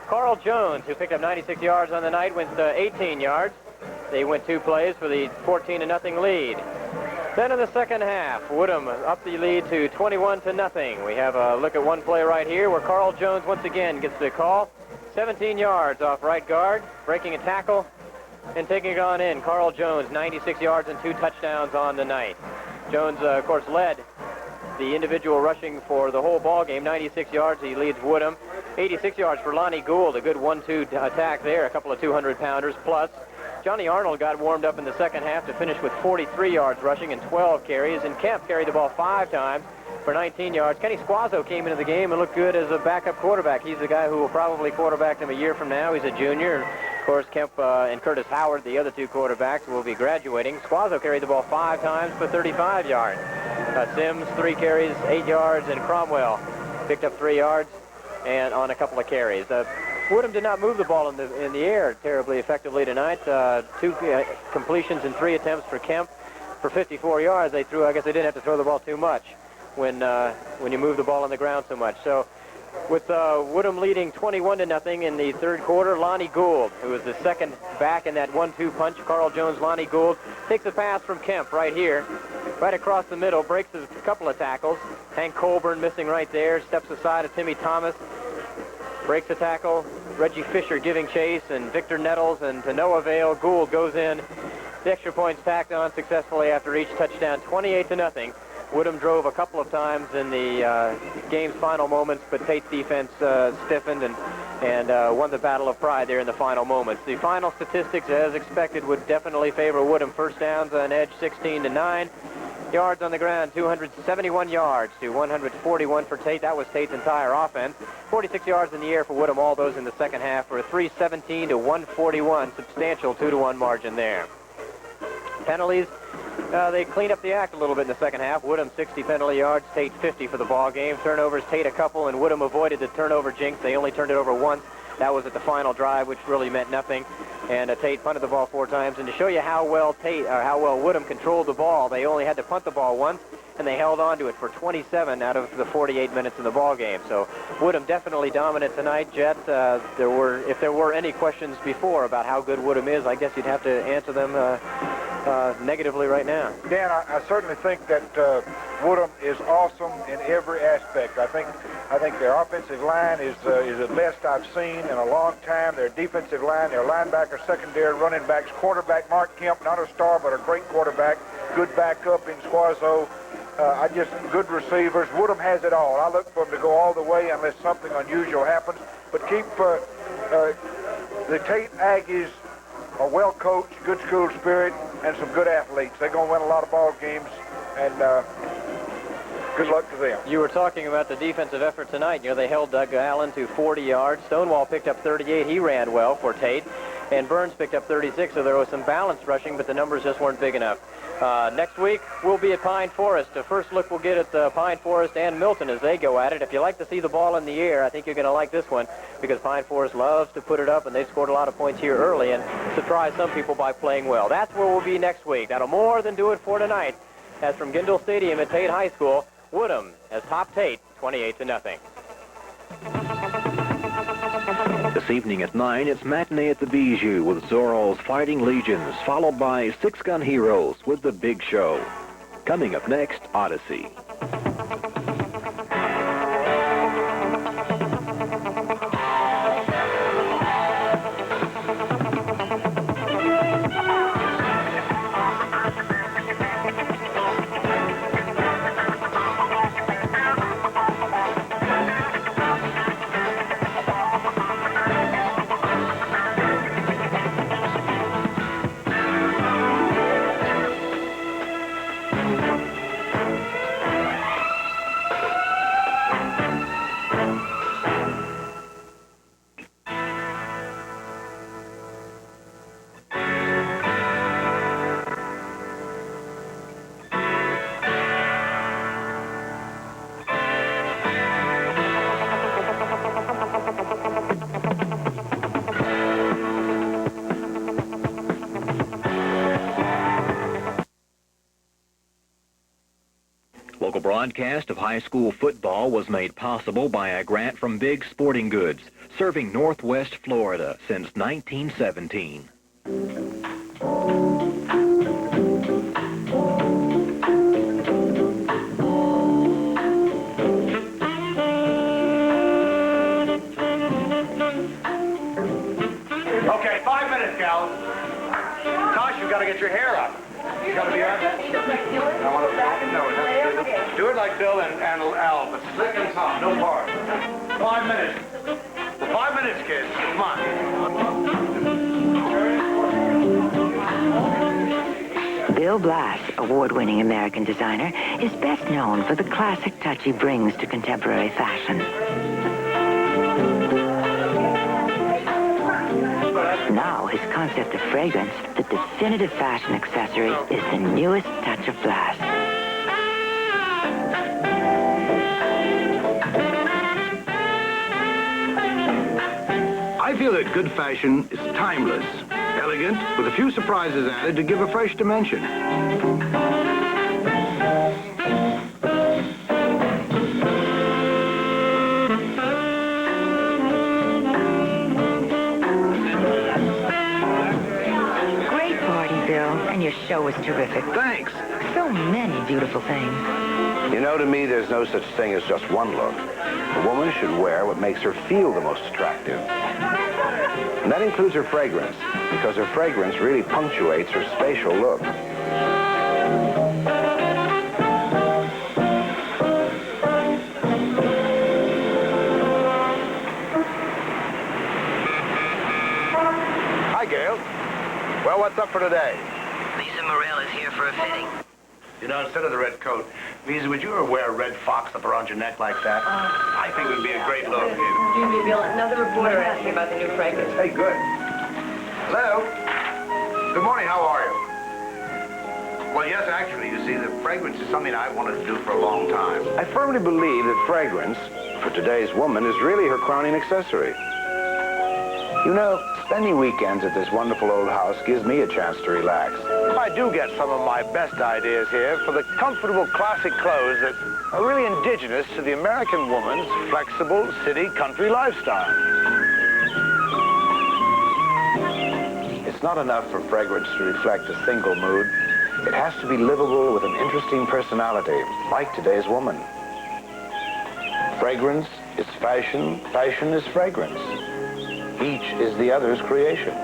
Carl Jones, who picked up 96 yards on the night, went 18 yards. They went 2 plays for the 14-0 lead. Then in the second half, Woodham up the lead to 21-0. We have a look at one play right here where Carl Jones once again gets the call. 17 yards off right guard, breaking a tackle and taking it on in. Carl Jones, 96 yards and 2 touchdowns on the night. Jones, of course, led the individual rushing for the whole ball game, 96 yards. He leads Woodham. 86 yards for Lonnie Gould, a good 1-2 attack there, a couple of 200-pounders plus. Johnny Arnold got warmed up in the second half to finish with 43 yards rushing and 12 carries, and Kemp carried the ball 5 times for 19 yards. Kenny Squazzo came into the game and looked good as a backup quarterback. He's the guy who will probably quarterback them a year from now. He's a junior. Of course, Kemp and Curtis Howard, the other 2 quarterbacks, will be graduating. Squazzo carried the ball 5 times for 35 yards. Sims, 3 carries, 8 yards, and Cromwell picked up 3 yards and on a couple of carries. Woodham did not move the ball in the air terribly effectively tonight. 2 completions and 3 attempts for Kemp for 54 yards. They threw. I guess they didn't have to throw the ball too much when you move the ball on the ground so much. So with Woodham leading 21-0 in the third quarter, Lonnie Gould, who is the second back in that 1-2 punch, Carl Jones, Lonnie Gould, takes a pass from Kemp right here, right across the middle, breaks a couple of tackles. Hank Colburn missing right there, steps aside of Timmy Thomas, breaks a tackle. Reggie Fisher giving chase, and Victor Nettles, and to no avail. Gould goes in. The extra points tacked on successfully after each touchdown, 28-0. Woodham drove a couple of times in the game's final moments, but Tate's defense stiffened and won the battle of pride there in the final moments. The final statistics, as expected, would definitely favor Woodham. First downs on edge, 16-9. Yards on the ground, 271 yards to 141 for Tate. That was Tate's entire offense. 46 yards in the air for Woodham, all those in the second half, for a 317 to 141, substantial 2-1 margin there. Penalties, they cleaned up the act a little bit in the second half. Woodham 60 penalty yards, Tate 50 for the ball game. Turnovers, Tate a couple, and Woodham avoided the turnover jinx. They only turned it over once. That was at the final drive, which really meant nothing. And Tate punted the ball 4 times. And to show you how well Woodham controlled the ball, they only had to punt the ball once, and they held on to it for 27 out of the 48 minutes in the ball game. So Woodham definitely dominant tonight, Jet. If there were any questions before about how good Woodham is, I guess you'd have to answer them negatively right now. Dan, I certainly think that Woodham is awesome in every aspect. I think their offensive line is the best I've seen in a long time. Their defensive line, their linebacker, secondary, running backs, quarterback Mark Kemp, not a star but a great quarterback, good backup in Squazzo. Good receivers. Woodham has it all. I look for them to go all the way unless something unusual happens. But keep the Tate Aggies are well coached, good school spirit, and some good athletes. They're going to win a lot of ball games, and good luck to them. You were talking about the defensive effort tonight. You know, they held Doug Allen to 40 yards. Stonewall picked up 38. He ran well for Tate. And Burns picked up 36, so there was some balanced rushing, but the numbers just weren't big enough. Next week, we'll be at Pine Forest. The first look we'll get at Pine Forest and Milton as they go at it. If you like to see the ball in the air, I think you're going to like this one, because Pine Forest loves to put it up, and they've scored a lot of points here early and surprise some people by playing well. That's where we'll be next week. That'll more than do it for tonight. As from Gindel Stadium at Tate High School, Woodham has topped Tate 28-0. This evening at 9, it's Matinee at the Bijou with Zorro's Fighting Legions, followed by Six Gun Heroes with The Big Show. Coming up next, Odyssey. broadcast of high school football was made possible by a grant from Big Sporting Goods, serving Northwest Florida since 1917. Okay, 5 minutes, gals. Tosh, you've got to get your hair up. You got to be up. I want to do it like Bill and Al, but slick and soft, no part. 5 minutes. 5 minutes, kids. Come on. Bill Blass, award-winning American designer, is best known for the classic touch he brings to contemporary fashion. Now, his concept of fragrance, the definitive fashion accessory, is the newest touch of Blass. I feel that good fashion is timeless, elegant, with a few surprises added to give a fresh dimension. Great party, Bill, and your show was terrific. Thanks. So many beautiful things. You know, to me, there's no such thing as just one look. A woman should wear what makes her feel the most attractive. And that includes her fragrance, because her fragrance really punctuates her spatial look. Hi, Gail. Well, what's up for today? Lisa Morel is here for a fitting. You know, instead of the red coat, Lisa, would you ever wear a red fox up around your neck like that? I think it would be a great look. Excuse me, Bill. Another reporter asked me about the new fragrance. Hey, good. Hello? Good morning, how are you? Well, yes, actually, you see, the fragrance is something I wanted to do for a long time. I firmly believe that fragrance, for today's woman, is really her crowning accessory. You know, spending weekends at this wonderful old house gives me a chance to relax. I do get some of my best ideas here for the comfortable classic clothes that are really indigenous to the American woman's flexible city-country lifestyle. It's not enough for fragrance to reflect a single mood. It has to be livable with an interesting personality, like today's woman. Fragrance is fashion, fashion is fragrance. Each is the other's creation.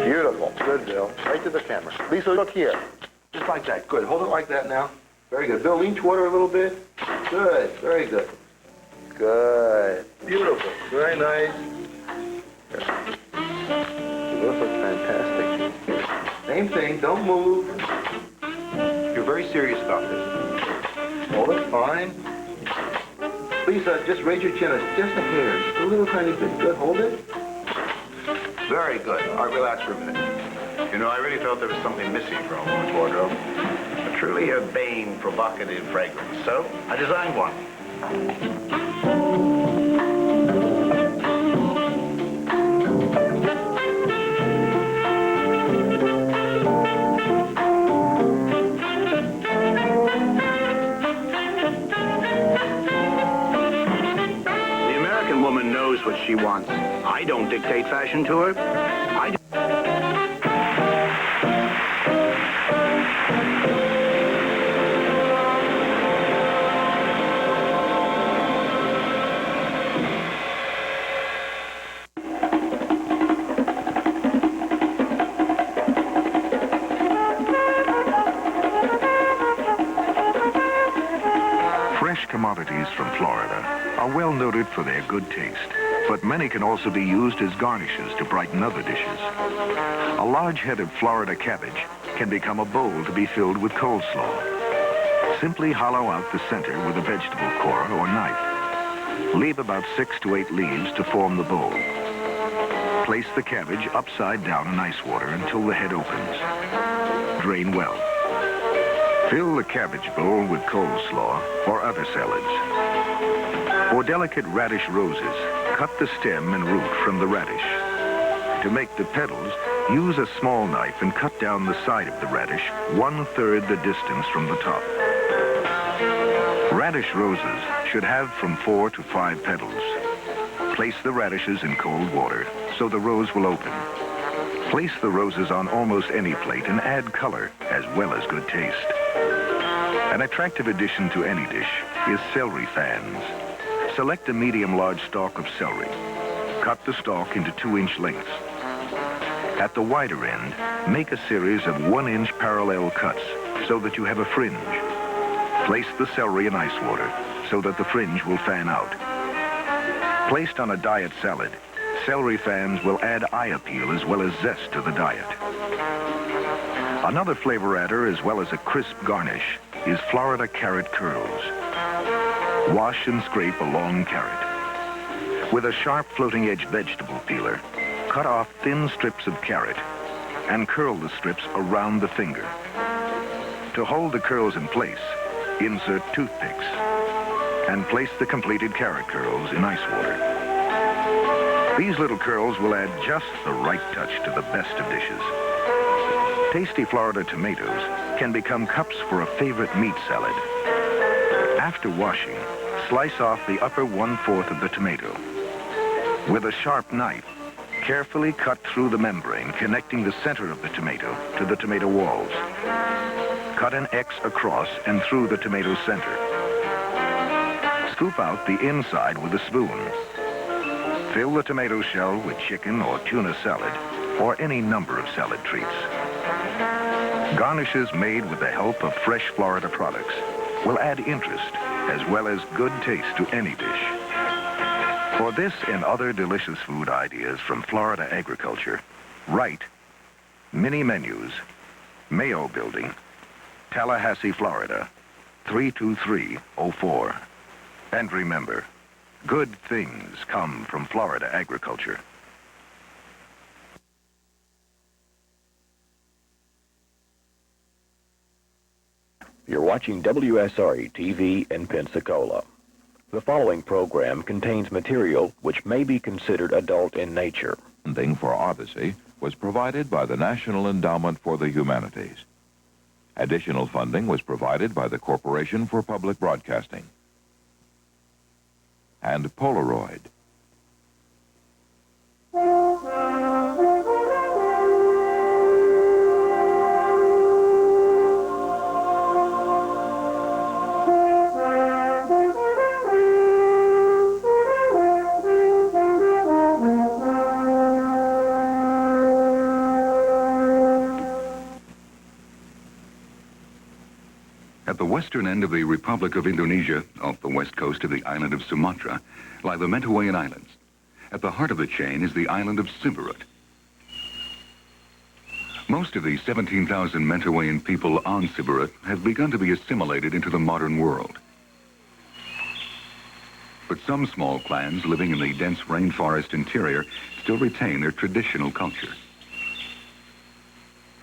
Beautiful. Good, Bill. Right to the camera. Lisa, look here. Just like that. Good. Hold it like that now. Very good. Bill, lean toward her a little bit. Good. Very good. Good. Beautiful. Very nice. You look fantastic. Same thing. Don't move. You're very serious about this. Hold it. Fine. Lisa, just raise your chin just a hair. Just a little tiny bit. Good. Hold it. Very good. All right, relax for a minute. You know, I really felt there was something missing from a woman's wardrobe. A truly urbane, provocative fragrance. So, I designed one. What she wants. I don't dictate fashion to her. Fresh commodities from Florida are well noted for their good taste. But many can also be used as garnishes to brighten other dishes. A large head of Florida cabbage can become a bowl to be filled with coleslaw. Simply hollow out the center with a vegetable core or knife. Leave about 6 to 8 leaves to form the bowl. Place the cabbage upside down in ice water until the head opens. Drain well. Fill the cabbage bowl with coleslaw or other salads. For delicate radish roses, cut the stem and root from the radish. To make the petals, Use a small knife and cut down the side of the radish 1/3 the distance from the top. Radish roses should have from 4 to 5 petals. Place the radishes in cold water so the rose will open. Place the roses on almost any plate and add color as well as good taste. An attractive addition to any dish is celery fans. Select a medium-large stalk of celery. Cut the stalk into 2-inch lengths. At the wider end, make a series of 1-inch parallel cuts so that you have a fringe. Place the celery in ice water so that the fringe will fan out. Placed on a diet salad, celery fans will add eye appeal as well as zest to the diet. Another flavor adder as well as a crisp garnish is Florida carrot curls. Wash and scrape a long carrot. With a sharp floating edge vegetable peeler, cut off thin strips of carrot and curl the strips around the finger. To hold the curls in place, insert toothpicks and place the completed carrot curls in ice water. These little curls will add just the right touch to the best of dishes. Tasty Florida tomatoes can become cups for a favorite meat salad. After washing, slice off the upper 1/4 of the tomato. With a sharp knife, carefully cut through the membrane connecting the center of the tomato to the tomato walls. Cut an X across and through the tomato center. Scoop out the inside with a spoon. Fill the tomato shell with chicken or tuna salad or any number of salad treats. Garnishes made with the help of fresh Florida products will add interest as well as good taste to any dish. For this and other delicious food ideas from Florida agriculture, write Mini Menus, Mayo Building, Tallahassee, Florida, 32304. And remember, good things come from Florida agriculture. You're watching WSRE TV in Pensacola. The following program contains material which may be considered adult in nature. Funding for Odyssey was provided by the National Endowment for the Humanities. Additional funding was provided by the Corporation for Public Broadcasting and Polaroid. At the western end of the Republic of Indonesia, off the west coast of the island of Sumatra, lie the Mentawaian Islands. At the heart of the chain is the island of Siberut. Most of the 17,000 Mentawaian people on Siberut have begun to be assimilated into the modern world. But some small clans living in the dense rainforest interior still retain their traditional culture.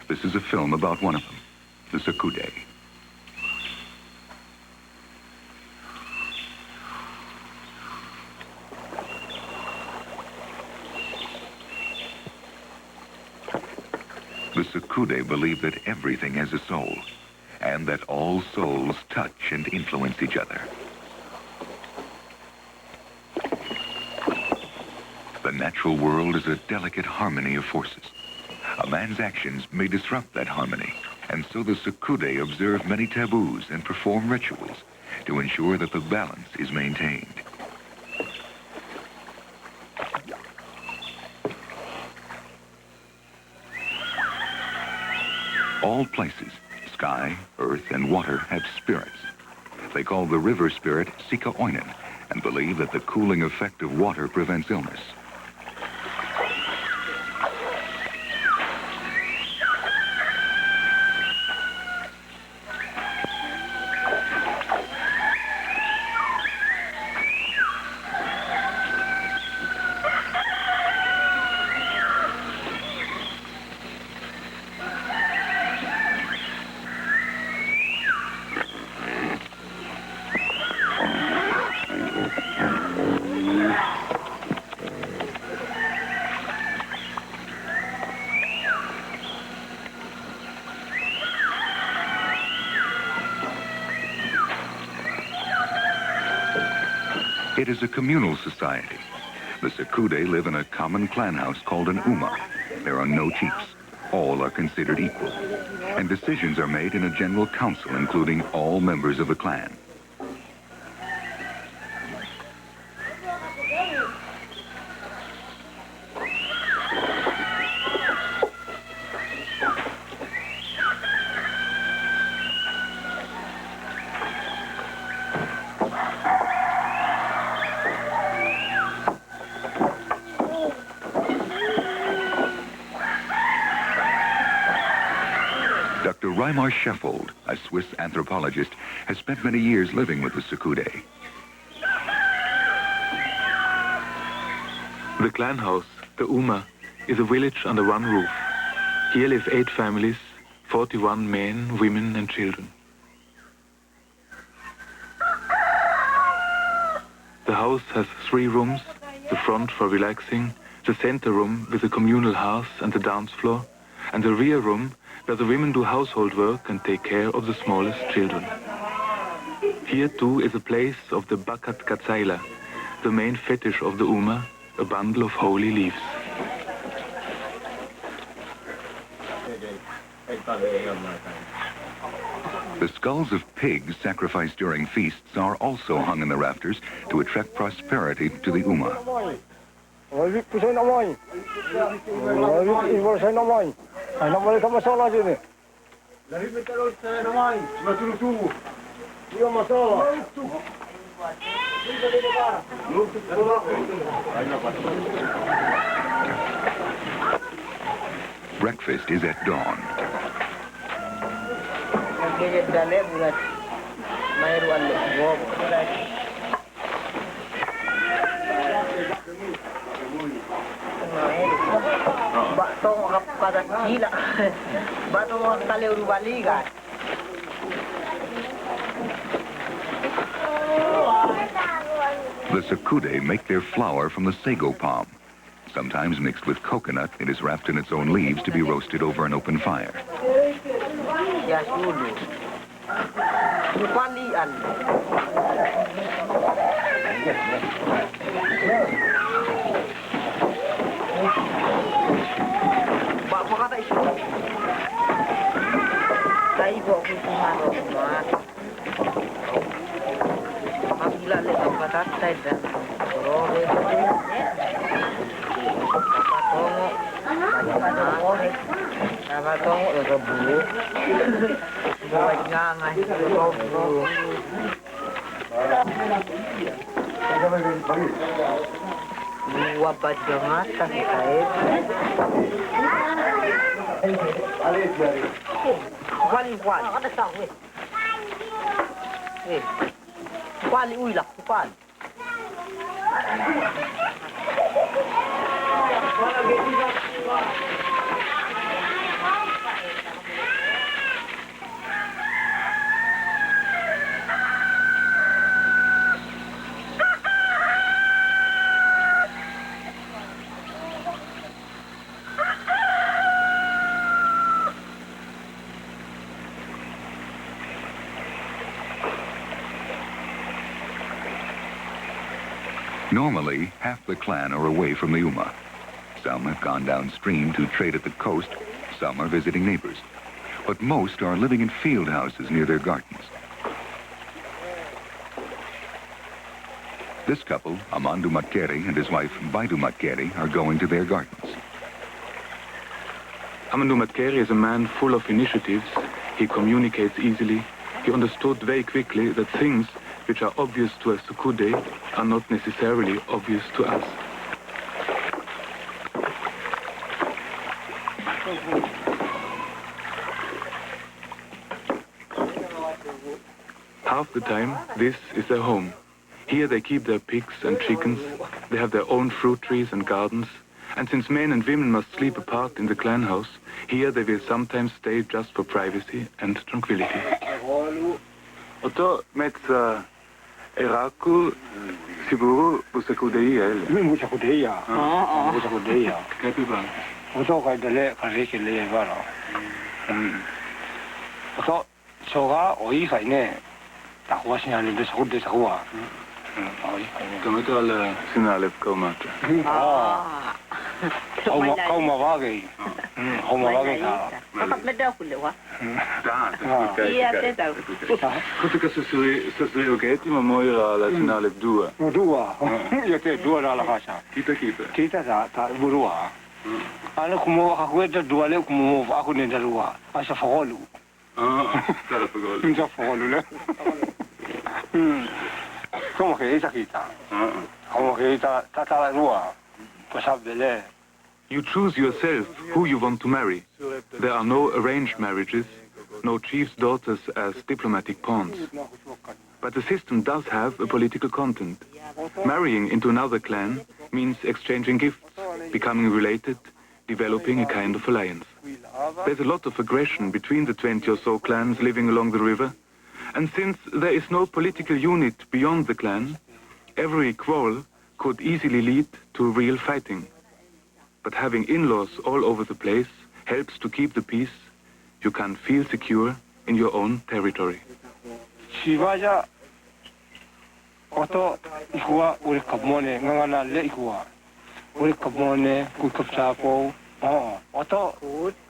This is a film about one of them, the Sukude. The Sukude believe that everything has a soul, and that all souls touch and influence each other. The natural world is a delicate harmony of forces. A man's actions may disrupt that harmony, and so the Sukude observe many taboos and perform rituals to ensure that the balance is maintained. All places, sky, earth, and water have spirits. They call the river spirit Sika Oinen and believe that the cooling effect of water prevents illness. It is a communal society. The Sakude live in a common clan house called an Uma. There are no chiefs. All are considered equal. And decisions are made in a general council, including all members of the clan. Dr. Reimar Sheffold, a Swiss anthropologist, has spent many years living with the Sakude. The clan house, the Uma, is a village under one roof. Here live 8 families, 41 men, women and children. The house has 3 rooms, the front for relaxing, the center room with a communal hearth and the dance floor, and the rear room where the women do household work and take care of the smallest children. Here too is a place of the Bakat Katsaila, the main fetish of the Uma, a bundle of holy leaves. The skulls of pigs sacrificed during feasts are also hung in the rafters to attract prosperity to the Uma. Breakfast is at dawn. The Sakude make their flour from the sago palm. Sometimes mixed with coconut, it is wrapped in its own leaves to be roasted over an open fire. Normally, half the clan are away from the Uma. Some have gone downstream to trade at the coast, some are visiting neighbors. But most are living in field houses near their gardens. This couple, Amandu Matkeri and his wife Baidu Matkeri, are going to their gardens. Amandu Matkeri is a man full of initiatives. He communicates easily. He understood very quickly that things which are obvious to a Sakude are not necessarily obvious to us. Half the time, this is their home. Here they keep their pigs and chickens. They have their own fruit trees and gardens. And since men and women must sleep apart in the clan house, here they will sometimes stay just for privacy and tranquility. Eraku siguro busakudeia ele. Busakudeia. Busakudeia. Kapiba. Oto kai dele kareke le varo. Oto soga oi kai ne. Ta huasina le busakude sagua. Kan ik al signaal heb komen? Kau mau bagi. Kau mau bagi kau. Kakak meledak pula wah. Iya, saya tahu. Ketika sesuai oke, cuma mau la signaal heb dua. Dua. Ya te dua dah lah kasar. Kita tak berdua. Anak kumu aku itu dua le kumu aku ni dah dua. Asa fakolu. Cara fakolu. Minta fakolu le. Kamu kita kita. Kamu kita tak dua. You choose yourself who you want to marry. There are no arranged marriages, no chief's daughters as diplomatic pawns. But the system does have a political content. Marrying into another clan means exchanging gifts, becoming related, developing a kind of alliance. There's a lot of aggression between the 20 or so clans living along the river, and since there is no political unit beyond the clan, every quarrel could easily lead to real fighting. But having in-laws all over the place helps to keep the peace. You can feel secure in your own territory. Sivaja oto ikua uri kamone ngana le ikua uri kamone ku kapsapo oto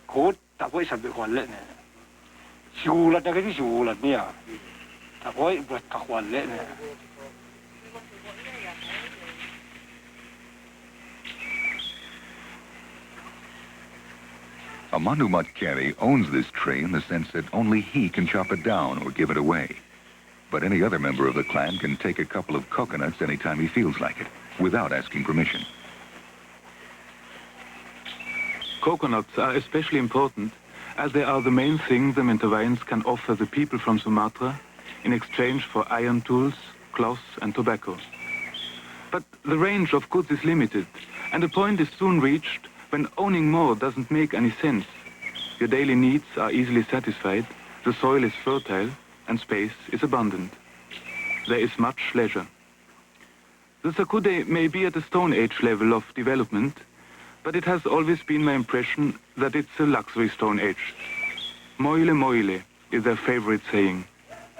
kut tapoi sabe ko le ne sigula ta ke sigula nia tapoi buat ka le ne. A Manumat Carey owns this tree in the sense that only he can chop it down or give it away. But any other member of the clan can take a couple of coconuts anytime he feels like it, without asking permission. Coconuts are especially important as they are the main thing the Mentawaians can offer the people from Sumatra in exchange for iron tools, cloth and tobacco. But the range of goods is limited, and a point is soon reached when owning more doesn't make any sense. Your daily needs are easily satisfied, the soil is fertile, and space is abundant. There is much leisure. The Sakude may be at the Stone Age level of development, but it has always been my impression that it's a luxury Stone Age. Moile moile is their favorite saying.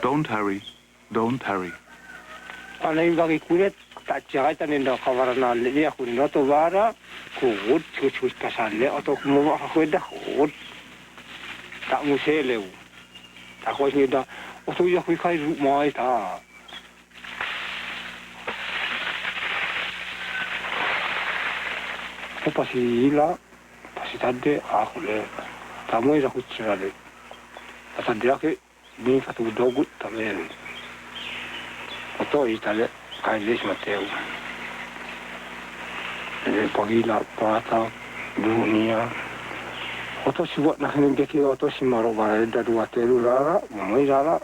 Don't hurry, don't hurry. Tak cerita ni dah kawaran ni aku ni tu bara kuut kuut kasar le atau mau aku dah kuut tak musel le aku ni dah atau ya aku kai rumah ita aku pasti tadi aku le tamu ida aku cerita le asal dia ke ni kata dogut tamu atau ita le Kailis Mateo. Pagila, Pata, Dunia. Oto si buat nak hendak kita oto si maro bara dah dua telu lara, mamai lara,